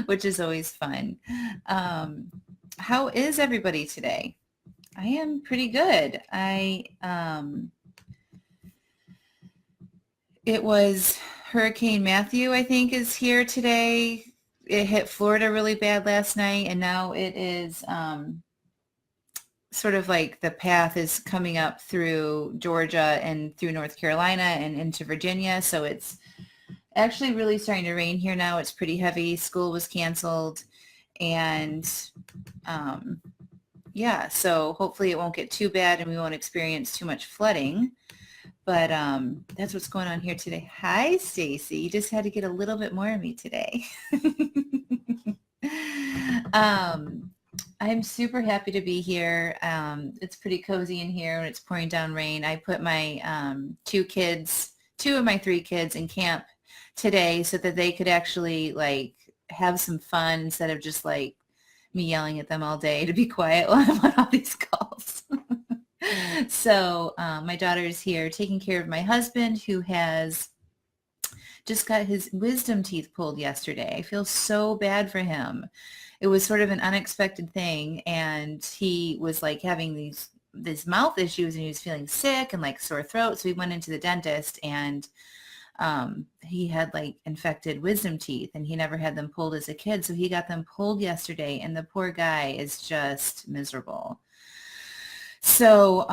which is always fun. How is everybody today? I am pretty good. It was Hurricane Matthew, I think, is here today. It hit Florida really bad last night, and now it is sort of like the path is coming up through Georgia and through North Carolina and into Virginia. So it's actually really starting to rain here now. It's pretty heavy. School was canceled. And yeah, so hopefully it won't get too bad and we won't experience too much flooding. But that's what's going on here today. Hi, Stacy. You just had to get a little bit more of me today. I'm super happy to be here. It's pretty cozy in here when it's pouring down rain. I put my two of my three kids in camp today so that they could actually like have some fun instead of just like me yelling at them all day to be quiet while I'm on all these calls. So my daughter is here taking care of my husband who has just got his wisdom teeth pulled yesterday. I feel so bad for him. It was sort of an unexpected thing, and he was like having these mouth issues, and he was feeling sick and like sore throat. So we went into the dentist, and he had like infected wisdom teeth, and he never had them pulled as a kid. So he got them pulled yesterday, and the poor guy is just miserable. So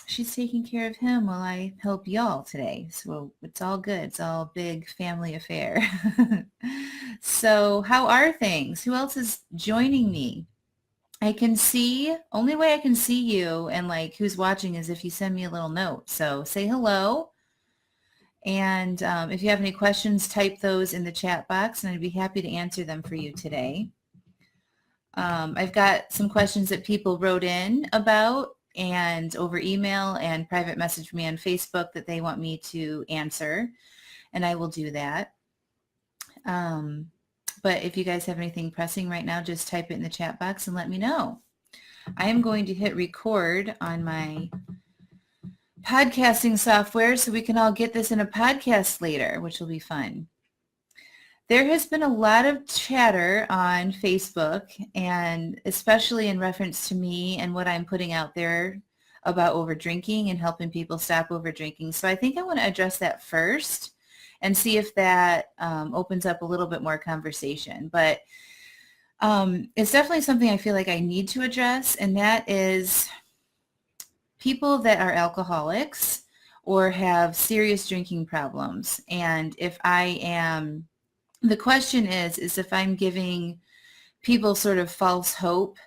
she's taking care of him while I help y'all today. So it's all good. It's all a big family affair. So how are things? Who else is joining me? I can see, only way I can see you and like who's watching is if you send me a little note. So say hello. And if you have any questions, type those in the chat box and I'd be happy to answer them for you today. I've got some questions that people wrote in about and over email and private message me on Facebook that they want me to answer, and I will do that. But if you guys have anything pressing right now, just type it in the chat box and let me know. I am going to hit record on my podcasting software so we can all get this in a podcast later, which will be fun. There has been a lot of chatter on Facebook, and especially in reference to me and what I'm putting out there about over drinking and helping people stop over drinking. So I think I want to address that first and see if that opens up a little bit more conversation. But it's definitely something I feel like I need to address, and that is people that are alcoholics or have serious drinking problems. And if I am... The question is if I'm giving people sort of false hope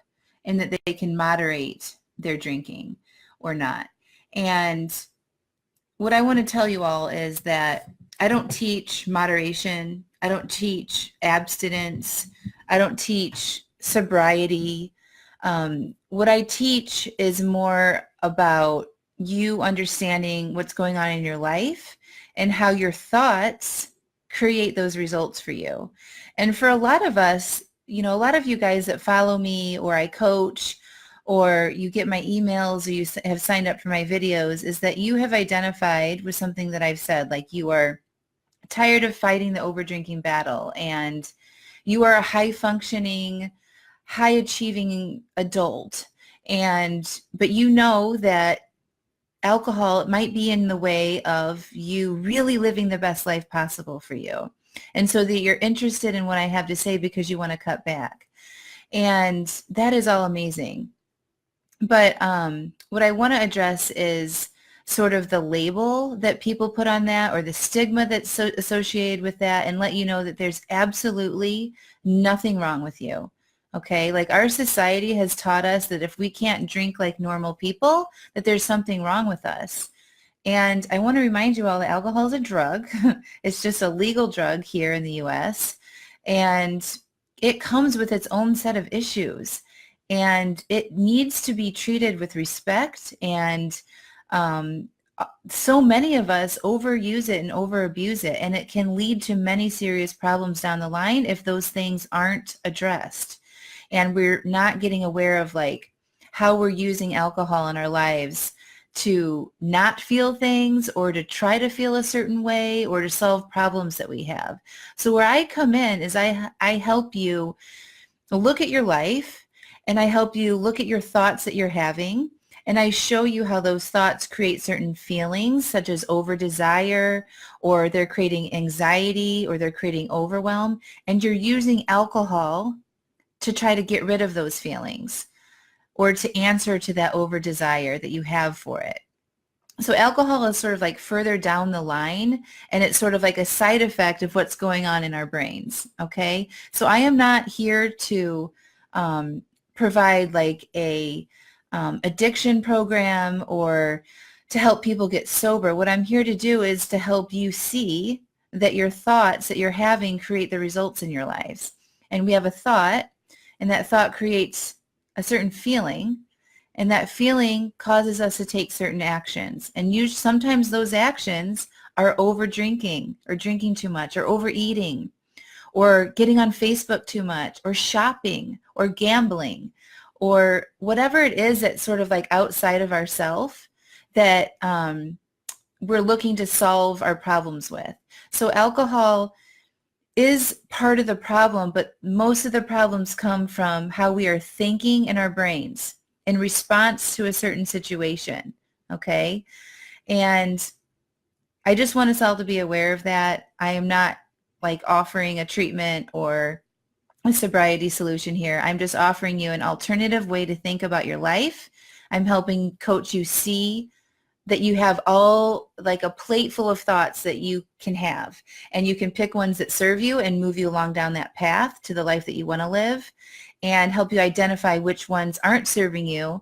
and that they can moderate their drinking or not. And what I want to tell you all is that I don't teach moderation. I don't teach abstinence. I don't teach sobriety. What I teach is more about you understanding what's going on in your life and how your thoughts create those results for you. And for a lot of us, you know, a lot of you guys that follow me or I coach or you get my emails or you have signed up for my videos is that you have identified with something that I've said, like you are tired of fighting the overdrinking battle and you are a high functioning, high achieving adult. But you know that alcohol might be in the way of you really living the best life possible for you. And so that you're interested in what I have to say because you want to cut back. And that is all amazing. But what I want to address is sort of the label that people put on that or the stigma that's associated with that and let you know that there's absolutely nothing wrong with you. Okay, like our society has taught us that if we can't drink like normal people, that there's something wrong with us. And I want to remind you all that alcohol is a drug. It's just a legal drug here in the US. And it comes with its own set of issues. And it needs to be treated with respect. And so many of us overuse it and overabuse it. And it can lead to many serious problems down the line if those things aren't addressed. And we're not getting aware of like how we're using alcohol in our lives to not feel things or to try to feel a certain way or to solve problems that we have. So where I come in is I help you look at your life and I help you look at your thoughts that you're having. And I show you how those thoughts create certain feelings such as over-desire, or they're creating anxiety, or they're creating overwhelm. And you're using alcohol to try to get rid of those feelings or to answer to that over-desire that you have for it. So alcohol is sort of like further down the line, and it's sort of like a side effect of what's going on in our brains, okay? So I am not here to provide like a addiction program or to help people get sober. What I'm here to do is to help you see that your thoughts that you're having create the results in your lives. And we have a thought, and that thought creates a certain feeling, and that feeling causes us to take certain actions. And sometimes those actions are over drinking or drinking too much or overeating or getting on Facebook too much or shopping or gambling or whatever it is that's sort of like outside of ourself that we're looking to solve our problems with. So alcohol is part of the problem, but most of the problems come from how we are thinking in our brains in response to a certain situation, okay? And I just want us all to be aware of that. I am not like offering a treatment or a sobriety solution here. I'm just offering you an alternative way to think about your life. I'm helping coach you see that you have all like a plate full of thoughts that you can have, and you can pick ones that serve you and move you along down that path to the life that you want to live, and help you identify which ones aren't serving you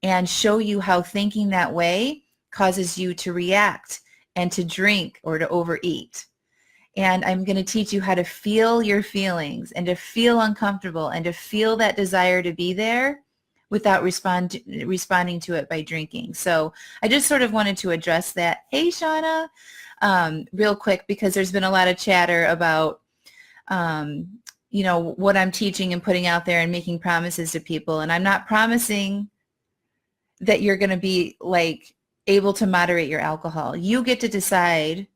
and show you how thinking that way causes you to react and to drink or to overeat. And I'm going to teach you how to feel your feelings and to feel uncomfortable and to feel that desire to be there without responding to it by drinking. So I just sort of wanted to address that. Hey, Shauna, real quick, because there's been a lot of chatter about, you know, what I'm teaching and putting out there and making promises to people. And I'm not promising that you're going to be like able to moderate your alcohol. You get to decide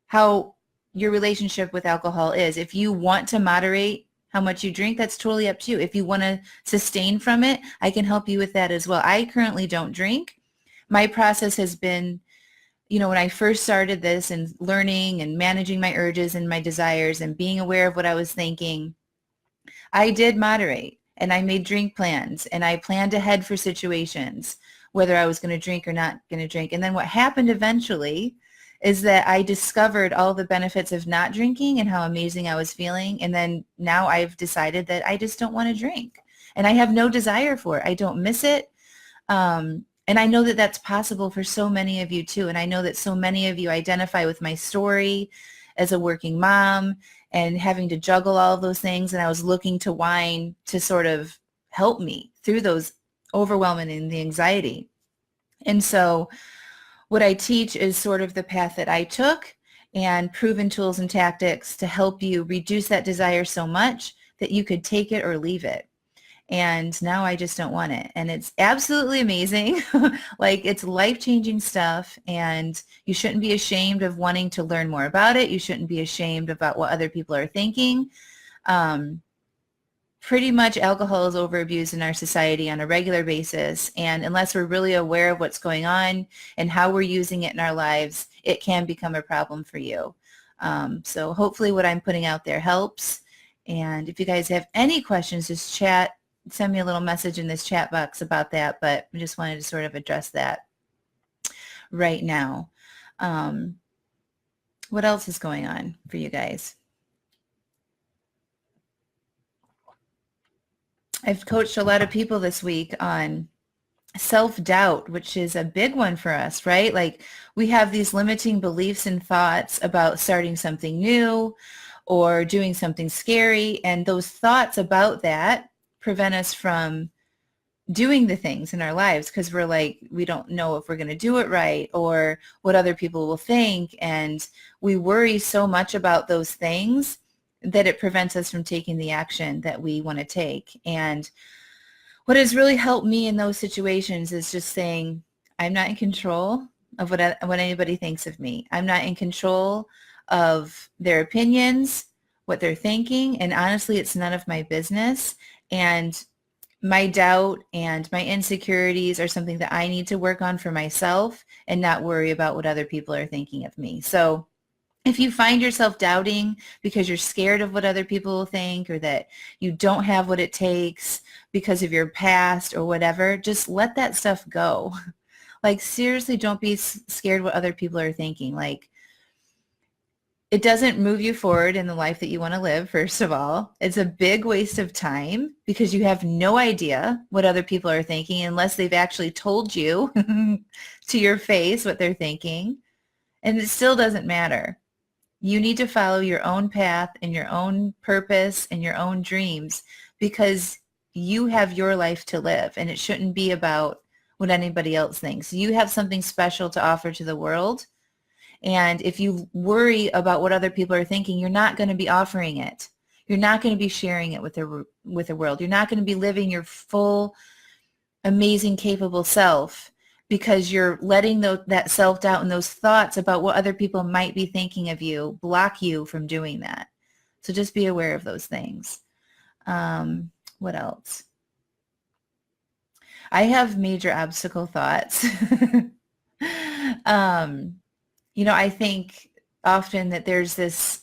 how your relationship with alcohol is. If you want to moderate how much you drink, that's totally up to you. If you want to sustain from it, I can help you with that as well. I currently don't drink. My process has been, you know, when I first started this and learning and managing my urges and my desires and being aware of what I was thinking, I did moderate and I made drink plans and I planned ahead for situations, whether I was going to drink or not going to drink. And then what happened eventually is that I discovered all the benefits of not drinking and how amazing I was feeling. And then now I've decided that I just don't want to drink. And I have no desire for it. I don't miss it. And I know that that's possible for so many of you too. And I know that so many of you identify with my story as a working mom and having to juggle all of those things. And I was looking to wine to sort of help me through those overwhelming and the anxiety. And so what I teach is sort of the path that I took and proven tools and tactics to help you reduce that desire so much that you could take it or leave it. And now I just don't want it. And it's absolutely amazing. Like, it's life-changing stuff, and you shouldn't be ashamed of wanting to learn more about it. You shouldn't be ashamed about what other people are thinking. Pretty much alcohol is overabused in our society on a regular basis. And unless we're really aware of what's going on and how we're using it in our lives, it can become a problem for you. So hopefully what I'm putting out there helps. And if you guys have any questions, just send me a little message in this chat box about that. But I just wanted to sort of address that right now. What else is going on for you guys? I've coached a lot of people this week on self-doubt, which is a big one for us, right? Like, we have these limiting beliefs and thoughts about starting something new or doing something scary. And those thoughts about that prevent us from doing the things in our lives because we're like, we don't know if we're going to do it right or what other people will think. And we worry so much about those things that it prevents us from taking the action that we want to take. And what has really helped me in those situations is just saying, I'm not in control of what anybody thinks of me. I'm not in control of their opinions, what they're thinking, and honestly, it's none of my business. And my doubt and my insecurities are something that I need to work on for myself and not worry about what other people are thinking of me. So if you find yourself doubting because you're scared of what other people will think or that you don't have what it takes because of your past or whatever, just let that stuff go. Like, seriously, don't be scared what other people are thinking. Like, it doesn't move you forward in the life that you want to live, first of all. It's a big waste of time because you have no idea what other people are thinking unless they've actually told you to your face what they're thinking. And it still doesn't matter. You need to follow your own path and your own purpose and your own dreams because you have your life to live, and it shouldn't be about what anybody else thinks. You have something special to offer to the world. And if you worry about what other people are thinking, you're not going to be offering it. You're not going to be sharing it with the world. You're not going to be living your full, amazing, capable self because you're letting that self-doubt and those thoughts about what other people might be thinking of you block you from doing that. So just be aware of those things. What else? I have major obstacle thoughts. I think often that there's this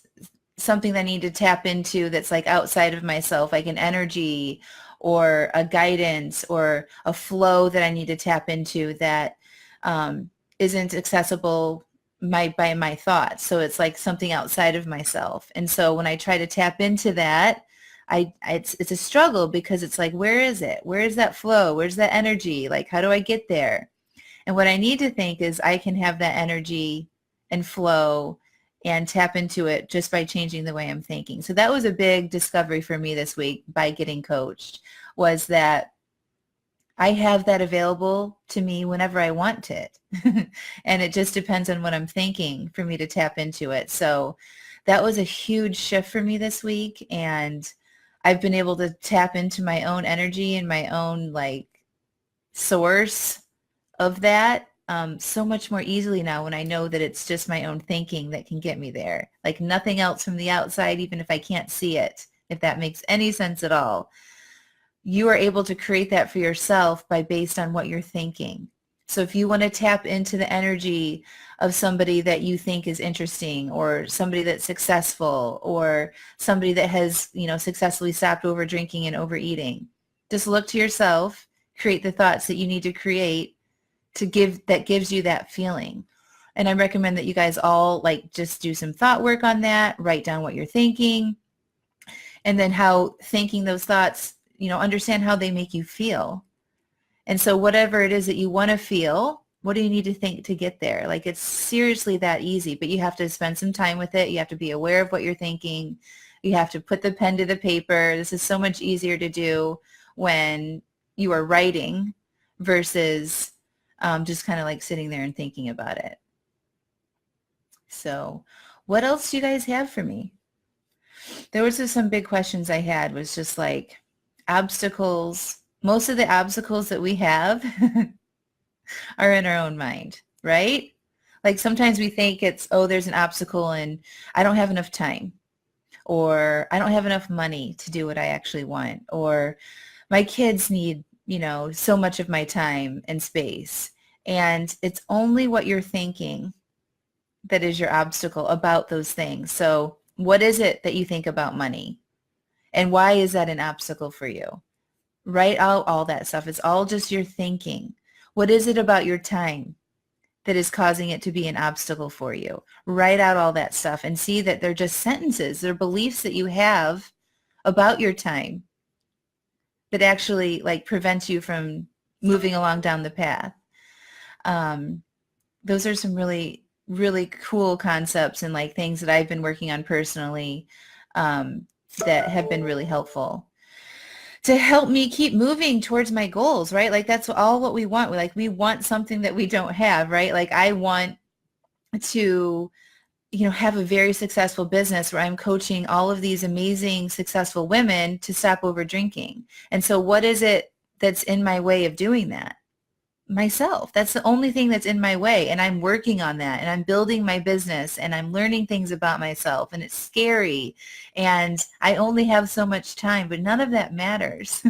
something that I need to tap into that's like outside of myself, like an energy or a guidance or a flow that I need to tap into that isn't accessible by my thoughts. So it's like something outside of myself. And so when I try to tap into that, it's a struggle because it's like, where is it? Where is that flow? Where's that energy? Like, how do I get there? And what I need to think is I can have that energy and flow and tap into it just by changing the way I'm thinking. So that was a big discovery for me this week by getting coached, was that I have that available to me whenever I want it. And it just depends on what I'm thinking for me to tap into it. So that was a huge shift for me this week. And I've been able to tap into my own energy and my own like source of that so much more easily now when I know that it's just my own thinking that can get me there. Like nothing else from the outside, even if I can't see it, if that makes any sense at all. You are able to create that for yourself based on what you're thinking. So if you want to tap into the energy of somebody that you think is interesting or somebody that's successful or somebody that has, successfully stopped over drinking and overeating, just look to yourself, create the thoughts that you need to create that gives you that feeling. And I recommend that you guys all just do some thought work on that, write down what you're thinking, and then how thinking those thoughts, understand how they make you feel. And so whatever it is that you want to feel, what do you need to think to get there? Like it's seriously that easy, but you have to spend some time with it. You have to be aware of what you're thinking. You have to put the pen to the paper. This is so much easier to do when you are writing versus just kind of like sitting there and thinking about it. So what else do you guys have for me? There was just some big questions I had was just like obstacles. Most of the obstacles that we have are in our own mind, right? Like sometimes we think it's, oh, there's an obstacle and I don't have enough time, or I don't have enough money to do what I actually want, or my kids need, so much of my time and space. And it's only what you're thinking that is your obstacle about those things. So what is it that you think about money? And why is that an obstacle for you? Write out all that stuff. It's all just your thinking. What is it about your time that is causing it to be an obstacle for you? Write out all that stuff and see that they're just sentences. They're beliefs that you have about your time that actually like prevents you from moving along down the path. Those are some really, really cool concepts and like things that I've been working on personally that have been really helpful to help me keep moving towards my goals, right? Like that's all what we want. We want something that we don't have, right? Like I want to, have a very successful business where I'm coaching all of these amazing, successful women to stop over drinking. And so what is it that's in my way of doing that? Myself. That's the only thing that's in my way. And I'm working on that and I'm building my business and I'm learning things about myself and it's scary and I only have so much time, but none of that matters.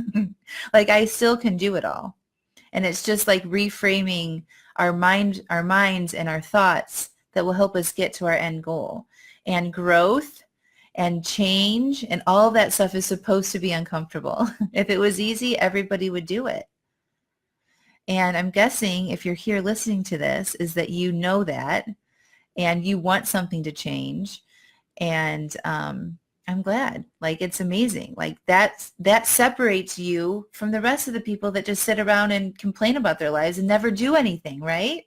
Like I still can do it all. And it's just like reframing our minds and our thoughts that will help us get to our end goal. And growth and change and all that stuff is supposed to be uncomfortable. If it was easy, everybody would do it. And I'm guessing if you're here listening to this is that you know that and you want something to change. And I'm glad. Like it's amazing. Like that separates you from the rest of the people that just sit around and complain about their lives and never do anything, right?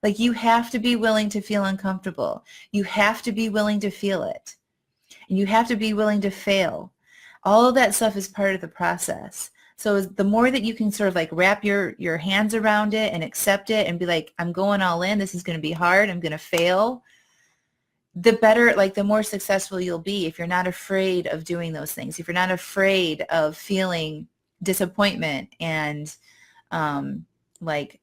Like you have to be willing to feel uncomfortable. You have to be willing to feel it. And you have to be willing to fail. All of that stuff is part of the process. So the more that you can sort of like wrap your hands around it and accept it and be like, I'm going all in, this is going to be hard, I'm going to fail, the better, like the more successful you'll be if you're not afraid of doing those things, if you're not afraid of feeling disappointment and like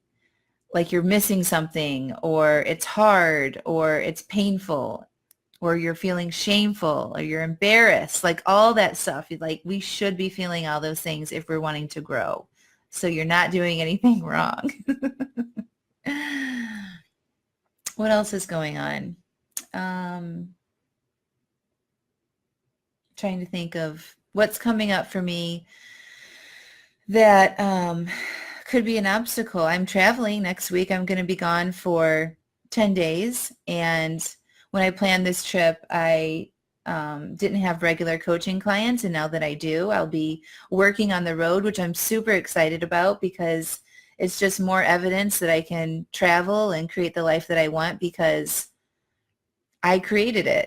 you're missing something or it's hard or it's painful or you're feeling shameful or you're embarrassed, like all that stuff. Like we should be feeling all those things if we're wanting to grow. So you're not doing anything wrong. What else is going on? Trying to think of what's coming up for me that could be an obstacle. I'm traveling next week. I'm going to be gone for 10 days. And when I planned this trip, I didn't have regular coaching clients. And now that I do, I'll be working on the road, which I'm super excited about because it's just more evidence that I can travel and create the life that I want because I created it.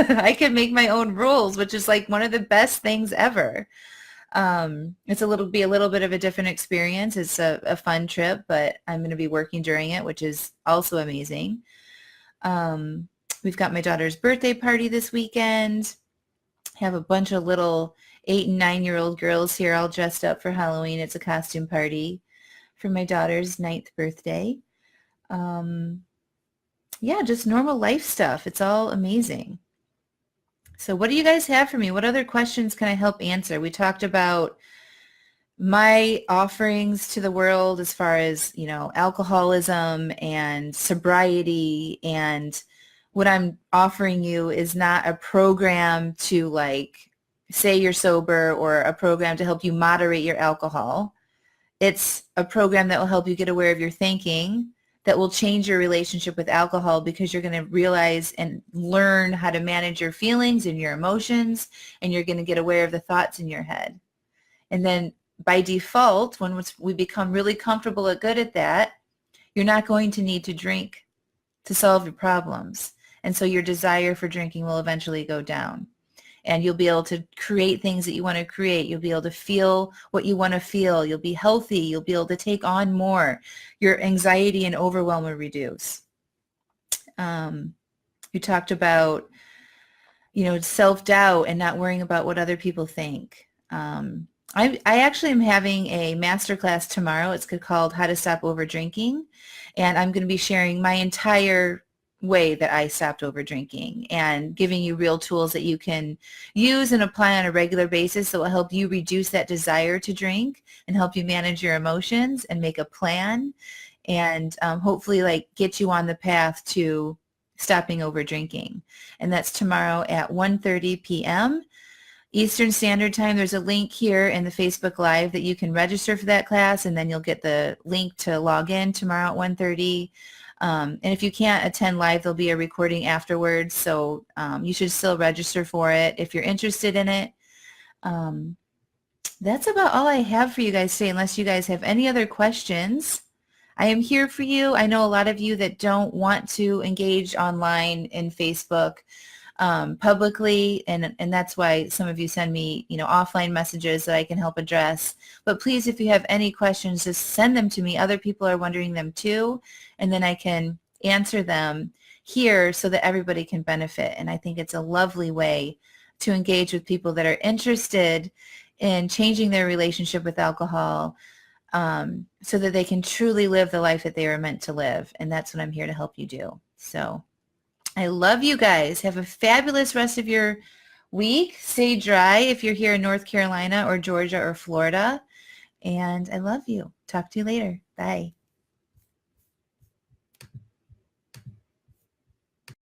I can make my own rules, which is like one of the best things ever. It's be a little bit of a different experience. It's a fun trip, but I'm going to be working during it, which is also amazing. We've got my daughter's birthday party this weekend. Have a bunch of little 8 and 9-year-old girls here all dressed up for Halloween. It's a costume party for my daughter's 9th birthday. Yeah, just normal life stuff. It's all amazing. So what do you guys have for me? What other questions can I help answer? We talked about my offerings to the world as far as, alcoholism and sobriety, and what I'm offering you is not a program to like say you're sober or a program to help you moderate your alcohol. It's a program that will help you get aware of your thinking, that will change your relationship with alcohol because you're going to realize and learn how to manage your feelings and your emotions, and you're going to get aware of the thoughts in your head. And then by default, when we become really comfortable and good at that, you're not going to need to drink to solve your problems. And so your desire for drinking will eventually go down. And you'll be able to create things that you want to create. You'll be able to feel what you want to feel. You'll be healthy. You'll be able to take on more. Your anxiety and overwhelm will reduce. You talked about, self-doubt and not worrying about what other people think. I actually am having a masterclass tomorrow. It's called How to Stop Over Drinking. And I'm going to be sharing my entire way that I stopped over drinking and giving you real tools that you can use and apply on a regular basis that will help you reduce that desire to drink and help you manage your emotions and make a plan and hopefully get you on the path to stopping over drinking. And that's tomorrow at 1:30 p.m. Eastern Standard Time. There's a link here in the Facebook Live that you can register for that class, and then you'll get the link to log in tomorrow at 1:30. And if you can't attend live, there'll be a recording afterwards, so you should still register for it if you're interested in it. That's about all I have for you guys today, unless you guys have any other questions. I am here for you. I know a lot of you that don't want to engage online in Facebook publicly, and that's why some of you send me, offline messages that I can help address. But please, if you have any questions, just send them to me. Other people are wondering them too, and then I can answer them here so that everybody can benefit. And I think it's a lovely way to engage with people that are interested in changing their relationship with alcohol, so that they can truly live the life that they are meant to live. And that's what I'm here to help you do. So I love you guys. Have a fabulous rest of your week. Stay dry if you're here in North Carolina or Georgia or Florida. And I love you. Talk to you later. Bye.